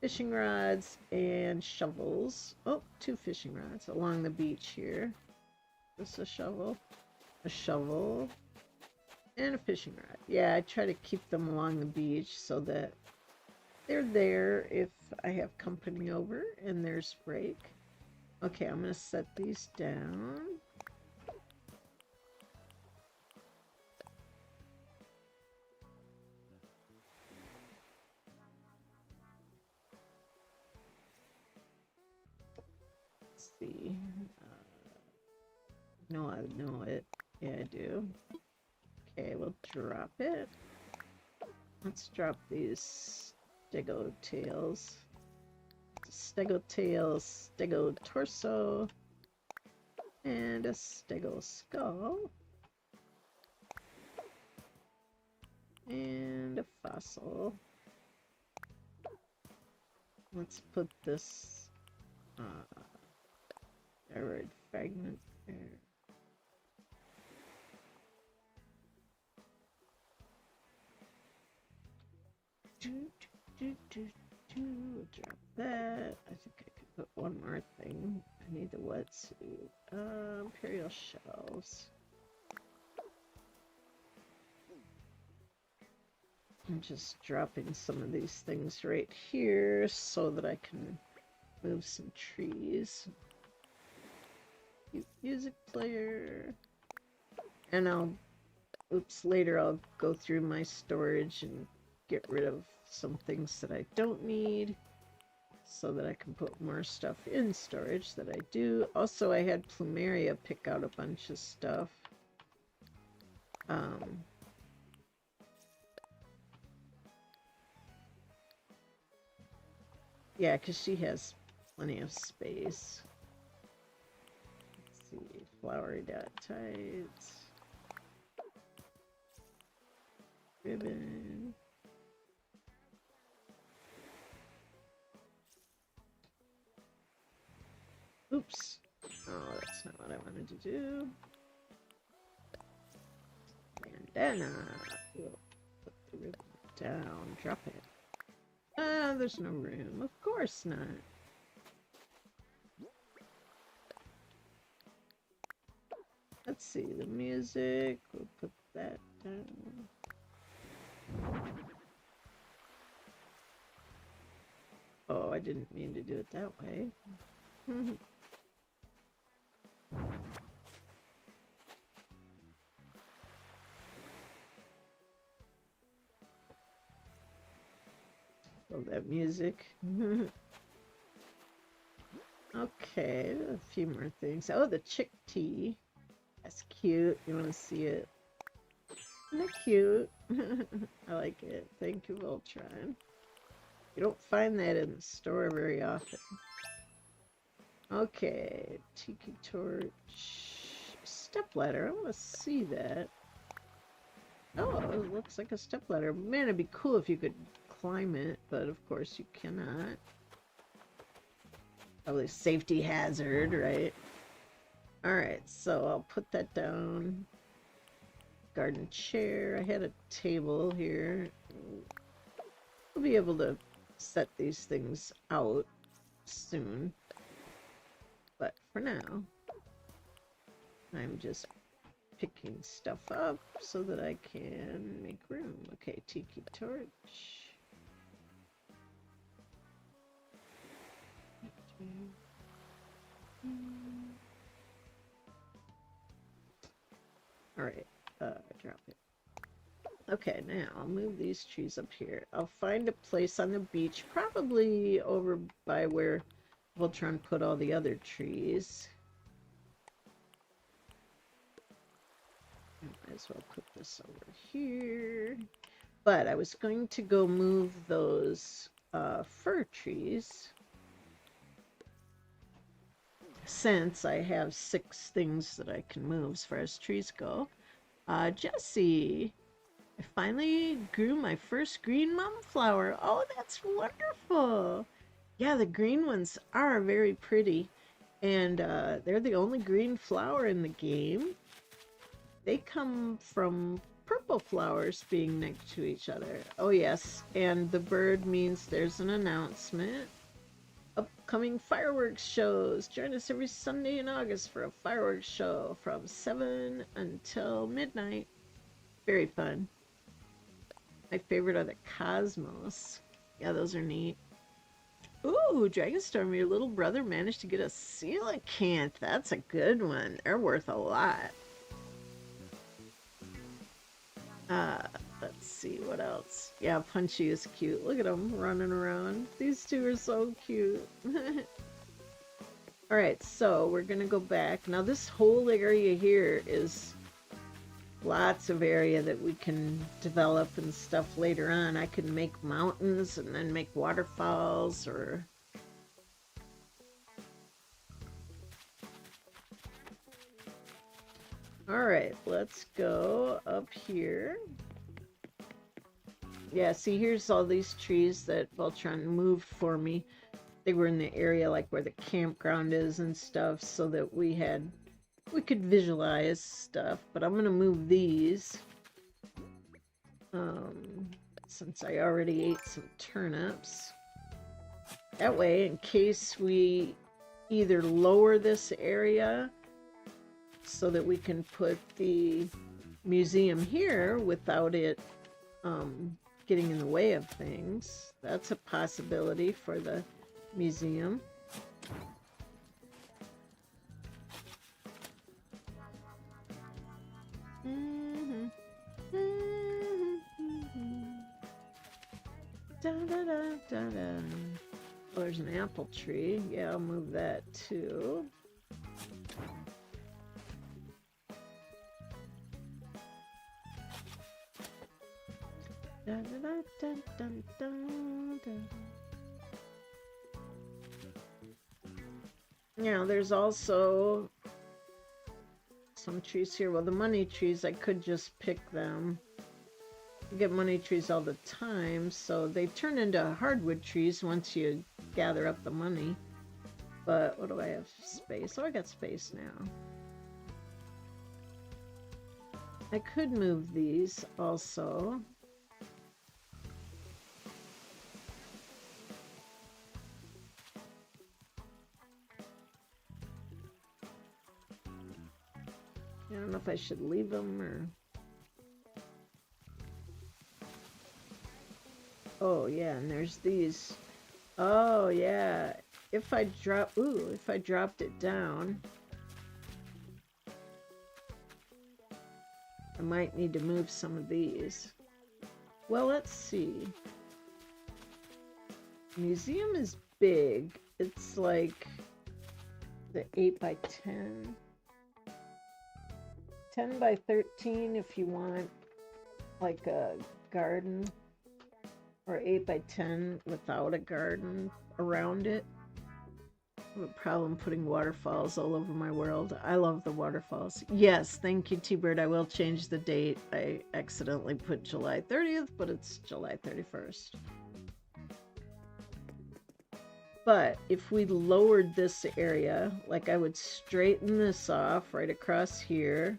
fishing rods and shovels. Oh, 2 fishing rods along the beach here. This a shovel, and a fishing rod. Yeah, I try to keep them along the beach so that they're there if I have company over and there's break. Okay, I'm gonna set these down. Let's see. No, I know it. Yeah, I do. Okay, we'll drop it. Let's drop these stego tails. Stego tails, stego torso, and a stego skull. And a fossil. Let's put this thyroid fragment there. Drop that. I think I could put one more thing. I need the wetsuit. Imperial shelves. I'm just dropping some of these things right here so that I can move some trees. Music player. And later I'll go through my storage and get rid of some things that I don't need so that I can put more stuff in storage that I do. Also, I had Plumeria pick out a bunch of stuff. Yeah, because she has plenty of space. Let's see, flowery dot tights. Ribbon. Oops. Oh, that's not what I wanted to do. Bandana. We'll put the ribbon down. Drop it. Ah, there's no room. Of course not. Let's see. The music. We'll put that down. Oh, I didn't mean to do it that way. Love that music. Okay, a few more things. Oh, the chick tea. That's cute. You want to see it? Isn't that cute? I like it. Thank you, Voltron. You don't find that in the store very often. Okay, tiki torch. Stepladder. I want to see that. Oh, it looks like a stepladder. Man, it'd be cool if you could climb it, but of course you cannot. Probably safety hazard, right? Alright, so I'll put that down. Garden chair. I had a table here. We'll be able to set these things out soon. But for now, I'm just picking stuff up so that I can make room. Okay, tiki torch. Alright, drop it. Okay, now I'll move these trees up here. I'll find a place on the beach, probably over by where Voltron put all the other trees. Might as well put this over here. But I was going to go move those fir trees. Since I have 6 things that I can move as far as trees go. Jesse, I finally grew my first green mum flower. Oh, that's wonderful. Yeah, the green ones are very pretty. And they're the only green flower in the game. They come from purple flowers being next to each other. Oh yes, and the bird means there's an announcement. Upcoming fireworks shows. Join us every Sunday in August for a fireworks show from 7 until midnight. Very fun. My favorite are the Cosmos. Yeah, those are neat. Ooh, Dragonstorm, your little brother managed to get a coelacanth. That's a good one. They're worth a lot. Let's see what else. Yeah, Punchy is cute. Look at him running around. These two are so cute. Alright, so we're gonna go back. Now this whole area here is lots of area that we can develop and stuff later on. I can make mountains and then make waterfalls or... Alright, let's go up here. Yeah, see, here's all these trees that Voltron moved for me. They were in the area like where the campground is and stuff, so that we could visualize stuff. But I'm gonna move these. Since I already ate some turnips. That way, in case we either lower this area so that we can put the museum here without it getting in the way of things. That's a possibility for the museum. Da, da, da, da, da. Oh, there's an apple tree. Yeah, I'll move that too. Da, da, da, da, da, da, da. Now, there's also some trees here. Well, the money trees, I could just pick them. You get money trees all the time, so they turn into hardwood trees once you gather up the money. But what do I have? Space. Oh, I got space now. I could move these also. I don't know if I should leave them or... Oh, yeah, and there's these. Oh, yeah. If I dropped it down, I might need to move some of these. Well, let's see. Museum is big. It's like the 8 by 10. 10 by 13 if you want like a garden, or 8 by 10 without a garden around it. I have a problem putting waterfalls all over my world. I love the waterfalls. Yes, thank you, T-Bird. I will change the date. I accidentally put July 30th, but it's July 31st. But if we lowered this area, like I would straighten this off right across here.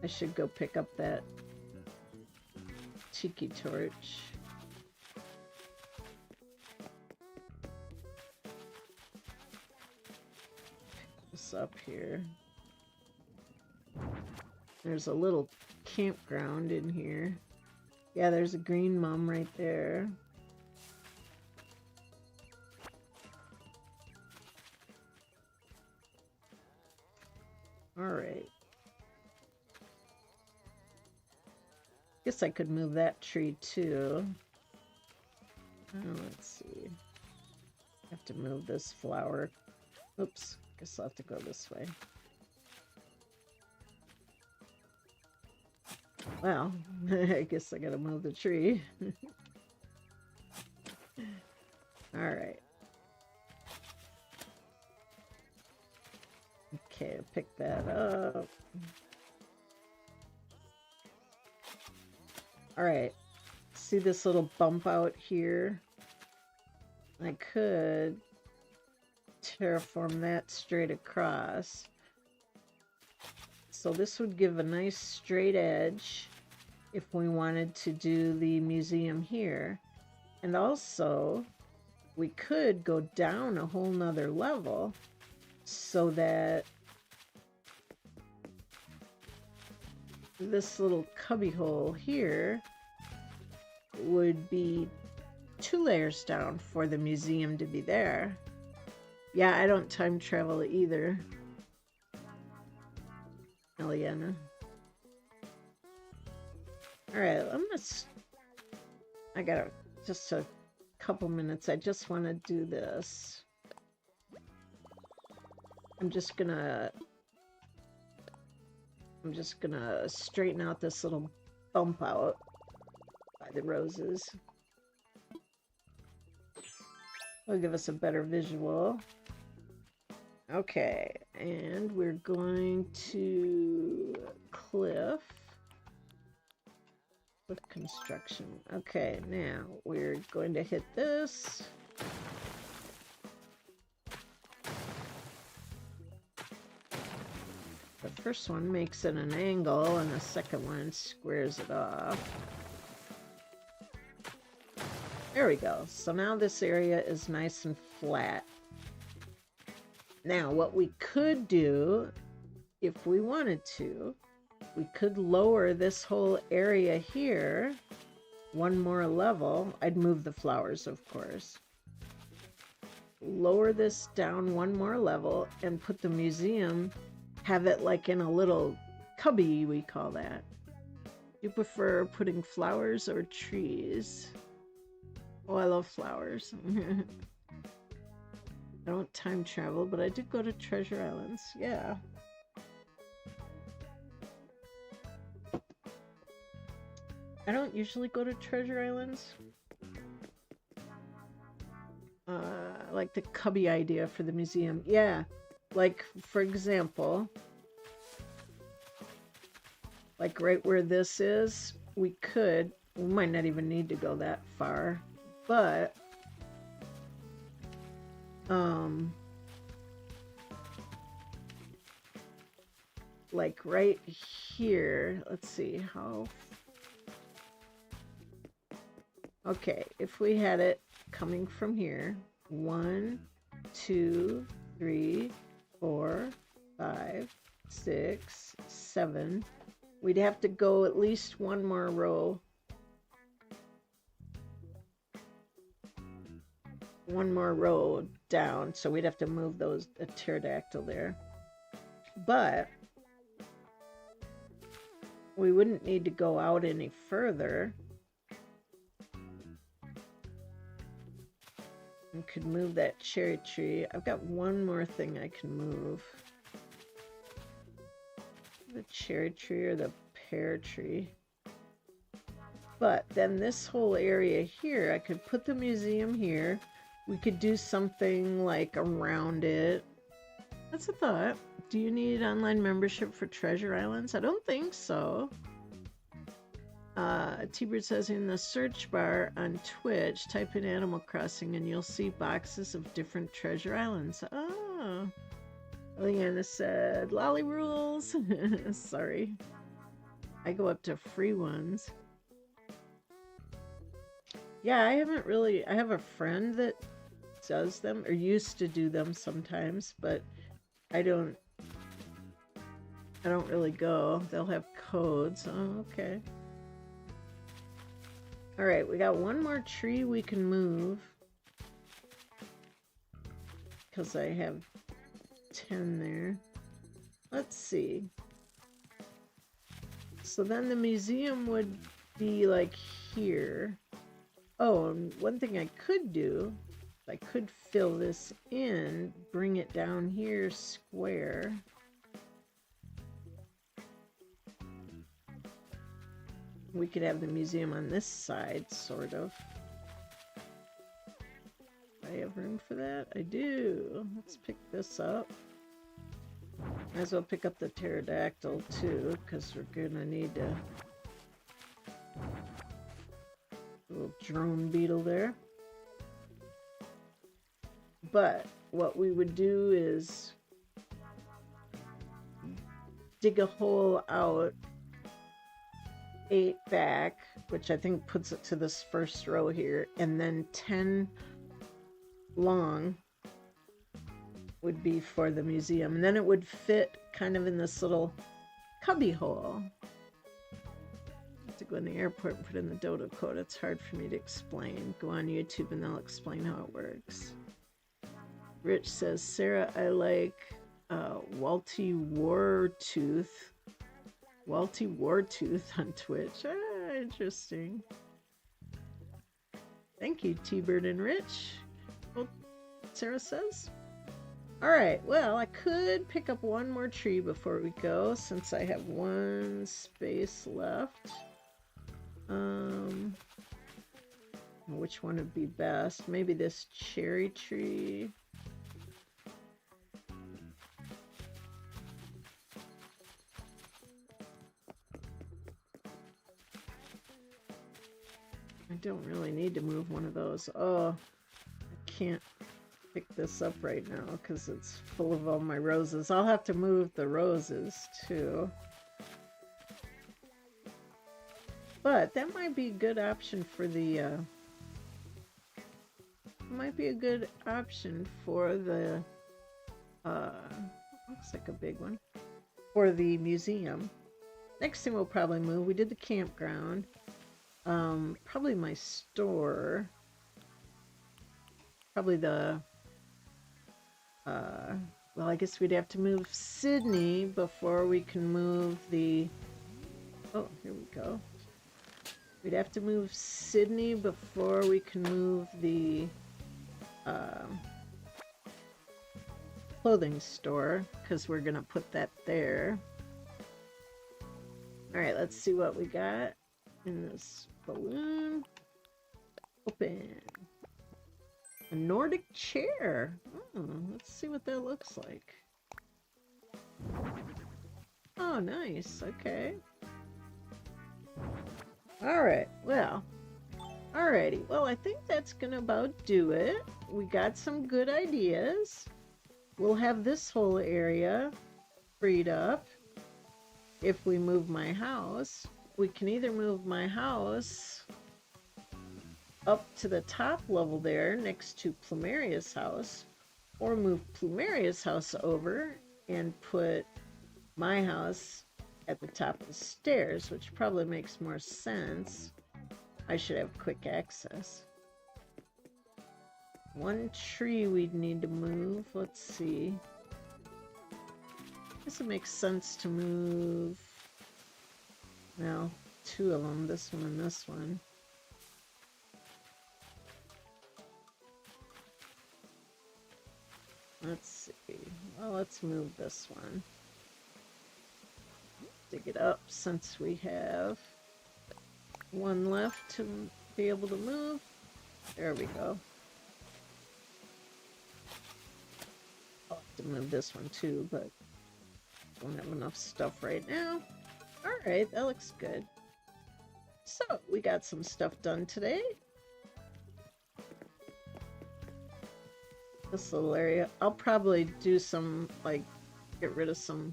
I should go pick up that tiki torch. Pick this up here. There's a little campground in here. Yeah, there's a green mum right there. All right. Guess I could move that tree too. Oh, let's see. I have to move this flower. Oops. Guess I'll have to go this way. Well, I guess I gotta move the tree. All right. Okay, I'll pick that up. Alright, see this little bump out here? I could terraform that straight across. So this would give a nice straight edge if we wanted to do the museum here. And also, we could go down a whole nother level so that this little cubby hole here would be 2 layers down for the museum to be there. Yeah, I don't time travel either, Eliana. Alright, I got just a couple minutes. I just want to do this. I'm just gonna straighten out this little bump out by the roses. It'll give us a better visual. Okay, and we're going to cliff construction. Okay, now we're going to hit this. The first one makes it an angle, and the second one squares it off. There we go. So now this area is nice and flat. Now, what we could do, if we wanted to, we could lower this whole area here one more level. I'd move the flowers, of course. Lower this down one more level and put the museum, have it like in a little cubby, we call that. Do you prefer putting flowers or trees? Oh, I love flowers. I don't time travel, but I did go to Treasure Islands. Yeah. I don't usually go to Treasure Islands. I like the cubby idea for the museum. Yeah, like, for example, like right where this is, we might not even need to go that far, but like right here, let's see how. Okay, if we had it coming from here, 1, 2, 3, 4, 5, 6, 7, we'd have to go at least one more row. One more row down, so we'd have to move a pterodactyl there. But we wouldn't need to go out any further. We could move that cherry tree. I've got one more thing I can move. The cherry tree or the pear tree. But then this whole area here, I could put the museum here. We could do something like around it. That's a thought. Do you need online membership for Treasure Islands? I don't think so. T-Bird says in the search bar on Twitch, type in Animal Crossing and you'll see boxes of different Treasure Islands. Oh. Leilani said, Lolly rules. Sorry. I go up to free ones. Yeah, I have a friend that does them, or used to do them sometimes, but I don't really go. They'll have codes. Oh, okay. Alright, we got one more tree we can move. Because I have 10 there. Let's see. So then the museum would be like here. Oh, and one thing I could do, I could fill this in, bring it down here square. We could have the museum on this side, sort of. Do I have room for that? I do. Let's pick this up. Might as well pick up the pterodactyl too, because we're gonna need a little drone beetle there. But what we would do is dig a hole out 8 back, which I think puts it to this first row here, and then 10 long would be for the museum, and then it would fit kind of in this little cubby hole. I have to go in the airport and put in the dodo code. It's hard for me to explain. Go on YouTube and they'll explain how it works. Rich says, Sarah, I like Walty Wartooth on Twitch. Ah, interesting. Thank you, T-Bird and Rich. Well, Sarah says. All right, well, I could pick up one more tree before we go, since I have one space left. Which one would be best? Maybe this cherry tree. I don't really need to move one of those. Oh, I can't pick this up right now because it's full of all my roses. I'll have to move the roses too. But that might be a good option for the looks like a big one, for the museum. Next thing we'll probably move, we did the campground. Probably my store. Probably the well, I guess we'd have to move Sydney before we can move the, oh, here we go. We'd have to move Sydney before we can move the clothing store, because we're gonna put that there. Alright, let's see what we got in this balloon. Open. A Nordic chair. Oh, let's see what that looks like. Oh, nice. Okay. Alright, well. Alrighty. Well, I think that's gonna about do it. We got some good ideas. We'll have this whole area freed up if we move my house. We can either move my house up to the top level there next to Plumeria's house, or move Plumeria's house over and put my house at the top of the stairs, which probably makes more sense. I should have quick access. One tree we'd need to move. Let's see. I guess it makes sense to move, well, 2 of them, this one and this one. Let's see. Well, let's move this one. Dig it up since we have one left to be able to move. There we go. I'll have to move this one too, but don't have enough stuff right now. Alright, that looks good. So, we got some stuff done today. This little area. I'll probably do some, like, get rid of some.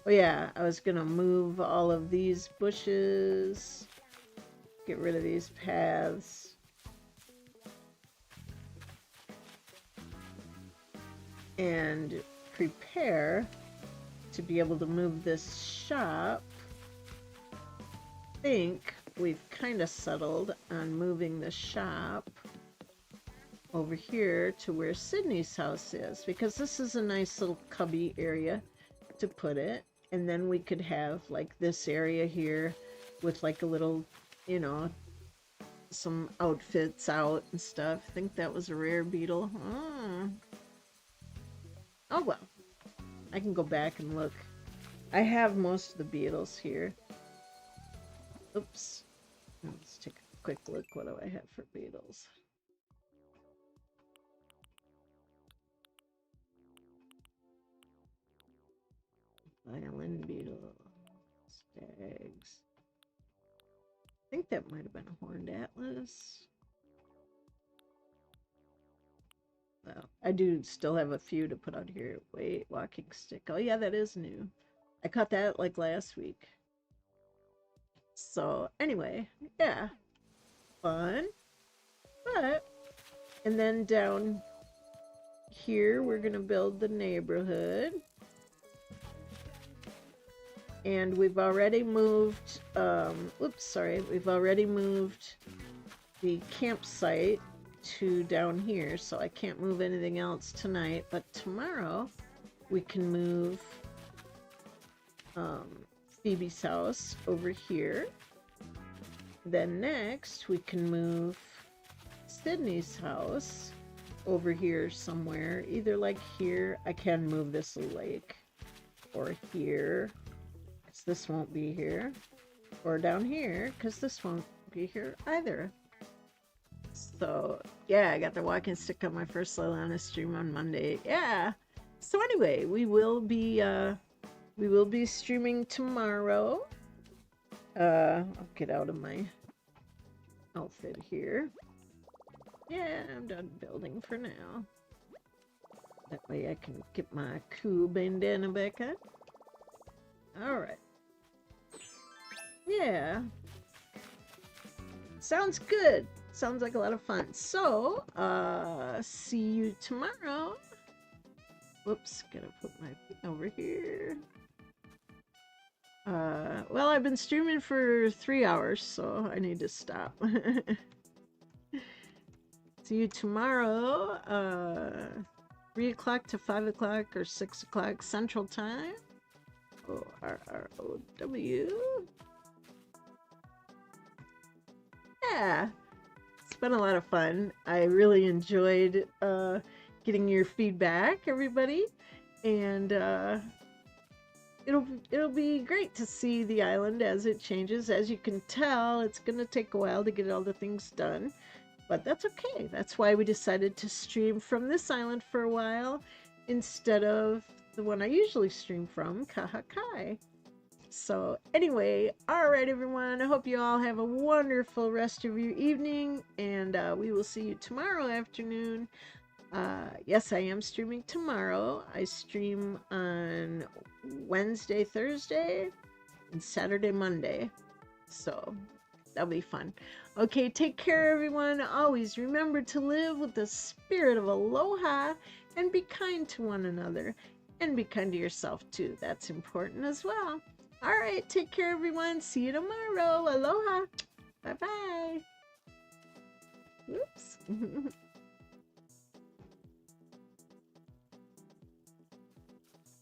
Oh yeah, I was gonna move all of these bushes. Get rid of these paths. And prepare to be able to move this shop. I think we've kind of settled on moving the shop over here to where Sydney's house is, because this is a nice little cubby area to put it. And then we could have like this area here with like a little, you know, some outfits out and stuff. I think that was a rare beetle. Oh well, I can go back and look. I have most of the beetles here. Oops. Let's take a quick look. What do I have for beetles? Violin beetle. Stags. I think that might have been a horned atlas. Well, I do still have a few to put out here. Wait, walking stick. Oh yeah, that is new. I caught that like last week. So anyway, yeah, fun. But, and then down here, we're gonna build the neighborhood. And we've already moved, we've already moved the campsite to down here, so I can't move anything else tonight, but tomorrow we can move Phoebe's house over here. Then next we can move Sydney's house over here somewhere, either like here. I can move this lake, or here, because this won't be here, or down here, because this won't be here either. So yeah, I got the walking stick on my first Leilani stream on Monday. Yeah. So anyway, we will be streaming tomorrow. I'll get out of my outfit here. Yeah, I'm done building for now. That way I can get my cool bandana back on. Alright. Yeah. Sounds good. Sounds like a lot of fun. So, see you tomorrow. Whoops, gotta put my thing over here. Well, I've been streaming for 3 hours, so I need to stop. See you tomorrow, 3 o'clock to 5 o'clock or 6 o'clock Central Time. ORROW. Yeah, it's been a lot of fun. I really enjoyed getting your feedback, everybody, and it'll be great to see the island as it changes. As you can tell, it's gonna take a while to get all the things done, but that's okay. That's why we decided to stream from this island for a while instead of the one I usually stream from, Kahakai. So anyway, all right, everyone. I hope you all have a wonderful rest of your evening, and we will see you tomorrow afternoon. Yes, I am streaming tomorrow. I stream on Wednesday, Thursday, and Saturday, Monday. So that'll be fun. Okay, take care, everyone. Always remember to live with the spirit of aloha and be kind to one another. And be kind to yourself, too. That's important as well. All right, take care, everyone. See you tomorrow. Aloha. Bye-bye. Oops.